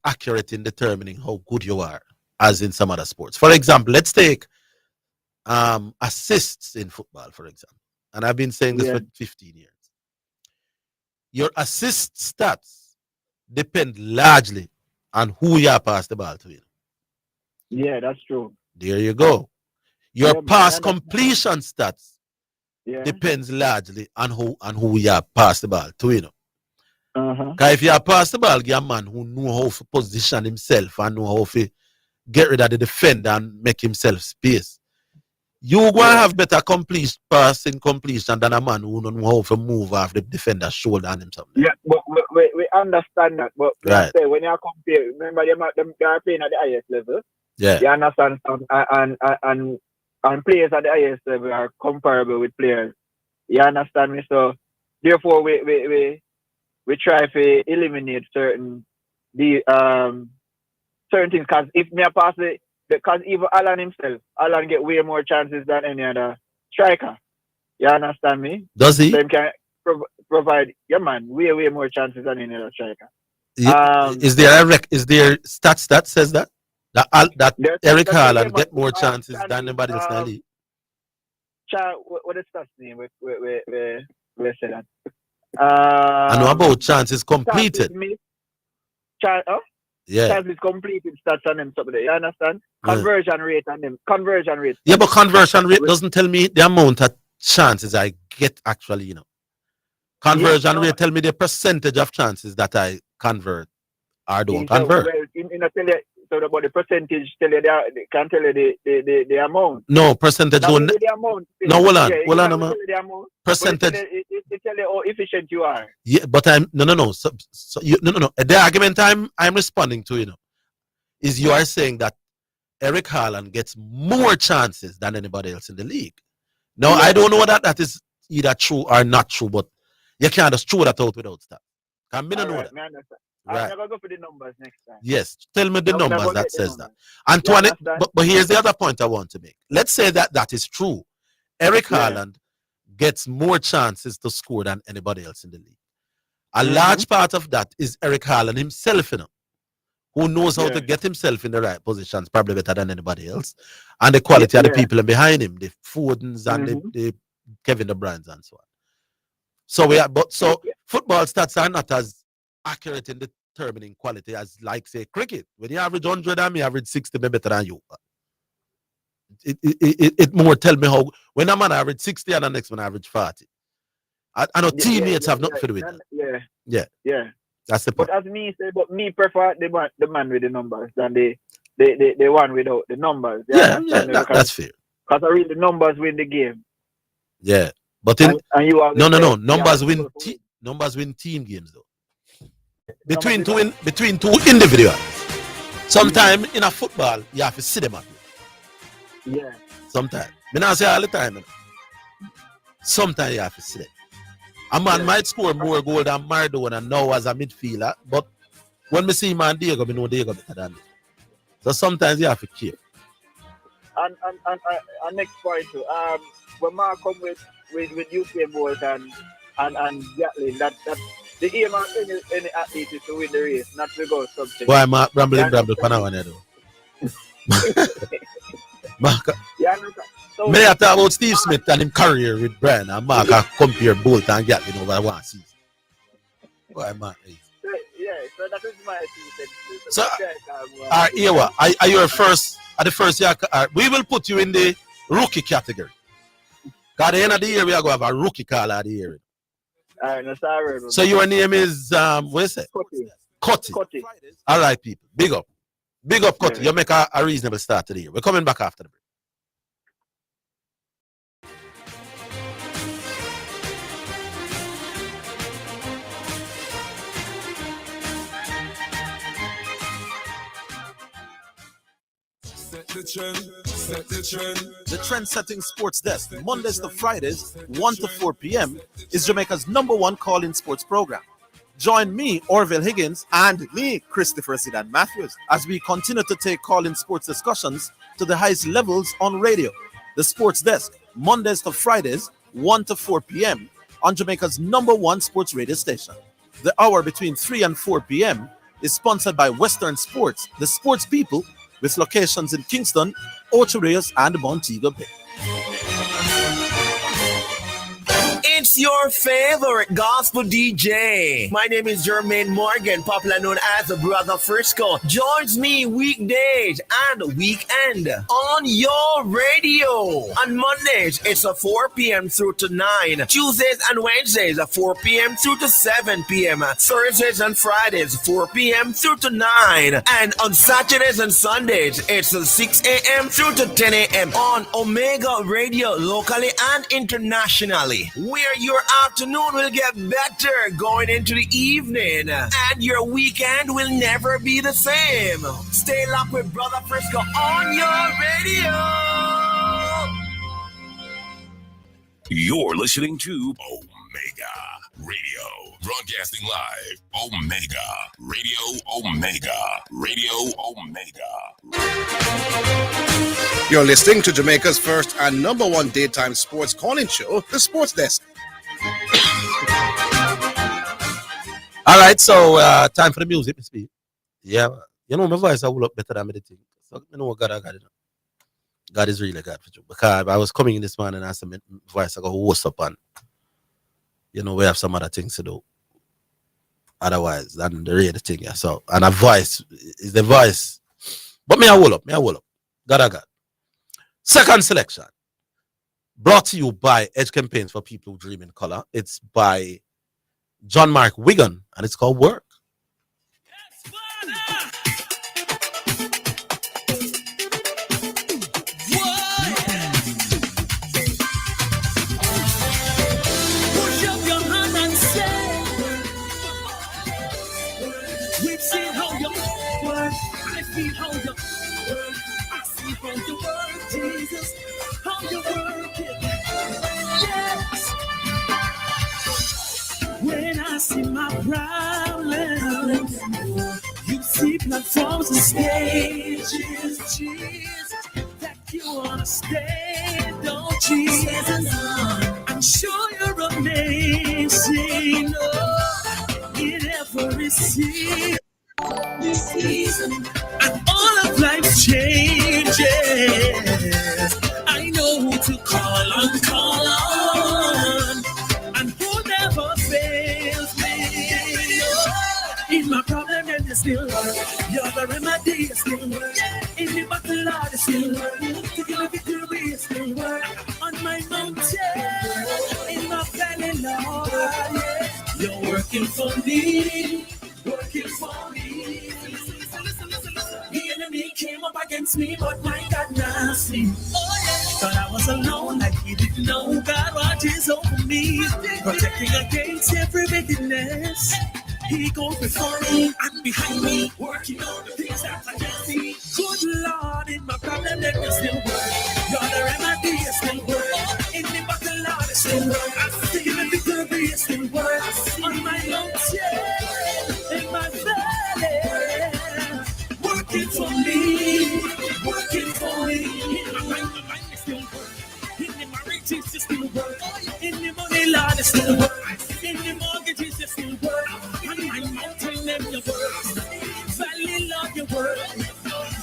accurate in determining how good you are as in some other sports. For example, let's take assists in football, for example. And I've been saying this for 15 years. Your assist stats depend largely on who you pass the ball to. Yeah, that's true. There you go. Your pass completion stats depends largely on who you pass the ball to, you know. Because if you pass the ball, get a man who know how to position himself and know how to get rid of the defender and make himself space, you going to have better passing completion than a man who don't know how to move off the defender's shoulder and himself. Yeah, but we understand that. But say, when you compare, remember they are playing at the highest level. Yeah. You understand? And players at the highest level are comparable with players. You understand me? So therefore we try to eliminate certain things, because if me pass it, because even Alan get way more chances than any other striker. You understand me? Does he? Them can provide way more chances than any other striker. Is there stats that says that Eric Haaland get more chances than anybody else in the league? What is stats name? We say that. I know about chances completed. Chances completed stats on them. Something. You understand? Conversion rate on them. Conversion rate. Yeah, but conversion rate doesn't tell me the amount of chances I get actually, you know. Conversion rate tell me the percentage of chances that I convert or don't convert. So about the percentage, can tell you the amount. No, percentage don't. The amount. No, hold on. Percentage. It tell you how efficient you are. Yeah, but no. So no. The argument I'm responding to, you know, is you are saying that Eric Haaland gets more chances than anybody else in the league. Now, I don't know whether that is either true or not true, but you can't just throw that out without stats. I don't know that. Right. I'm never go for the numbers next time. Yes, tell me the numbers that says that. Antoine, but here's the other point I want to make. Let's say that is true. Eric Haaland gets more chances to score than anybody else in the league. A large part of that is Eric Haaland himself, you know, who knows how to get himself in the right positions, probably better than anybody else, and the quality of the people behind him, the Fodens and the Kevin De Bruynes and so on. So football stats are not as accurate in determining quality as, like, say, cricket. When you average 100 and me average 60, me better than you. It more tell me how, when a man average 60 and the next one average 40. I know teammates have nothing to do with that. Yeah. That's the point. But as me say, but me prefer the man with the numbers than the one without the numbers. That's fair. Because I read the numbers win the game. Yeah, but and you are numbers win team games though. Between two individuals. Sometimes in a football you have to see them up. Yeah. Sometimes. I not say all the time. Sometimes you have to see them. A man might score more goal than Maradona now as a midfielder, but when we see man Diego, we know Diego better than me. So sometimes you have to keep. And next point too. When Mark come with UK Bolt and Gatlin, that the aim of any athlete is to win the race, not to go something. Why Mark Bramble Panawan though? Mark. So, may I talk about Steve Smith and his career with Brian and Mark compare Bolt and Gatlin over one season. Why Mark? Yeah, so that is my thing. So Ewa, are you at the first year? We will put you in the rookie category. At the end of the year, we are going to have a rookie call at the year. So your name is what is it? Cutty. All right, people. Big up, Cutty. You make a reasonable start to the year. We're coming back after the break. The trend-setting sports desk, Mondays to Fridays, 1 to 4 p.m., is Jamaica's #1 call-in sports program. Join me, Orville Higgins, and me, Christopher Zidane Matthews, as we continue to take call-in sports discussions to the highest levels on radio. The sports desk, Mondays to Fridays, 1 to 4 p.m., on Jamaica's #1 sports radio station. The hour between 3 and 4 p.m. is sponsored by Western Sports, the sports people, with locations in Kingston, Ocho Rios, and Montego Bay. It's your favorite gospel DJ. My name is Jermaine Morgan, popular known as the Brother Frisco. Joins me weekdays and weekend on your radio. On Mondays, it's a 4 p.m. through to 9. Tuesdays and Wednesdays, a 4 p.m. through to 7 p.m. Thursdays and Fridays, 4 p.m. through to 9. And on Saturdays and Sundays, it's a 6 a.m. through to 10 a.m. on Omega Radio, locally and internationally. Where your afternoon will get better going into the evening, and your weekend will never be the same. Stay locked with Brother Frisco on your radio. You're listening to Omega Radio, broadcasting live. Omega Radio Omega. You're listening to Jamaica's first and #1 daytime sports calling show, The Sports Desk. All right, so time for the music, Miss B. Yeah, you know my voice I will up better than me the thing. So you know what God I got it. God is really God for you. Because I was coming in this morning and I said my voice I go what's up and you know we have some other things to do. Otherwise than the real thing, yeah. So and a voice is the voice. But me I will up. God I got. Second selection. Brought to you by Edge Campaigns for People Who Dream in Color. It's by John Mark Wigan, and it's called Work. Push up your hand and say, we've seen how you work. I feel how you work. I see how you work, Jesus. How you work it. Yes. When I see my problems, you see platforms and stages, Jesus, that you understand, don't Jesus? I'm sure you're amazing, oh, in every season, and all of life's changes. I know who to call on, and who never fails me. In my problem, and it's still work. You're the remedy, it's still work. In the battle, Lord, it's still work. To give a victory, it's still work. On my mountain, in my valley, Lord, yeah. You're working for me. enemy came up against me, but my God nasty. Thought I was alone, like he didn't know God watches over me, protecting against every wickedness. He goes before me and behind me, working on the things that I can see. Good Lord, in my problem, let me still work. You're the remedy, it still work. In the battle, Lord, it still work. I see the victory, it still work. On my mountain, in my valley, working for me, working for me. In my mind, it still work. In the marriage, it still work. In the money, Lord, it still work. In the mortgages, it still work. On my mountain, them your work. Valley, Lord, your work.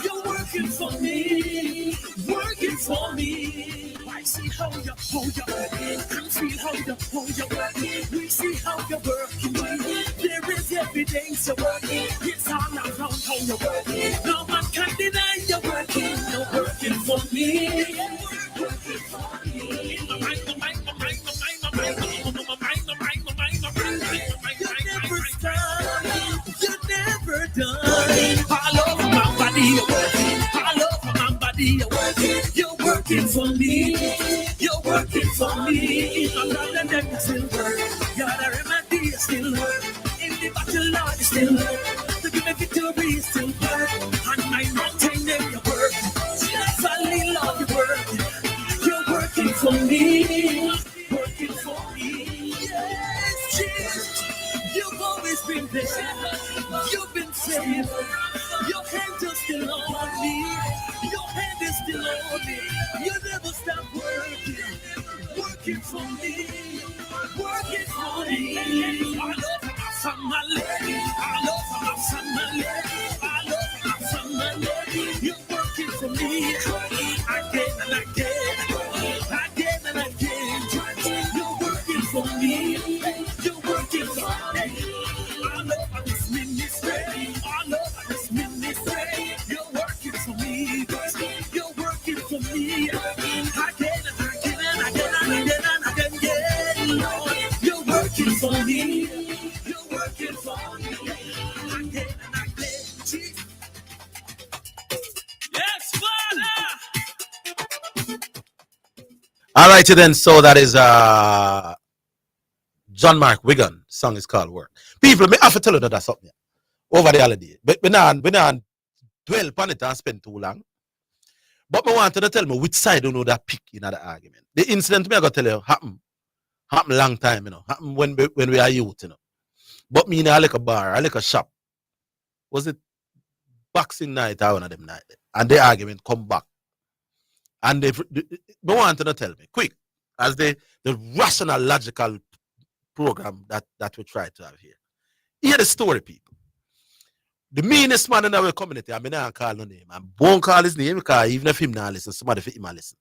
You're working for me, working for me. I see how you're working, and feel how you're working. We see how you're working. There is evidence you're working. It's all around how you're working. No one can deny you're working. You're working for me, working for me. You're never done. All over my body, you're working. All over my body, you're working. You're working for me. You're working for me. In my problem, that you still work. You're the remedy, you still work. In the battle, Lord, you still work. To give me victory, you still work. On my mountain, then you work. Valley, Lord, you work. You're working for me. Working for me. Yes, Jesus. You've always been there. You've been faithful. Your hand is still on me. Your hand is still on me. You never stop working. Working for me. Working for me. All over my family. All over my family. All over my family. You're working for me. Again and again. Again and again. You're working for me. You're working for me. All over this ministry. All over this ministry. You're working for me. You're working for me. Again and again and again and again and again. Lord, you're working for me. You're working for me. Again and again. Jesus. Yes, Father. All right, then. So that is John Mark Wigan. Song is called Work. People, me have to tell you that that's something over the holiday. But we not dwell upon it and spend too long. But I want to tell me which side you know that pick in the argument. The incident me I got to tell you happened long time, you know. Happened when we are youth, you know. But me in I like a bar, I like a shop. Was it Boxing night or one of them night? And the argument come back. And they want to tell me quick as the rational logical program that we try to have here. Hear the story, people. The meanest man in our community, I mean, I call no name. I won't call his name because even if him not listen, somebody fit him not listen.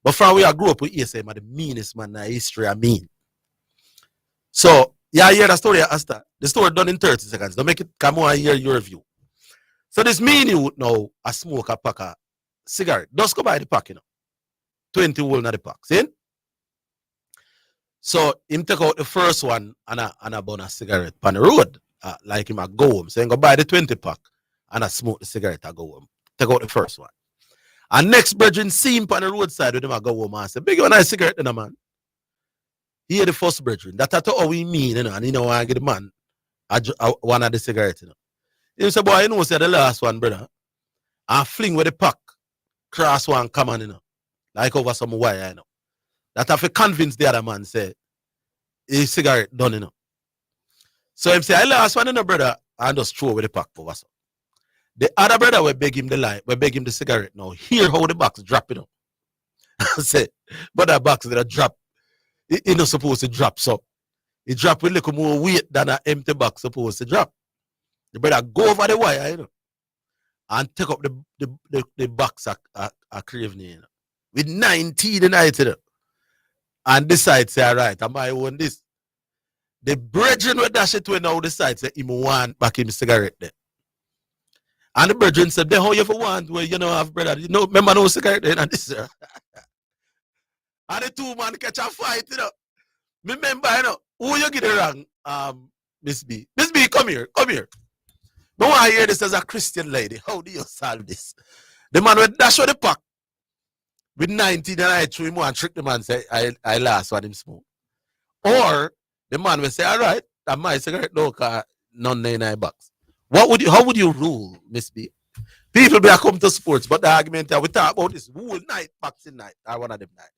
But from where I grew up, we say, the meanest man in history, I mean. So, yeah, hear the story, Asta. The story done in 30 seconds. Don't make it come on and hear your view. So, this mean you now, I smoke a pack of cigarette. Just go buy the pack, you know. 20 wool in the pack. See? So, him take out the first one and a burn a cigarette on the road. Like him, I go home. So, he go buy the 20 pack and I smoke the cigarette, I go home. Take out the first one. And next brethren see him on the roadside with him, I go home and say, big one nice cigarette, you know, man. Here the first brethren. That's how we mean, you know, and you know, I get the man one of the cigarettes, you know. He say, boy, you know, say the last one, brother. I fling with the pack, cross one, come on, you know. Like over some wire, you know. That have to convince the other man, say, his cigarette done, you know. So him say, I last one, you know, brother, and just throw with the pack over so. The other brother will beg him the light, will beg him the cigarette now. Hear how the box drop, you know. I say, but that box that drop, it not supposed to drop, so. It drop with a little more weight than an empty box supposed to drop. The brother go over the wire, you know, and take up the box a craving, you know. With 19 in it, you know. And decide, say, all right, am I own this? The brethren with that shit when now decide, say, him want back him cigarette there. And the brethren said, then how you for want where you know have brother, you know, remember no cigarette there and this. And the two man catch a fight, you know. Remember, you know, who you get it wrong, Miss B. Miss B, come here. No one hear this as a Christian lady. How do you solve this? The man will dash out the pack with 19 and I threw him and trick the man say I last one him smoke. Or the man will say, all right, that my cigarette no car none in my box. How would you rule, Miss B? People be come to sports, but the argument that we talk about this whole night, boxing night, or one of them night.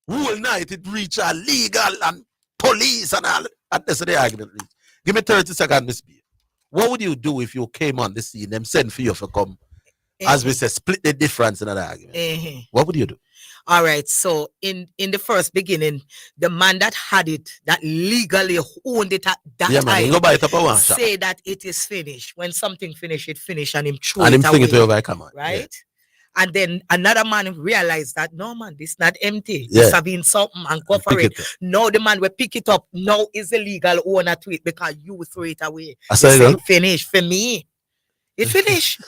Whole night it reach a legal and police and all. And that's the argument reach. Give me 30 seconds, Miss B. What would you do if you came on the scene, them send for you to come, as we say, split the difference in that argument? What would you do? All right, so in the first beginning, the man that had it, that legally owned it at that time, go buy it up a one shop. say that it is finished. When something finished, it finished, and him throw And it him fling away. it over, come on. Right? Yeah. And then another man realized that, no, man, this not empty. Yeah. This have been something and go for pick it. it up. Now the man will pick it up. Now is the legal owner to it because you throw it away. I You say say it it finished for me. It finished.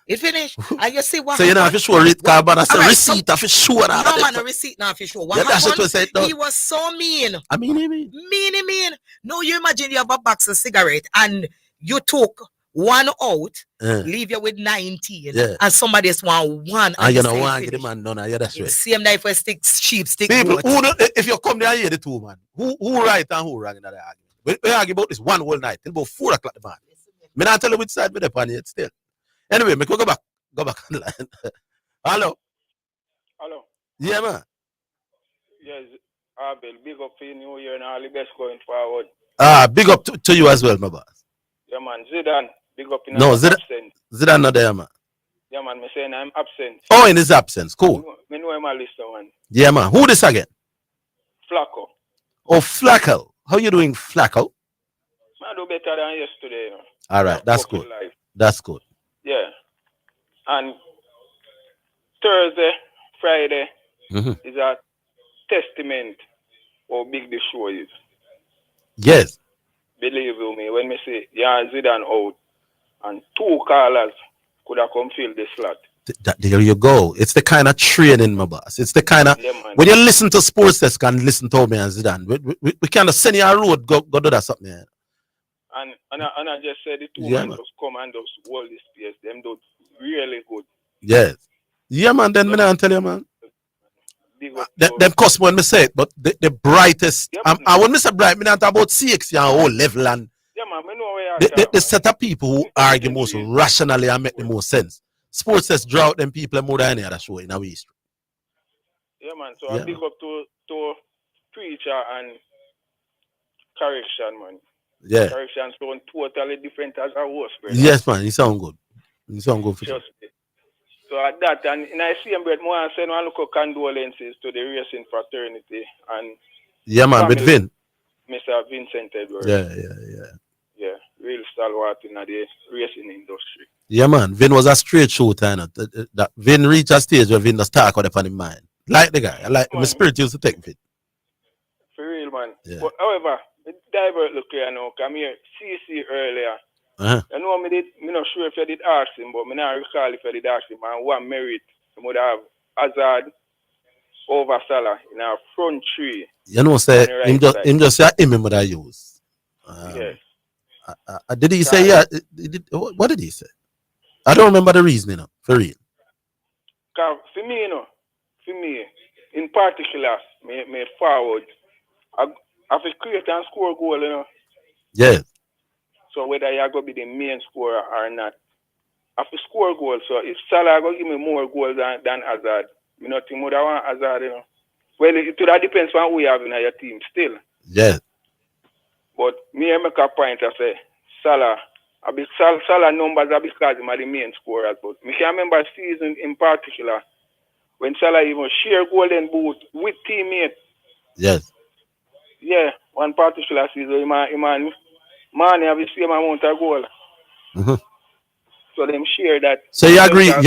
It finished. And you see what So you know, if you show it, carbon, I say Alright, receipt, if you show it. no man, a receipt now for sure. What Yeah, that's what happened? we said, no. He was so mean. I mean. Mean. No, you imagine you have a box of cigarette and you took one out, leave you with 19, Yeah. and somebody else want one. And you you know, say one finish. get the man done. Yeah, that's right. Same knife for stick sheep, stick People, goat. who know, if you come there, hear the two, man. Who right and who wrong in that argument? We argue about this one whole night till about 4 o'clock, the man. Me not tell you which side me upon yet still. Anyway, me go back on the line. Hello. Hello. Yeah, man. Yes, Abel, big up for New Year and all the best going forward. Big up to you as well, my boss. Yeah, man. Zidane, big up in No, his absence. Zidane not there, man. Yeah, man, me saying I'm absent. Oh, in his absence. Cool. Me know him a listener, man. Yeah, man. Who this again? Flacco. Oh, Flacco. How you doing, Flacco? I do better than yesterday, you know. All right, that's Fucking good. life. That's good. Yeah. And Thursday, Friday is a testament how big the show is. Yes. Believe you me, when me say yeah, Zidane out and 2 callers could have come fill the slot. There you go. It's the kind of training, my boss. It's the kind of when you listen to Sports Desk and listen to me and Zidane, we kind of send you a road, go do that something. Yeah. And I just said the two Yeah, men man. just come and just hold this space. Them do really good. Yes. Yeah, man. Then me not tell you, man. Big up. Them cost when me say it, but the brightest. I when me say bright, me not talk about CX and whole level and Yeah, man, I know where you the set of people who argue most rationally and make the most sense. Sports says draw out them people more than any other show in our history. Yeah, man. So Yeah, I big up to preacher and correction, man. Yeah. Correction sound totally different as a host, brother. Yes, man. You sound good. You sound good for sure. Just me. So at that, and in I see him, but more send one look of condolences to the racing fraternity and Yeah, man. With family, Vin. Mr. Vincent Edwards. Yeah. Real stalwart in the racing industry. Yeah, man. Vin was a straight shooter. You know? That Vin reached a stage where Vin just talk out upon his mind. Like the guy. I like my spirit used to take Vin. For real, man. Yeah. But however, the divert look here now, come here, CC earlier. Uh-huh. You know, me not sure if I did ask him, but me not recall if I did ask him. And what merit he would have Hazard over Salah in our front three. You know, say on the him right just side. him just say him would I use. Yes. Did he say yeah? What did he say? I don't remember the reasoning. You know, for real. Cause for me, you know, in particular, me forward, I have to create and score goal, you know. Yes. So whether you're going to be the main scorer or not, I have to score goals. So if Salah going to give me more goals than Hazard, you know, think more want Hazard, you know. Well, it depends on who you have in your team still. Yes. But me I make a point, I say, Salah numbers are because he's the main scorer. But me can remember season in particular, when Salah even share golden boot with teammates. Yes. Yeah, one particular season, man have the same amount of goal. Mhm. So them share that. So you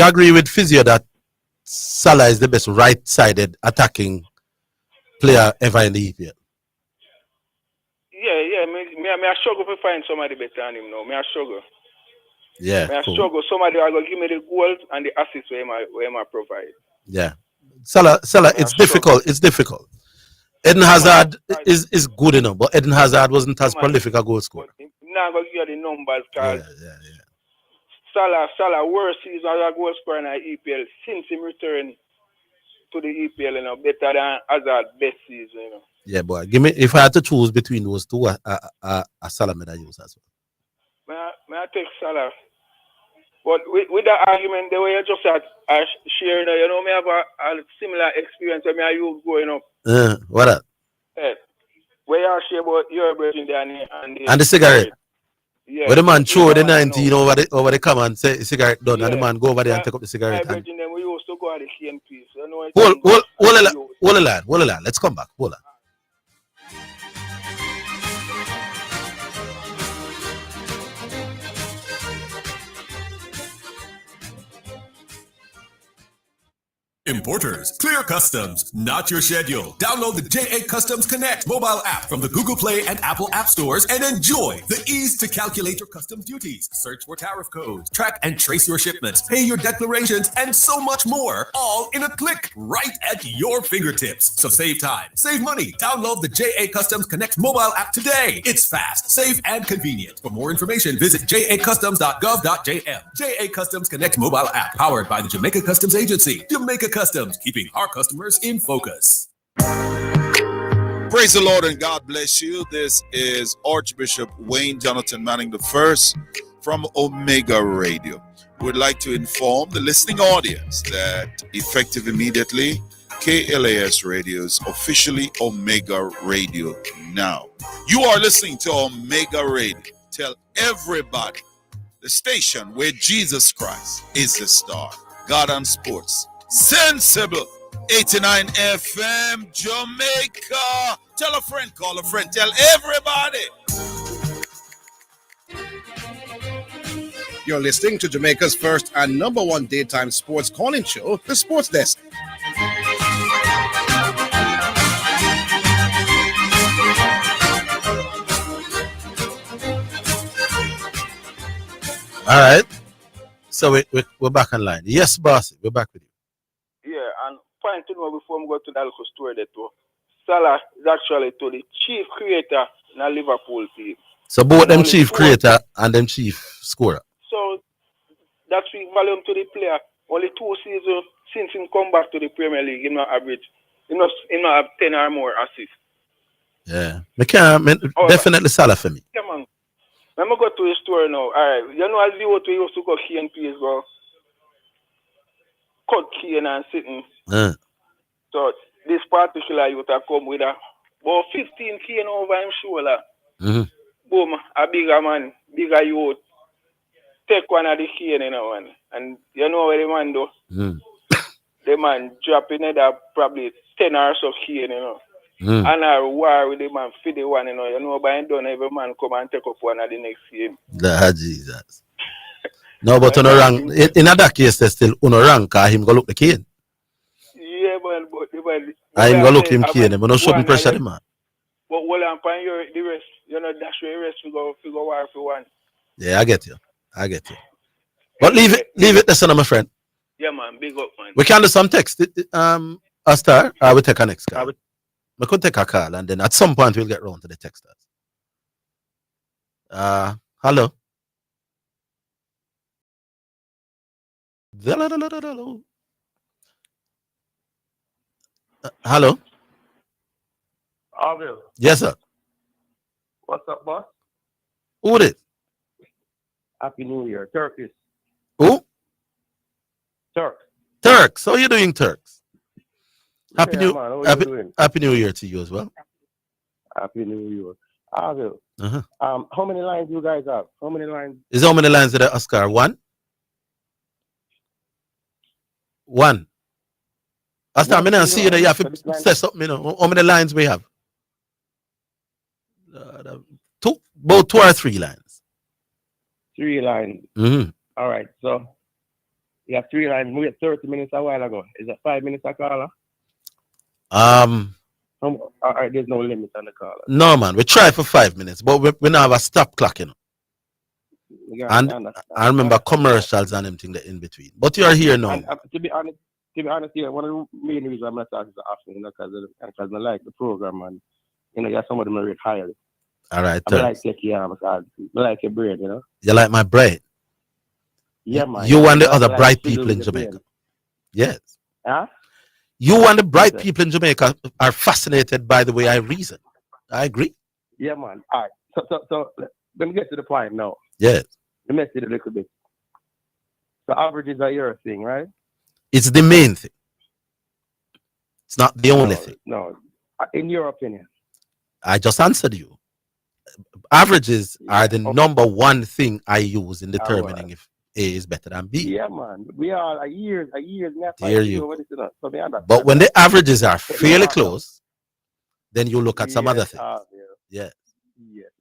agree with Physio that Salah is the best right-sided attacking player ever in the EPL? Yeah. Me I struggle to find somebody better than him now. Me I struggle. Yeah. Me I Cool. struggle. Somebody will give me the goals and the assists where I provide. Yeah. Salah, it's difficult. It's difficult. Eden Hazard is good enough, but Eden Hazard wasn't as prolific a goal scorer. not going to give you the numbers because Yeah. Salah worst season as a goal scorer in the EPL since him return to the EPL, better than Hazard best season, Yeah, boy. Give me if I had to choose between those two, a Salah may I use as well. May I take Salah? But with the argument, the way you just had shared, me have a similar experience when I used growing up. What that? Where you share about your virgin there and the cigarette. Yeah. Where the man throw the 19 over the come and say cigarette done, and the man go over there and take up the cigarette. My virgin, then we used to go at the KNP. So Hold a line. Let's come back. Hold on. Importers, Clear Customs, not your schedule. Download the JA Customs Connect mobile app from the Google Play and Apple App Stores and enjoy the ease to calculate your customs duties, search for tariff codes, track and trace your shipments, pay your declarations, and so much more, all in a click right at your fingertips. So save time, save money. Download the JA Customs Connect mobile app today. It's fast, safe, and convenient. For more information, visit jacustoms.gov.jm. JA Customs Connect mobile app, powered by the Jamaica Customs Agency. Jamaica Customs, keeping our customers in focus. Praise the Lord and God bless you. This is Archbishop Wayne Jonathan Manning I from Omega Radio. We'd like to inform the listening audience that effective immediately, KLAS Radio is officially Omega Radio now. You are listening to Omega Radio. Tell everybody, the station where Jesus Christ is the star. God on Sports. Sensible 89 FM Jamaica. Tell a friend, call a friend, tell everybody. You're listening to Jamaica's first and number one daytime sports calling show, The Sports Desk. All right. So we're back online. Yes, boss. We're back with you. Yeah, and fine to know before we go to the local story that Salah is actually to the chief creator in a Liverpool team. So both them chief creator and them chief scorer. So that speaks volume to the player. Only 2 seasons since him come back to the Premier League, he not average. He not have 10 or more assists. Yeah. Definitely Salah for me. Yeah, man. Let me go to the story now. All right. You know, as you used to go key and piece, go cut key and sitting. So this particular youth come with about 15 key over him shoulder. Boom, a bigger man, bigger youth. Take one of the key and you know what the man do? The man drop in there probably 10 or so key, And I war with the man for the one, you know, by done every man come and take up one of the next game. Jesus. No, but on a rank in that case, there's still on a rank, him go look the key. Yeah, man, but I'm gonna look him key, but no shouldn't pressure the man. But while I'm paying the rest, you know, that's your rest to go war for one. Yeah, I get you. But leave it, listen, my friend. Yeah, man, big up, man. We can do some text. A star, I will take a next call. We could take a call and then at some point we'll get round to the texters. Hello. Hello. Orville. Yes, sir. What's up, boss? Who is it? Happy New Year. Turkish. Who? Turks. How are you doing, Turks? Happy New Year to you as well. Happy New Year. Orville. How many lines you guys have? How many lines? Is how many lines there, Oscar? One. Oscar, I see you there. You have to say something. How many lines we have? About 2 or 3 lines. 3 lines. All right. So you have 3 lines. We had 30 minutes a while ago. Is that 5 minutes a caller? All right, there's no limit on the caller. No, man. We try for 5 minutes, but we now have a stop clock, And I remember commercials and everything in between. But you are here now. And, to be honest, yeah, one of the main reasons I'm not talking so often, because I like the program, and you have some of them rate highly. All right, I like your arm, I like your brain, you know. You like my brain? Yeah, man. You and the other like bright fiddle people with in the Jamaica. brain. Yes. Huh? You and the bright Yes, sir. people in Jamaica are fascinated by the way I reason. I agree. Yeah, man. All right. So let me get to the point now. Yes. Let me see it a little bit. So averages are your thing, right? It's the main thing. It's not the only thing. No. In your opinion. I just answered you. Averages are the number one thing I use in determining if A is better than B. Yeah, man. We are a years. There you over this, you know. So me understand But when that. the averages are But fairly no, close, then you look at some other things. Yes. Yeah. Yes.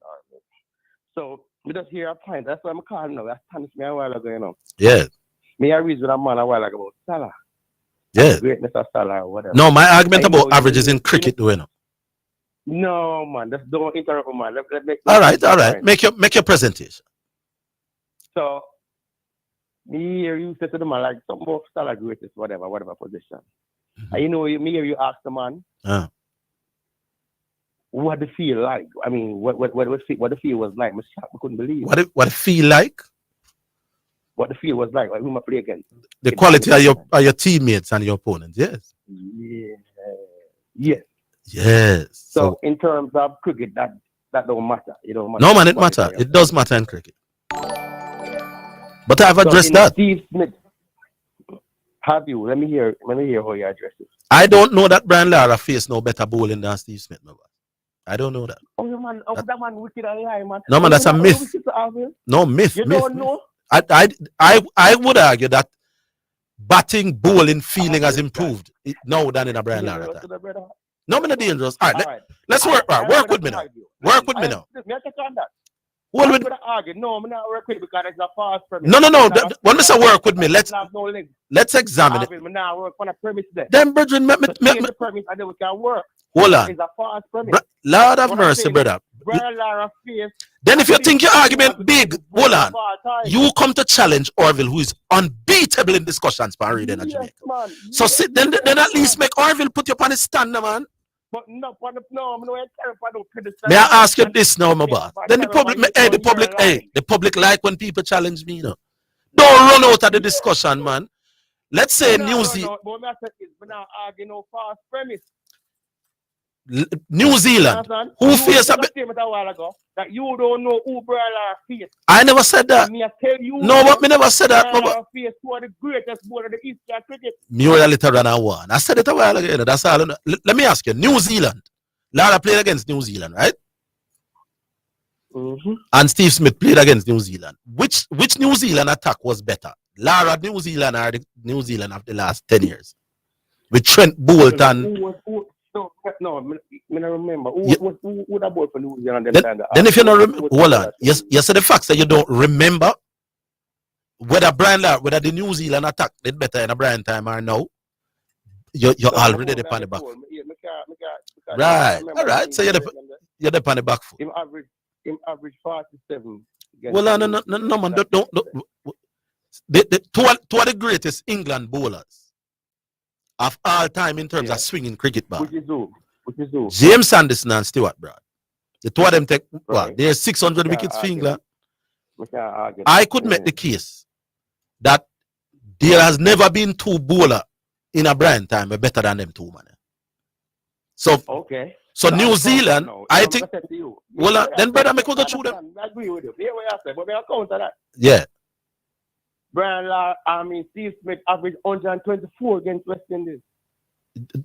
So we just hear a point. That's why I'm calling now. That astonished me a while ago, you know. Yeah. Me I read with a man a while ago about Salah. Yeah. The greatness of Salah or whatever. No, my argument I know about averages in cricket, you know. No, man. Just don't interrupt me, man. Let All right. Make your presentation. So me hear you say to the man like something about Salah greatest, whatever position. And you know, me hear you ask the man, what the feel like? I mean, what the feel was like? I couldn't believe. What it feel like? What the feel was like whom I play against. The quality of your teammates and your opponents, yes. Yeah. Yes. Yes. So in terms of cricket, that don't matter. It don't matter. No, man, it matter. It does matter in cricket. But I've addressed that. Steve Smith, have you? Let me hear how you address it. I don't know that Brian Lara faced no better bowling than Steve Smith, my boy. I don't know that. Oh, man, that man wicked on the high, man. No, man, that's a myth. No, myth. You myth, don't know? I would argue that batting, bowling, fielding has improved now than in a Brian Lara time. No, man, dangerous. All right, let's work. Work with me now. Work with me now. Well, I'm gonna argue. No, I'm not work with it because it's a false premise. No. When I say work with me, let's examine it. I'm not work on a premise there. Then, brethren, the premise and then we can work. Hold on. It's a false premise. Lord have mercy, brother. Then if you think your argument big, hold on. You come to challenge Orville, who is unbeatable in discussions for reading in Jamaica. So sit then at least make Orville put you on his stand, man. But no, may I ask you this now, my boss? Then the public like when people challenge me, you know. Don't run out of the discussion, man. Let's say New Zealand. New Zealand. Who faced a bit? That you don't know who Brala faced. I never said that. No, but me never said that. Faced one of the greatest bowler of the Eastern cricket. Me were a little runner one. I said it a while ago. That's all. Let me ask you. New Zealand. Lara played against New Zealand, right? And Steve Smith played against New Zealand. Which New Zealand attack was better? Lara New Zealand or the New Zealand of the last 10 years? With Trent Boult and... No, I don't remember. Who that ball for New Zealand? Then if you don't remember, hold on. Yes, so the fact that you don't remember whether the New Zealand attack did better in a Brian time or now, you're already the on the back. Right. All right. So you're the on the back foot. Him average 47. Well, no, man. Don't. Two of the greatest England bowlers of all time in terms of swinging cricket ball. Which is who? James Anderson and Stewart Broad. The two of them take, there's 600 wickets for England. I could make the case that there has never been two bowlers in a Brian time better than them two, man. So, So New Zealand, I think, well, then brother, make we go through them. I agree with you. But I counter that. Yeah. Brian Lara, Steve Smith averaged 124 against West Indies.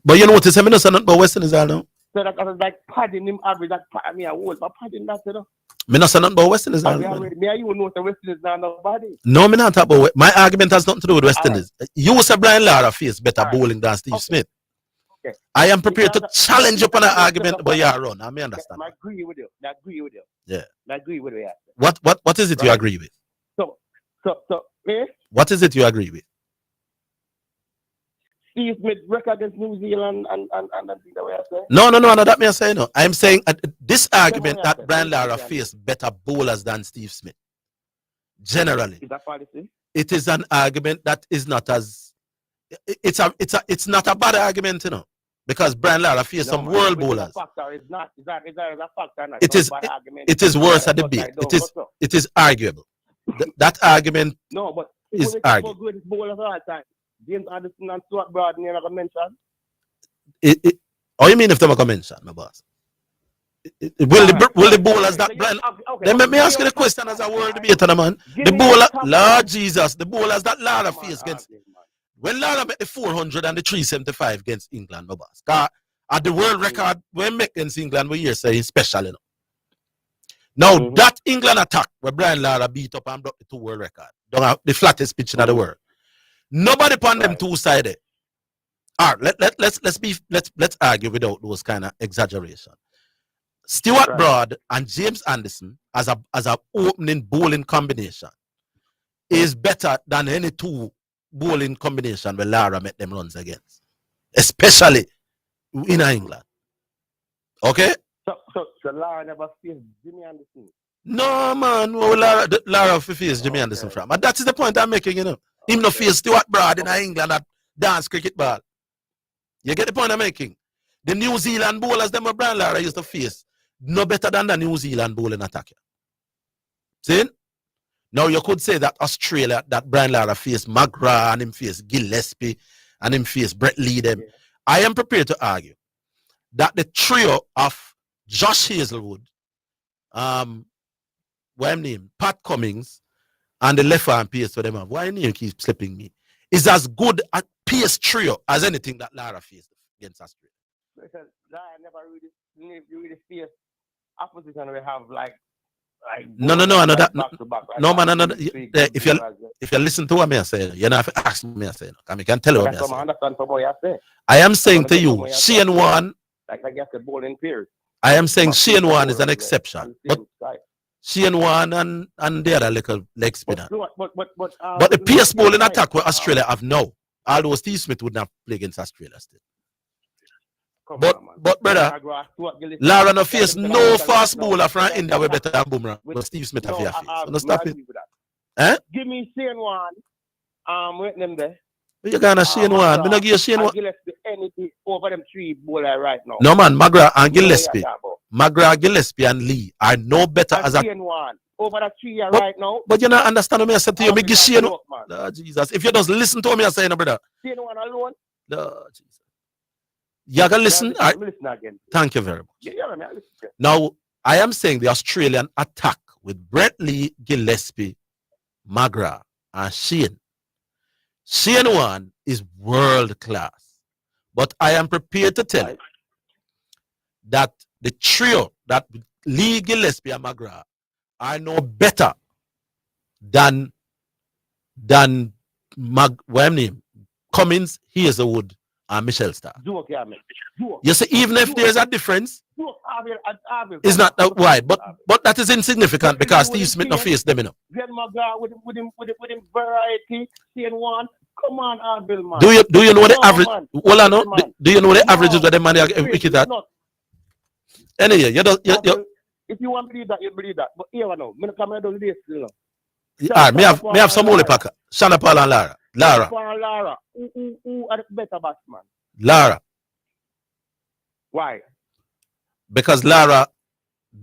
But you know what I'm not saying about West Indies, I know. So that was like padding him average, that padding me a whole, but padding that, you know. I'm not saying about West Indies, I know. Me and you know the West Indies not nobody. No, I'm not talking about my argument has nothing to do with West Indies. You say Brian Lara face better bowling than Steve Smith. Okay. I am prepared to challenge you upon an argument, but you are wrong. I may understand. I agree with you. Yeah. I agree with you. What is it you agree with? So, what is it you agree with? Steve Smith record against New Zealand and the way I say. No, that may I say no. I'm saying this argument that Brian Lara faced better bowlers than Steve Smith. Generally. Is that policy? It is an argument that is not as it's not a bad argument, you know. because Brian Lara faced some world bowlers. It's not. Is that a factor? Not? It is. It is worse at debate. It is arguable. That argument. No, but is arguable. Good bowlers all the time. James Anderson and Stuart Broad, you never mention. Oh, you mean if they were mentioned, my boss? Will the bowlers that Brian? Then let me ask you the question as a world debater, man. The bowler, Lord Jesus, the bowlers that Lara faced against. When Lara met the 400 and the 375 against England, my boss. At the world record, when make against England, we hear saying special, you know. Now that England attack where Brian Lara beat up and broke the 2 world record, the flattest pitch in the world. Nobody upon them two-sided. All right, let's argue without those kind of exaggeration. Stuart Broad and James Anderson as a opening bowling combination is better than any 2 bowling combination where Lara met them runs against, especially in England. Okay? So Lara never faced Jimmy Anderson. No, man. Well, Lara faced Jimmy Anderson from. And that is the point I'm making, you know. Him no face Stuart Broad in England at dance cricket ball. You get the point I'm making? The New Zealand bowlers, them Brian Lara used to face, no better than the New Zealand bowling attack. See? Now you could say that Australia, that Brian Lara faced McGrath and him faced Gillespie and him faced Brett Lee them. I am prepared to argue that the trio of Josh Hazelwood, what name, Pat Cummings, and the left arm pace for them, why name keep slipping me, is as good a pace trio as anything that Lara faced against Australia. Because Lara never really faced opposition. We have like no, man, if you listen to what me I say, you don't have to ask me I say. I can tell you what I say. I am saying to you, Shane Warne. Like I guess the bowling peers. I am saying Shane Warne is an exception, but Shane Warne and the other little leg spinner. But the pace bowling attack where Australia have now, although Steve Smith would not play against Australia still. But brother, Lara no face no fast bowler from India way better than Bumrah. But Steve Smith have your face. So no stop it. Eh? Give me Shane Warne. With them there. You're gonna Shane Warne. Me no give you Shane Warne. Gillespie anything over them 3 bowler right now. No man, McGrath and Gillespie. McGrath, Gillespie and Lee are no better as a Shane Warne. Over that 3 right now. But you not understand what I said to you. Me give Shane Warne. Lord Jesus. If you just listen to me I say no brother. Shane Warne alone. Lord Jesus. You gotta listen. Thank you very much. Now, I am saying the Australian attack with Brett Lee, Gillespie, McGrath, and Shane. Shane Warne is world class. But I am prepared to tell you that the trio that Lee, Gillespie, and McGrath are no better than Cummins, Hazelwood, and Michelle Starr. You see, even if there's a difference, it's not that wide, but that is insignificant because Steve Smith no face them, you know. With him variety, Shane Warne. Come on, Bill, man. Do you know the average? Well, I know. Do you know the averages of the man wicked at? Anyway, if you want to believe that, you believe that. But here I know. Me come here do this, you know. Me have some holy packer. Shana Paul and Lara. Lara. Who are the better batsman? Lara. Why? Because Lara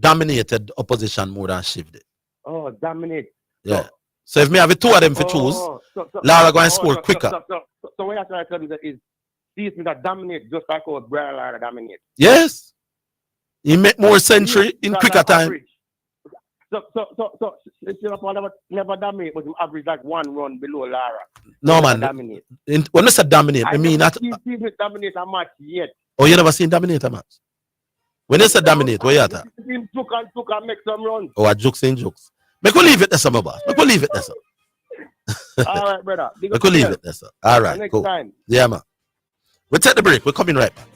dominated opposition more than Shiv did. Oh, dominate. Yeah. So if me have 2 of them for choose, Lara go and score quicker. So what I'm trying to tell you is Steve Smith that dominate just like how Brian Lara dominate. Yes. He make more century in quicker time. So never dominate, but he average like 1 run below Lara. No man. When I say dominate, I mean that. Steve Smith dominate a match yet. Oh, you never seen dominate a match? When you say dominate, what you at? Him took and make some runs. Oh, I jokes and jokes. Make we leave it there, my boss. Make we leave it there, sir. All right, brother. Make we leave it there, sir. All right, next cool. time. Yeah, man. We'll take the break. We're coming right back.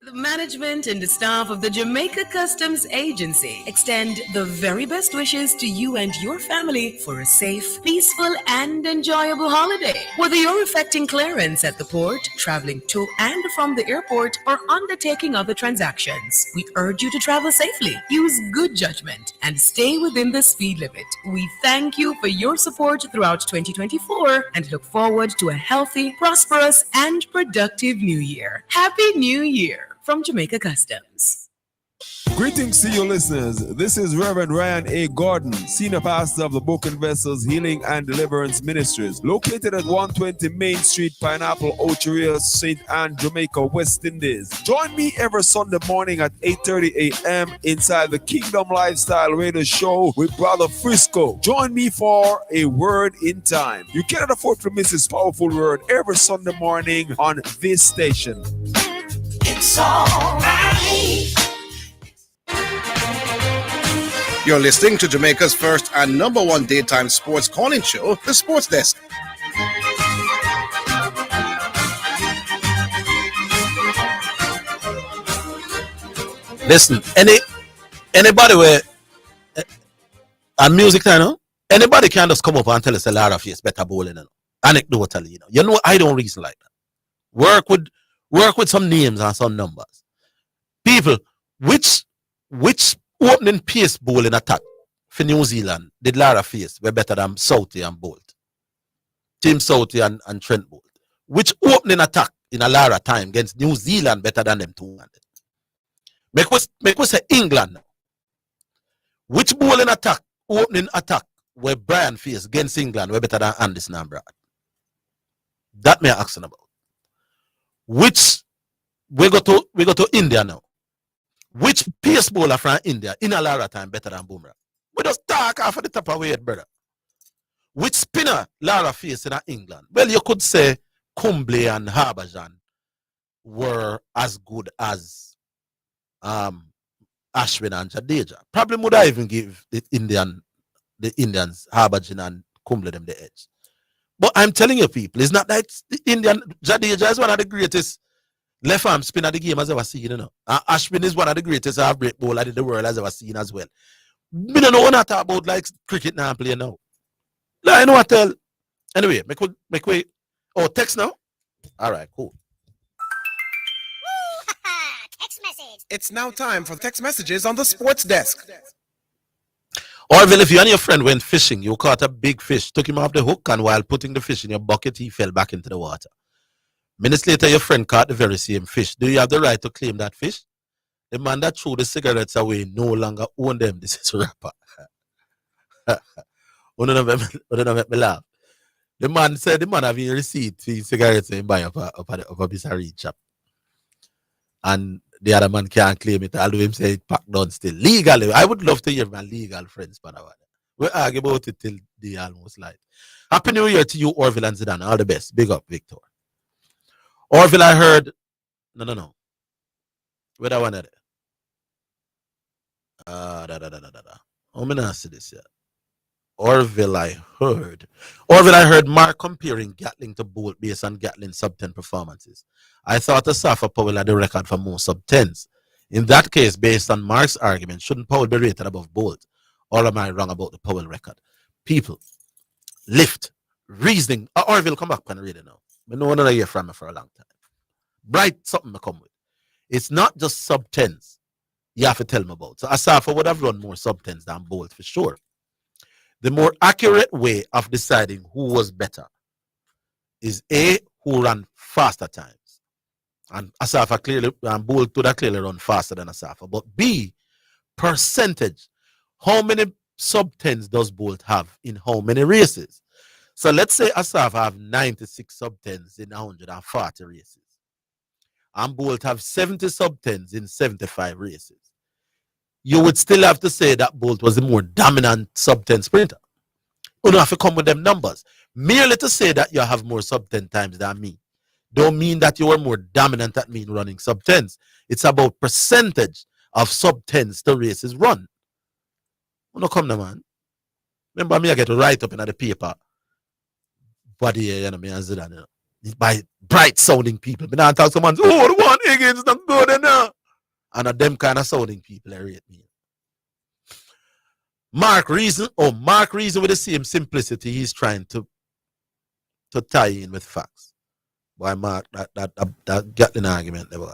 The management and the staff of the Jamaica Customs Agency extend the very best wishes to you and your family for a safe, peaceful, and enjoyable holiday. Whether you're effecting clearance at the port, traveling to and from the airport, or undertaking other transactions, we urge you to travel safely, use good judgment, and stay within the speed limit. We thank you for your support throughout 2024 and look forward to a healthy, prosperous, and productive new year. Happy New Year from Jamaica Customs. Greetings to you listeners. This is Reverend Ryan A. Gordon, Senior Pastor of the Broken Vessels Healing and Deliverance Ministries, located at 120 Main Street, Pineapple, Ocheria, St. Anne, Jamaica, West Indies. Join me every Sunday morning at 8:30 a.m. inside the Kingdom Lifestyle Radio Show with Brother Frisco. Join me for a word in time. You cannot afford to miss this powerful word every Sunday morning on this station. It's all right. You're listening to Jamaica's first and number one daytime sports calling show, The Sports Desk. Listen, anybody where and music time, no? Anybody can just come up and tell us a lot of you better bowling, anecdotally, You know, I don't reason like that. Work with some names and some numbers. People, which opening pace bowling attack for New Zealand did Lara face were better than Southey and Bolt. Tim Southey and Trent Bolt. Which opening attack in a Lara time against New Zealand better than them two? Make us say England now. Which bowling attack, opening attack where Brian faced against England were better than Anderson and Brad? That may asking about. Which we go to India now. Which pace bowler from India in a Lara time better than Boomerang? We just talk off of the top of weight, brother. Which spinner Lara faced in England? Well, you could say Kumble and Harbhajan were as good as Ashwin and Jadeja. Probably would I even give the Indians Harbhajan and Kumble them the edge. But I'm telling you, people, it's not like the Indian Jadeja is one of the greatest left arm spinner the game has ever seen, Ashwin is one of the greatest half-break bowler in the world has ever seen as well. We don't know what I talk about like cricket now play now. I know what I tell. Anyway, make way. Oh, text now? All right, cool. Text message. It's now time for text messages on the Sports Desk. Orville, if you and your friend went fishing, you caught a big fish, took him off the hook, and while putting the fish in your bucket, he fell back into the water. Minutes later, your friend caught the very same fish. Do you have the right to claim that fish? The man that threw the cigarettes away no longer own them. This is a rapper. Don't make me laugh. The man said the man having receipt for cigarettes and buy up a piece of reed shop. And the other man can't claim it, although him say it packed down still. Legally, I would love to hear my legal friends, but we argue about it till the almost light. Happy New Year to you, Orville and Zidane. All the best. Big up, Victor. Orville, I heard. No. Where that one at? How many I see this yet? Orville, I heard Mark comparing Gatling to Bolt based on Gatling sub-10 performances. I thought Asafa Powell had the record for more sub-10s. In that case, based on Mark's argument, shouldn't Powell be rated above Bolt? Or am I wrong about the Powell record? People, lift, reasoning. Orville, come back and read it now. I know another year from me for a long time. Bright something I come with. It's not just sub-10s you have to tell me about. So Asafa would have run more sub-10s than Bolt for sure. The more accurate way of deciding who was better is A, who ran faster times. And Asafa clearly, and Bolt would have clearly run faster than Asafa. But B, percentage. How many sub-10s does Bolt have in how many races? So let's say Asafa have 96 sub-10s in 140 races. And Bolt have 70 sub-10s in 75 races. You would still have to say that Bolt was the more dominant sub-10 sprinter. You don't have to come with them numbers. Merely to say that you have more sub-10 times than me don't mean that you are more dominant at me in running sub-10s. It's about percentage of sub-10s the races run. You don't come now, man. Remember me, I get to write up in the paper. Body, you know, me and Zidane, by bright sounding people. But now I talk to someone, oh, the one Higgins not good enough. And them kind of sounding people that rate me. Mark Reason with the same simplicity he's trying to tie in with facts. Why Mark that Gatling argument never.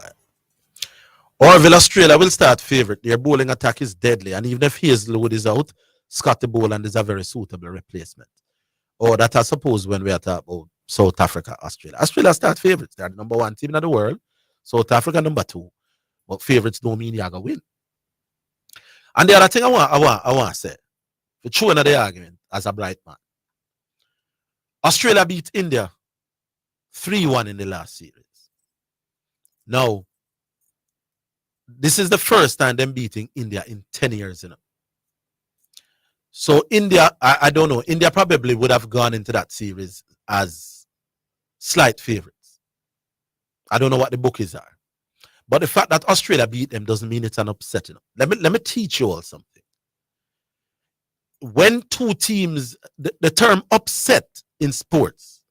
Orville, Australia will start favourite. Their bowling attack is deadly, and even if Hazelwood is out, Scotty Boland is a very suitable replacement. Or that I suppose when we are talking about South Africa, Australia. Australia start favourites. They are the number 1 team in the world. South Africa number 2. But favourites don't mean you're gonna win. And the other thing I want to say, for true another argument as a bright man. Australia beat India 3-1 in the last series. Now, this is the first time them beating India in 10 years. So India, I don't know, India probably would have gone into that series as slight favorites. I don't know what the bookies are. But the fact that Australia beat them doesn't mean it's an upset. Let me teach you all something. When two teams, the term upset in sports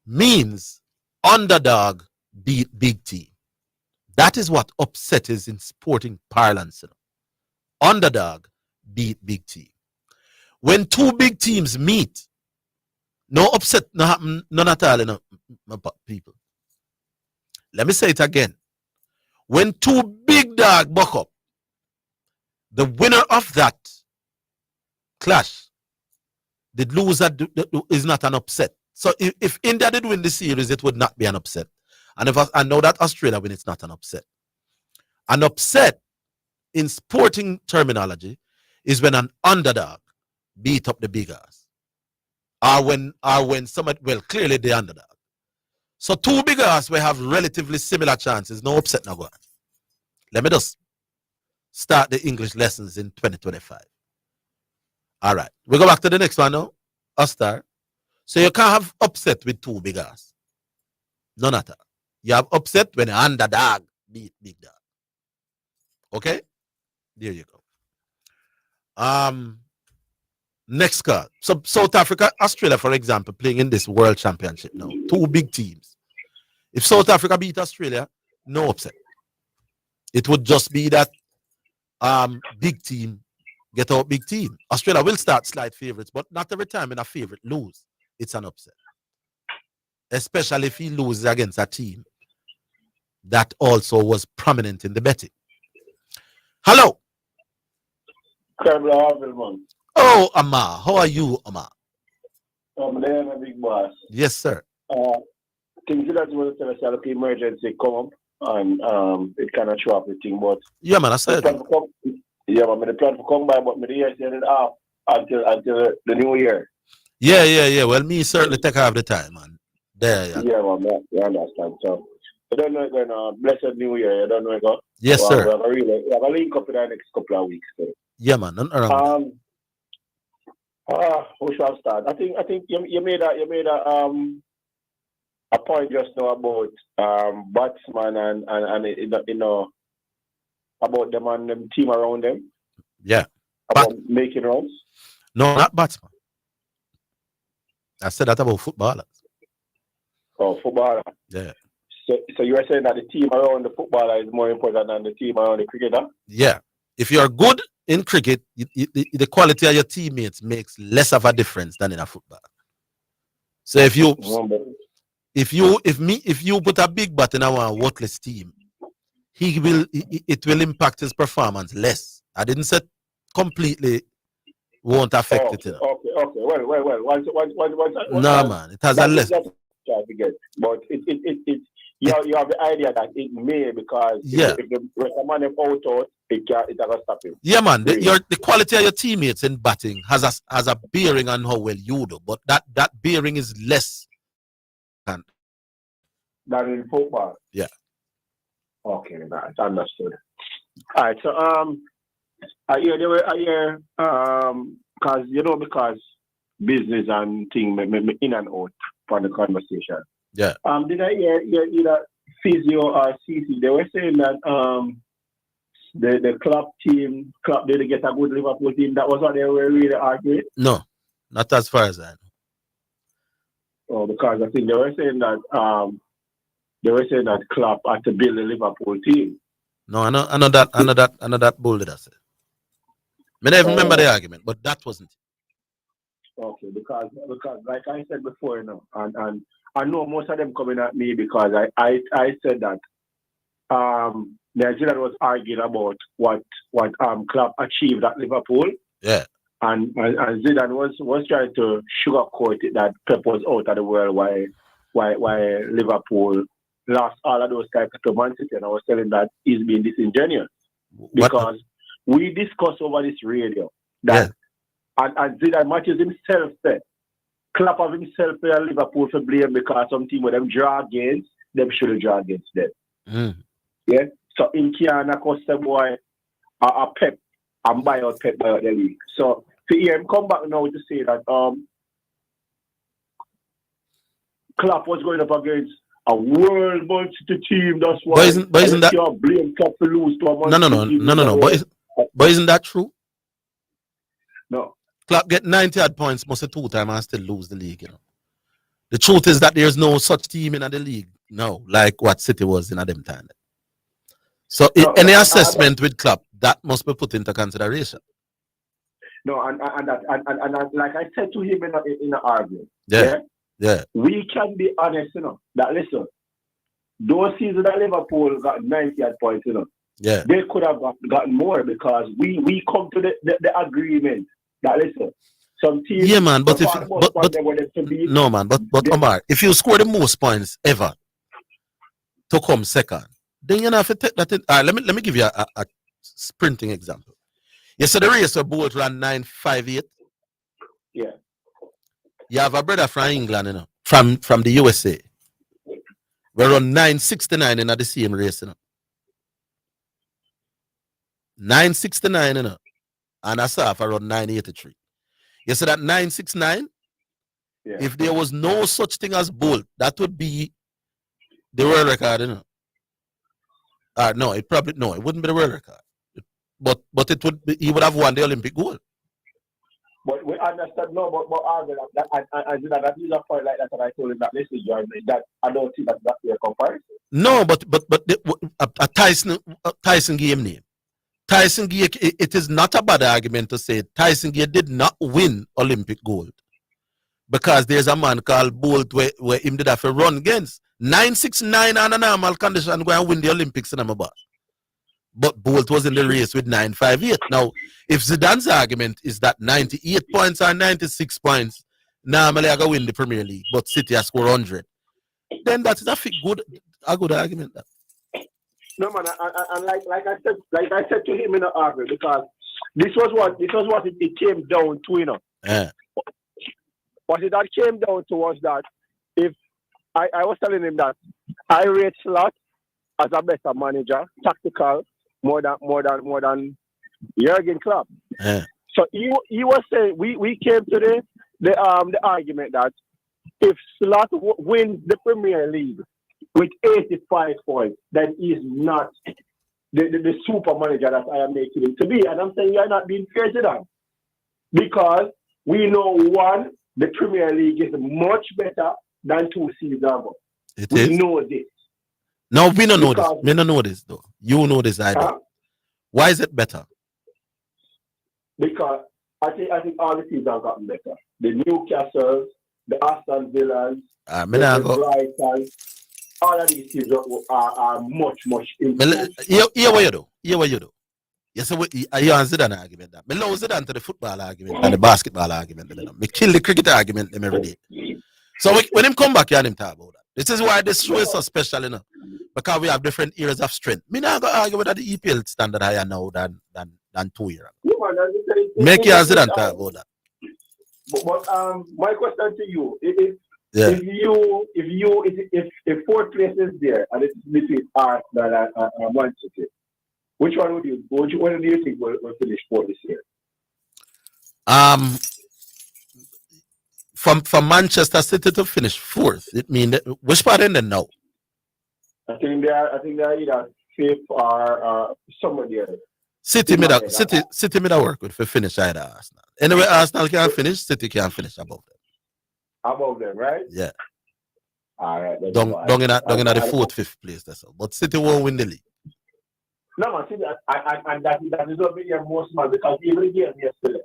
means underdog beat big team. That is what upset is in sporting parlance. Underdog beat big team. When two big teams meet, no upset no happen none at all, people. Let me say it again. When two big dog buck up, the winner of that clash, the loser is not an upset. So if India did win the series, it would not be an upset. And if I know that Australia win, it's not an upset. An upset in sporting terminology is when an underdog beat up the big ass. Or when somebody, well, clearly the underdog. So two big ass will have relatively similar chances. No upset now go on. Let me just start the English lessons in 2025. All right. We go back to the next one now. Star. So you can't have upset with two big ass. None at all. You have upset when an underdog beat big dog. Okay? There you go. Next card. So South Africa, Australia, for example, playing in this World Championship now. Two big teams. If South Africa beat Australia, no upset. It would just be that big team get out big team. Australia will start slight favorites, but not every time in a favorite lose, it's an upset. Especially if he loses against a team that also was prominent in the betting. Hello. Oh, Amar. How are you, Amar? I'm there, my big boss. Yes, sir. Things that was a emergency come up and it kind of show up the thing, but yeah, man, I said yeah, but the plan to come by, but me the year set it off until the new year. Yeah. Well, me certainly take half the time, man. There, yeah. Yeah, man, you understand. So I don't know when blessed new year, I don't know go. Yes, sir. We have a link up in the next couple of weeks. So. Yeah, man, nothing around. Who shall start? I think you made a point just now about batsman and you know about them and them team around them. Yeah. About making runs. No, not batsman. I said that about footballers. Oh, footballer. Yeah. So you are saying that the team around the footballer is more important than the team around the cricketer? Yeah. If you're good in cricket, the quality of your teammates makes less of a difference than in a football. So if you put a big bat in our worthless team, it will impact his performance less. I didn't say completely won't affect it. You know? Okay. Well. No, man, it has a less. But you have the idea that it may because if the man is out, it doesn't stop him. Yeah, man. The quality of your teammates in batting has a bearing on how well you do, but that bearing is less than in football. Yeah. Okay, that's understood. All right, so I hear because business and thing in and out for the conversation. Yeah. Did I hear either Physio or CC? They were saying that the club didn't get a good Liverpool team. That was what they were really arguing. No, not as far as I know. Oh, because I think they were saying that Klopp had to build a Liverpool team. No, I know that bull did I say. I never remember the argument, but that wasn't it. Okay, because like I said before, and I know most of them coming at me because I said that New Zealand was arguing about what Klopp achieved at Liverpool. Yeah. And Zidane was trying to sugarcoat it that Pep was out of the world why Liverpool lost all of those types to Man City, and I was telling that he's being disingenuous. Because we discussed over this radio that and Zidane matches himself said Klopp of himself for Liverpool for blame because some team with them draw against, them should draw against them. Yeah. So in Kiana Costa boy a Pep and buy out the league. So to hear him come back now to say that Klopp was going up against a world Man City team, that's why. But isn't that you blame Klopp to lose to a Man City team? No. But isn't that true? No. Klopp get 90 odd points most of the 2 times and still lose the league, The truth is that there's no such team in the league now, like what City was in at them time. So any assessment with Klopp, that must be put into consideration. No, and like I said to him in the argument, yeah, we can be honest, that listen, those seasons that Liverpool got 90 odd points, yeah, they could have gotten more because we come to the agreement that listen, some teams. Yeah, man, but Omar, if you score the most points ever to come second, then you have to take that in. Let me give you a sprinting example. Yesterday the race where Bolt ran 9.58. Yeah. You have a brother from England, from the USA. We run 9.69 in the same race, 9.69, and I saw if I run 9.83. You said that 9.69. Yeah. If there was no such thing as Bolt, that would be the world record, no, it wouldn't be the world record. But it would be, he would have won the Olympic gold. But we understand, no, but that is a point like that, and I told him that listen, John, that I don't see that's a comparison. No, but a Tyson game name. Tyson Gay, it is not a bad argument to say Tyson Gay did not win Olympic gold. Because there's a man called Bolt where him did have to run against 9.69 on a normal condition go and win the Olympics in my boss. But Bolt was in the race with 9.58. Now, if Zidane's argument is that 98 points or 96 points, normally I go win the Premier League, but City has scored 100, then that is a good argument. No man, and like I said to him in the argument, because this was what it came down to, Yeah. What it came down to was that if I was telling him that I rate Slot as a better manager, tactical, more than Jurgen Klopp. Yeah. So he was saying we came to the argument that if Slot wins the Premier League with 85 points, then he's not the super manager that I am making him to be. And I'm saying you're not being fair to that. Because we know one, the Premier League is much better than 2 seasons ago. We know this. No, we don't know this. We don't know this though. You know this, I don't. Why is it better? Because I think all the teams have gotten better. The Newcastle, the Aston Villas, the Brighton, all of these teams are much improved. Here what you do. Yes, you answer that argument. Me lose it to the football argument and the basketball argument. Me kill the cricket argument them every day. So when him come back, you and him talk about that. This is why this show is so special, because we have different areas of strength. Me not gonna argue with the EPL standard higher now than 2 years ago. Make you answer and talk about that. But my question to you is, if 4th place is there and it's between Arsenal and Man City, which one do you think will finish 4th this year? From Manchester City to finish 4th, it means which part in there now? I think they are either 5th or somewhere there. City made a work with for finish either Arsenal. Anyway, Arsenal can finish, City can finish above them. Above them, right? Yeah. All right. Down in the 4th, 5th place. That's all. But City won't win the league. No, see that, and that is what we hear most man because even the game yesterday,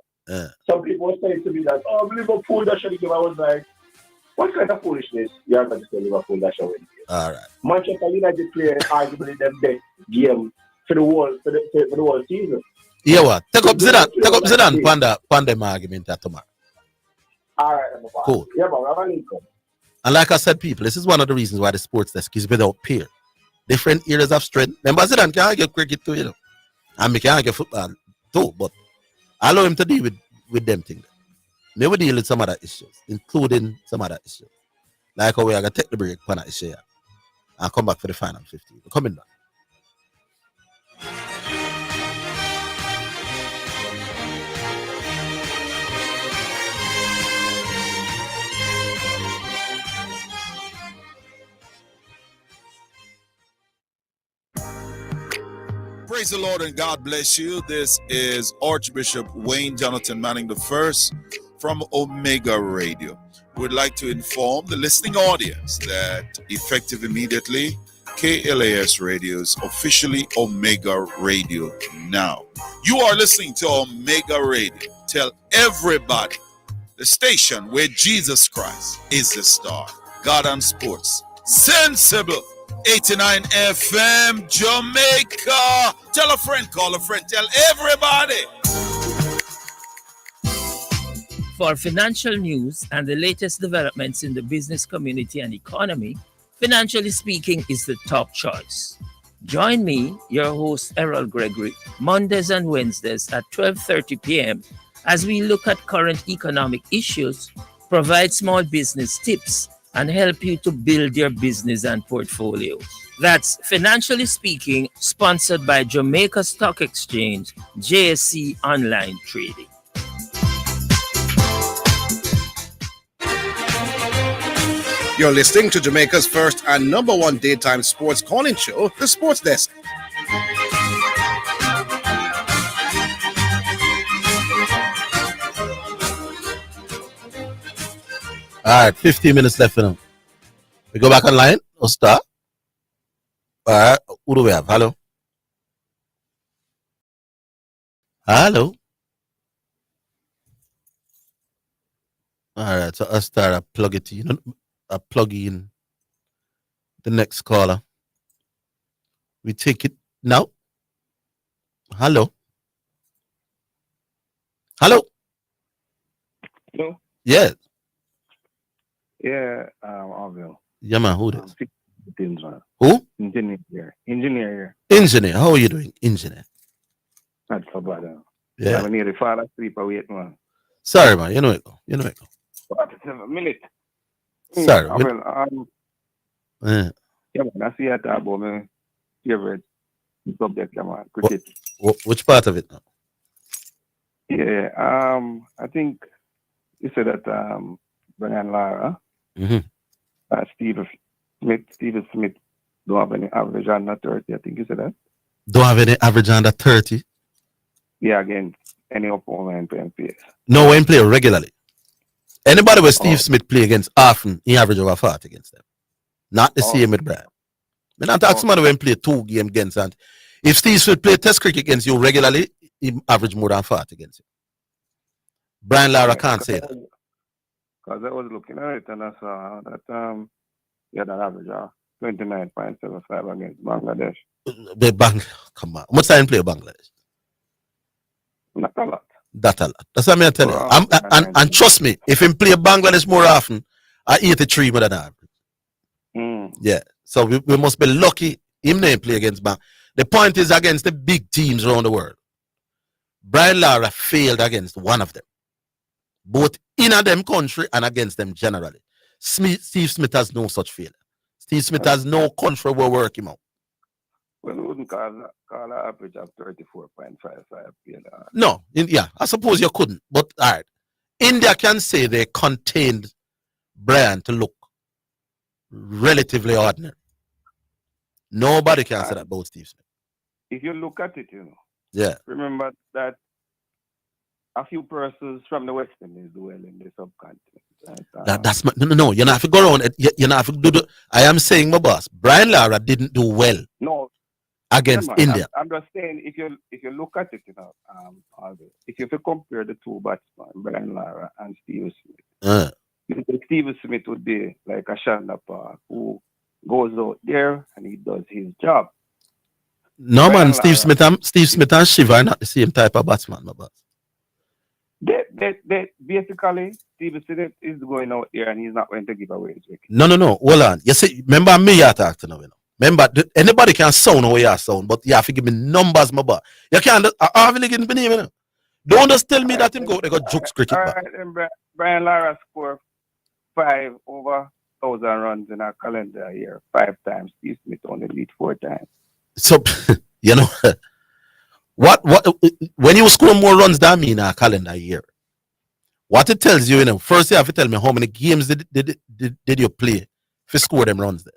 some people were saying to me that, oh, Liverpool that should give. I was like, what kind of foolishness you are going to say Liverpool that should win? All right. Manchester United played arguably them best game for the whole season. Yeah, what? Take up Zidane Pandem argument tomorrow. All right, cool. Yeah, but I'm and like I said, people, this is one of the reasons why the sports desk is without peer. Different areas of strength. Remember, Zidane can't get cricket too, you know. And me can't get football too, but I allow him to deal with them things. They will deal with some other issues, including some other issues. Like how we are going to take the break for that issue and come back for the final 15. We're coming back. Praise the Lord and God bless you. This is Archbishop Wayne Jonathan Manning I from Omega Radio. We'd like to inform the listening audience that effective immediately, KLAS Radio is officially Omega Radio now. You are listening to Omega Radio. Tell everybody, the station where Jesus Christ is the star. God and Sports. Sensible. 89 FM Jamaica. Tell a friend, call a friend, tell everybody. For financial news and the latest developments in the business community and economy, Financially Speaking is the top choice. Join me, your host Errol Gregory, Mondays and Wednesdays at 12:30 p.m. as we look at current economic issues, provide small business tips, and help you to build your business and portfolio. That's Financially Speaking, sponsored by Jamaica Stock Exchange, JSC Online Trading. You're listening to Jamaica's first and number one daytime sports calling show, The Sports Desk. All right, 15 minutes left now. We go back online or start? All right, who do we have? Hello? Hello? All right, so I'll start. I plug it in. I plug in the next caller. We take it now. Hello? Hello? Hello? Yes. Yeah, Orville. Yeah, man, who this? Who? Who? Engineer. Engineer. How are you doing, engineer? Not so bad. Yeah. I'm near the father sleep awake, man. Sorry, man. You know it go. 47 minutes. Sorry. Yeah, man, I see that about my favorite subject, man. Cricket. Which part of it now? Yeah, I think you said that Brian Lara, Steve Smith don't have any average under 30. I think you said that. Don't have any average under 30? Yeah, against any opponent in PS. No, when play regularly. Anybody with Steve Smith play against often, he average over 40 against them. Not the same with Brian. When I talk somebody when play 2 games against, and if Steve Smith play test cricket against you regularly, he average more than 40 against you. Brian Lara can't say that. Because I was looking at it and I saw that he had an average of 29.75 against Bangladesh. Come on. How much time play Bangladesh? Not a lot. That a lot. That's what I'm telling you. And trust me, if him play Bangladesh more often, I 83 more than average. Yeah. So we must be lucky him not play against Bangladesh. The point is against the big teams around the world. Brian Lara failed against one of them. Both in a them country and against them generally. Steve Smith has no such failure. Steve Smith has no country where work him out. Well, we wouldn't call an average of 34.55 failure. No, yeah, I suppose you couldn't. But all right, India can say they contained Brian to look relatively ordinary. Nobody can say that about Steve Smith. If you look at it, yeah. Remember that a few persons from the West Indies do well in the subcontinent. Right? That's no. You have to go around. You have to do the. I am saying, my boss, Brian Lara didn't do well. No, against man, India. I'm just saying if you look at it, Alvin, if you compare the two batsmen, Brian Lara and Steve Smith, Steve Smith would be like a Shanda Park who goes out there and he does his job. No man, Steve Smith and Shiva are not the same type of batsman, my boss. They basically Steve Smith is going out there and he's not going to give away his wicket. No. Hold on. You see, remember me you talk to now, you know. Remember, anybody can sound the way you sound, but you have to give me numbers, my boy. You can't have a name, you know. Don't just tell me that him go they got jokes cricket. All right, then Brian Lara scored 5 over 1,000 runs in a calendar year 5 times. Steve Smith only lead 4 times. So you know what when you score more runs than me in a calendar year, what it tells you, you know, first you have to tell me how many games did you play to score them runs there.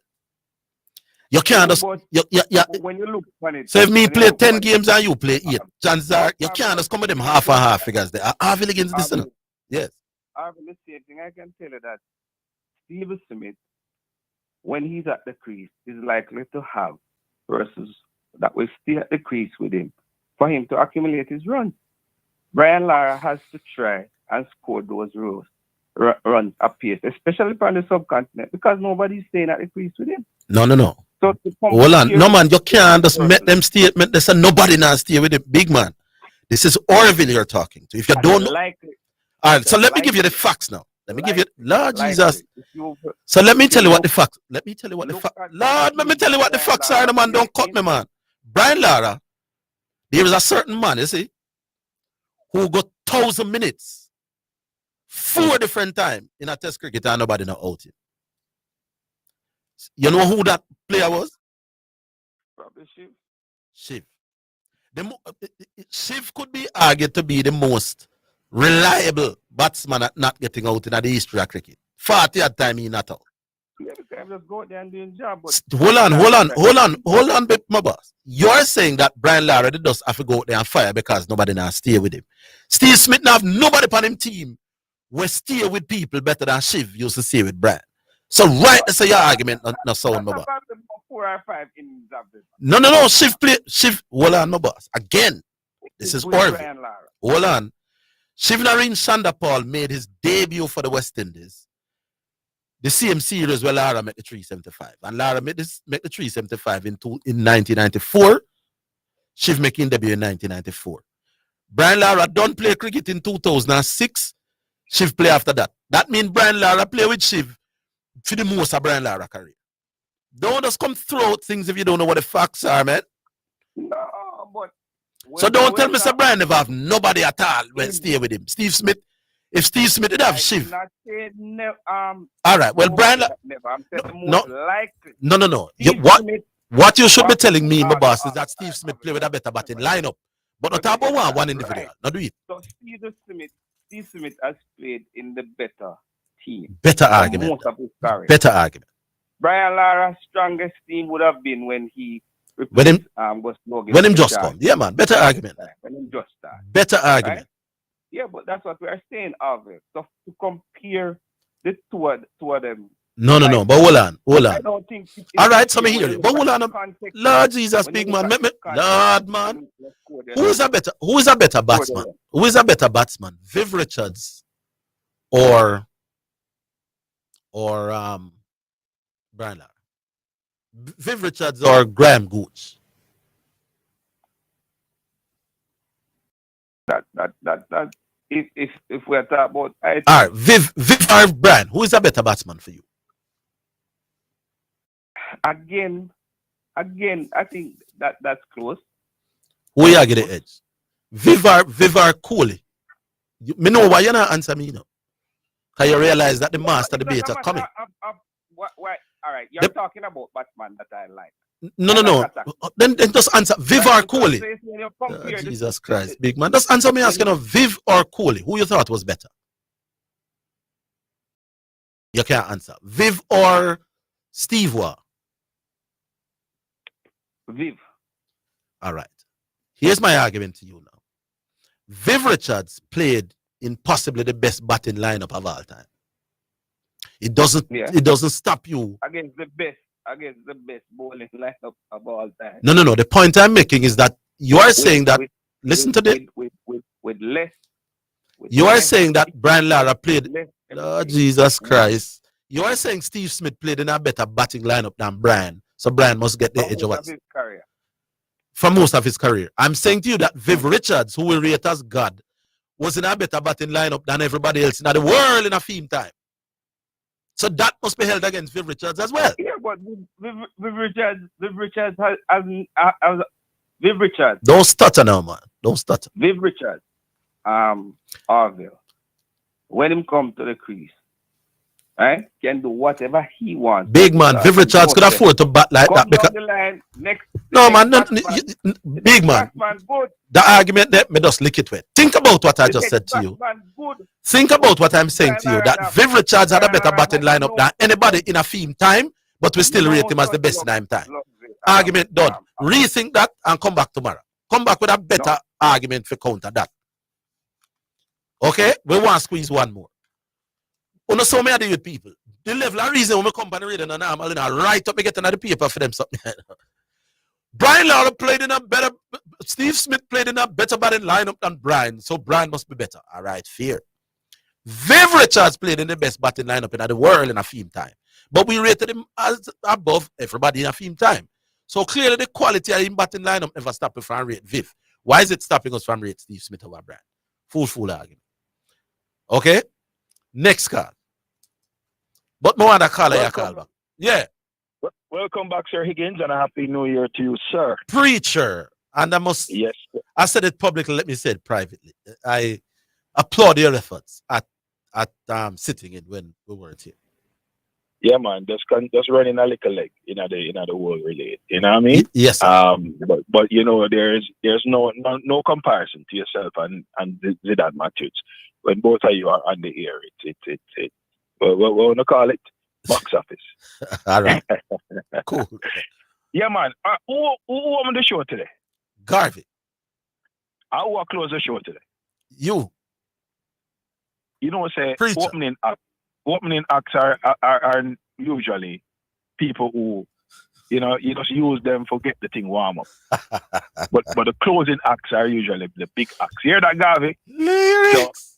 You can't just when you look on it. So if me play 10 games and you play 8, chances are you can't just come with them half and half figures there. Half against this, you know? Yes. The same thing I can tell you that Steve Smith, when he's at the crease, is likely to have versus that will stay at the crease with him for him to accumulate his runs. Brian Lara has to try and score those runs at pace, especially from the subcontinent, because nobody's staying at the crease with him. No. So hold on. No man, you can't just make them statement. They say nobody now stay with the big man. This is Orville you're talking to. If you don't know. All right, so let me give you the facts now. Let me give you Lord Jesus. So let me tell you what the facts. Let me tell you what the facts. Lord, let me tell you what the facts are, man. Don't cut me, man. Brian Lara, there is a certain man, you see, who got 1,000 minutes 4 different times in a test cricket and nobody know out him. You know who that player was? Probably Shiv. Shiv could be argued to be the most reliable batsman at not getting out in the history of cricket. 40 at time he not out. Yeah, because just go out there and doing job. But Hold on, my boss. You're saying that Brian Lara does have to go out there and fire because nobody now stay with him. Steve Smith now have nobody on him team will stay with people better than Shiv used to stay with Brian. So right, that's your argument, no sound, my boss. 4 or 5 innings of this. No. Shiv. Hold on, my boss. Again, this is Orville. Hold on. Shivnarine Chandapal made his debut for the West Indies. The same series where Lara made the 375. And Lara made the 375 in 1994. Shiv making debut in 1994. Brian Lara don't play cricket in 2006. Shiv play after that. That means Brian Lara play with Shiv for the most of Brian Lara career. Don't just come throw out things if you don't know what the facts are, man. No, but so don't tell me Mr. Brian never have nobody at all when stay with him. Steve Smith. If Steve Smith did have Shiv. All right. Well, Brian. No. What you should be telling me, my boss, is that Steve Smith play with a better batting lineup. But not about one individual. Right. Not do it. So Steve Smith has played in the better team. Better argument. Most of his career. Better argument. Brian Lara's strongest team would have been when he when him just come. Yeah, man. Better argument. When him just started. Better argument. Right? Yeah, but that's what we are saying of it. So to compare the two of them. No. But hold on. I don't think. All right, so me hear you. But hold on. Lord Jesus, big man. Lord, man. Who is a better batsman? Who is a better batsman? Viv Richards or Brian Lara? Viv Richards or Graham Gooch? That if we're talking about all right, Viv or Brian, who is a better batsman for you? Again, I think that's close. Who you get the edge? Viv or Kohli? Me know why you not answer me now. Because you realize that the master debate are coming. All right, you're talking about batsman that I like. No. Then just answer Viv or Kohli. Jesus Christ, big man. Just answer me asking of Viv or Kohli. Who you thought was better? You can't answer. Viv or Steve Waugh? Viv. All right. Here's my argument to you now. Viv Richards played in possibly the best batting lineup of all time. It doesn't stop you against the best against the best bowling lineup of all time. No. The point I'm making is that you are saying that. Listen to this. With less. You are saying that Brian Lara played. Oh, Jesus Christ. You are saying Steve Smith played in a better batting lineup than Brian. So Brian must get the edge of us. For most of his career. I'm saying to you that Viv Richards, who we rate as God, was in a better batting lineup than everybody else in the world in a theme time. So that must be held against Viv Richards as well. Yeah, but Viv Richards has Viv Richards. Don't stutter now, man. Don't stutter. Viv Richards, Orville, when him come to the crease, right, can do whatever he wants. Big man, Viv Richards could afford to bat like that. Because the line, Big man. The argument that me just lick it with. Think about what I just said to you. Think about what I'm saying to you. That Viv Richards had a better batting lineup than anybody in a theme time, but we still rate him as the best in time. Argument done. Rethink that and come back tomorrow. Come back with a better argument for counter that. Okay? We want to squeeze one more. You so many deal with people. The level of reason when we come on the radio and I'm right up, we get another paper for them something. Brian Lara played in a better, Steve Smith played in a better batting lineup than Brian, so Brian must be better. All right, fair. Viv Richards played in the best batting lineup in the world in a theme time, but we rated him as above everybody in a theme time. So clearly the quality of his batting lineup never stopped us from rate Viv. Why is it stopping us from rate Steve Smith over Brian? Full argument. Okay? Next card. But no other caller you call back. Yeah. Welcome back, Sir Higgins, and a happy new year to you, sir. Preacher. And I must, yes, sir. I said it publicly, let me say it privately. I applaud your efforts at sitting in when we weren't here. Yeah, man, just running a little leg in the world related. You know what I mean? Yes. Sir. But you know, there's no comparison to yourself and Zidane Matthews. When both of you are on the air, it's what want to call it? Box office. All right. Cool. Yeah, man. Who on the show today? Garvey. Who will close the show today? You. You know, say Preacher. opening acts are usually people who, you know, you just use them for get the thing warm up. but the closing acts are usually the big acts. You hear that, Garvey? Lyrics.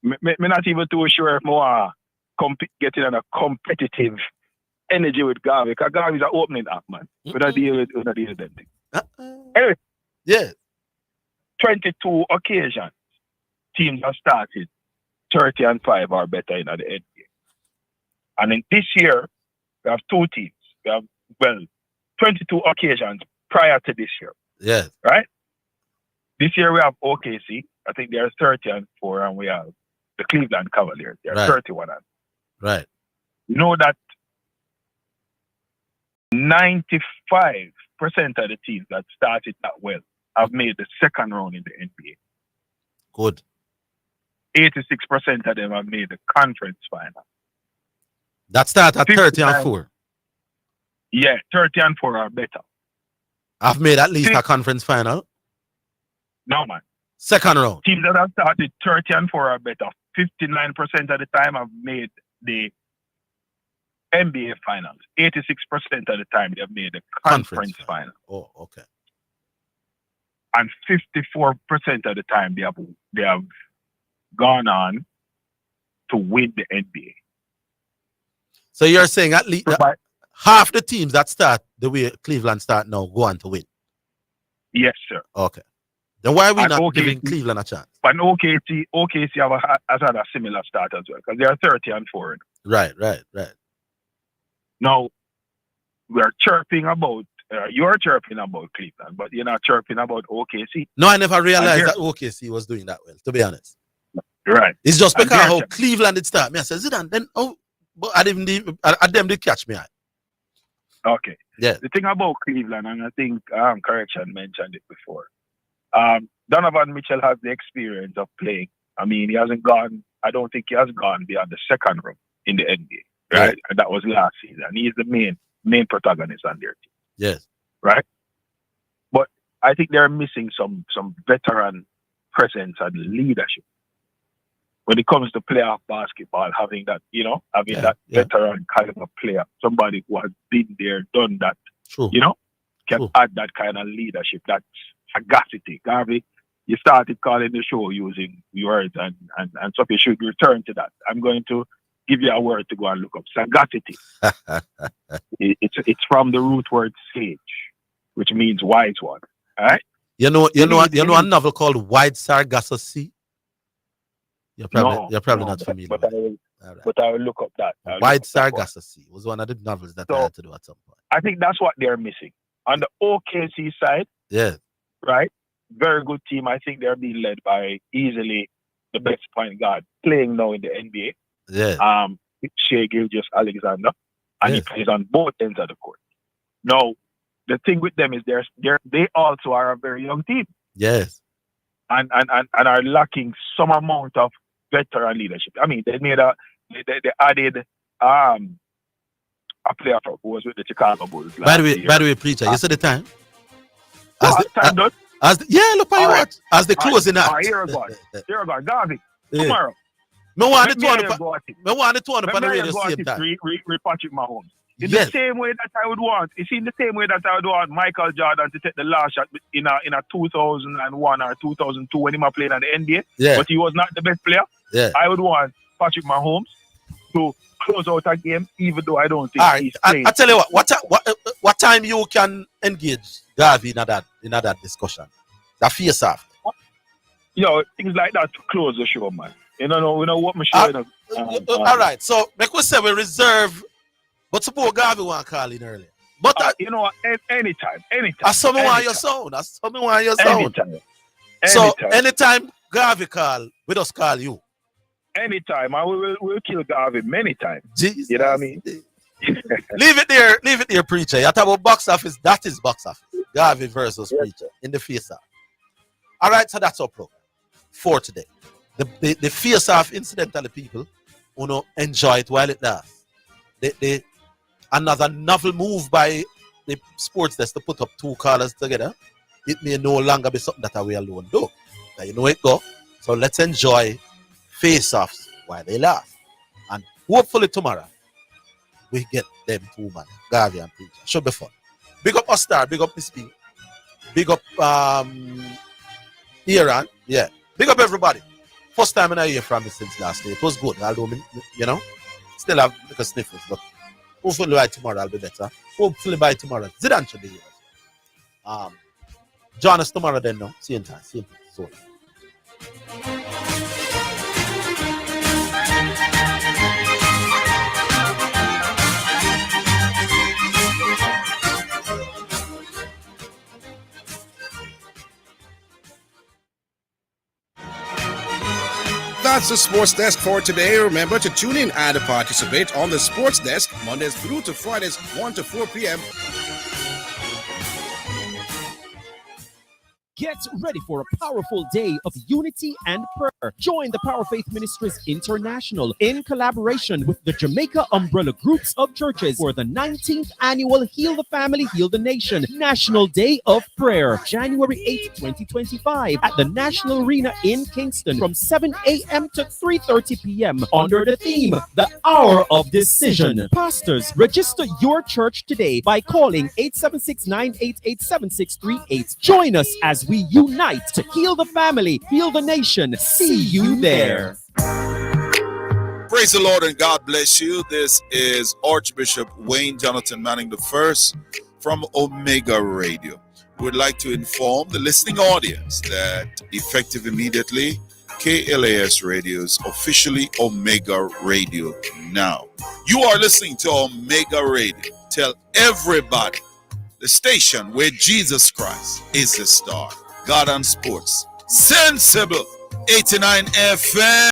So, me not even too sure if more getting on a competitive energy with Garvey, because Garvey's an opening act, man. We don't deal with them things. Anyway, yeah. 22 occasions teams have started 30-5 or better in the NBA. And in this year, we have two teams. We have 22 occasions prior to this year. Yes. Right? This year we have OKC. I think they are 30-4, and we have the Cleveland Cavaliers. They are 31-. Right. You know that 95% of the teams that started that well have made the second round in the NBA. Good. 86% of them have made the conference final. That started at 30-4. Yeah, 30-4 or better. I've made at least a conference final. No, man. Second round. Teams that have started 30-4 or better, 59% of the time have made the NBA finals. 86% of the time they have made the conference final. Oh, okay. And 54% of the time they have gone on to win the NBA. So you're saying at least half the teams that start the way Cleveland start now go on to win? Yes, sir. Okay. Then why are we not giving Cleveland a chance? But OKC has had a similar start as well, because they are 30-4. Right. Now, we're chirping about, you're chirping about Cleveland, but you're not chirping about OKC. No, I never realized that OKC was doing that well, to be honest. Right. It's just because how Cleveland did start. Me, I said, Zidane, then, but I them did catch me. Okay. Yeah. The thing about Cleveland, and I think Correction mentioned it before, Donovan Mitchell has the experience of playing. I mean, I don't think he has gone beyond the second round in the NBA. Right? Yeah. And that was last season. And he's the main protagonist on their team. Yes. Right? But I think they're missing some veteran presence and leadership. when it comes to playoff basketball, having that, that veteran caliber player, somebody who has been there, done that, can add that kind of leadership, that sagacity. Garvey, you started calling the show using words, and so you should return to that. I'm going to give you a word to go and look up. Sagacity. It's from the root word sage, which means wise one. All right? You know a novel called Wide Sargasso Sea? You're probably not familiar but I will look up that. Wide Sargasso Sea was one of the novels that I had to do at some point. I think that's what they're missing. On the OKC side, right? Very good team. I think they're being led by easily the best point guard playing now in the NBA. Shai Gilgeous-Alexander, and he plays on both ends of the court. Now, the thing with them is they also are a very young team. Yes. And are lacking some amount of veteran leadership. I mean, they added a player who was with the Chicago Bulls. By the way, preacher, you said the time. Time done. Look how you watch. As the closing act. Here we go. Garvey, tomorrow. Me want the two on the radio same time. Patrick Mahomes. In the same way that I would want. You see, in the same way that I would want Michael Jordan to take the last shot in a 2001 or 2002 when he was playing at the NBA, but he was not the best player. I would want Patrick Mahomes to close out a game, even though I don't think he's playing. I tell you what time you can engage Garvey in that discussion? The face off. Things like that to close the show, man. We know what I'm showing. All right, so make we say we reserve. But suppose Garvey want to call in early. But anytime. That's something on your sound. So anytime Garvey call, we just call you. Anytime. And we'll kill Garvey many times. Jesus. You know what I mean? Leave it there, preacher. You talk about box office, that is box office. Garvey versus preacher in the face-off. All right, so that's our program for today. The face-off, incidentally, people who enjoy it while it lasts. Another novel move by the sports desk to put up two callers together. It may no longer be something that we alone do. Now you know it go. So let's enjoy face-offs while they last. And hopefully tomorrow we get them two man, Garvey and Preacher. Should be fun. Big up Ostar, big up Miss P. Big up Iran. Yeah. Big up everybody. First time I hear from me since last day. It was good. Although still have a sniffles, but hopefully by tomorrow I'll be better. Hopefully by tomorrow Zidane should be here. Join us tomorrow then. No, same time. So. That's the Sports Desk for today. Remember to tune in and participate on the Sports Desk Mondays through to Fridays 1 to 4 p.m. Get ready for a powerful day of unity and prayer. Join the Power Faith Ministries International in collaboration with the Jamaica Umbrella Groups of Churches for the 19th annual Heal the Family, Heal the Nation National Day of Prayer, January 8, 2025 at the National Arena in Kingston from 7 a.m. to 3:30 p.m. under the theme, The Hour of Decision. Pastors, register your church today by calling 876-988-7638. Join us as we unite to heal the family, heal the nation. See you there. Praise the Lord and God bless you. This is Archbishop Wayne Jonathan Manning I from Omega Radio. We'd like to inform the listening audience that effective immediately, KLAS Radio is officially Omega Radio now. You are listening to Omega Radio. Tell everybody, the station where Jesus Christ is the star. God and Sports. Sensible 89 FM.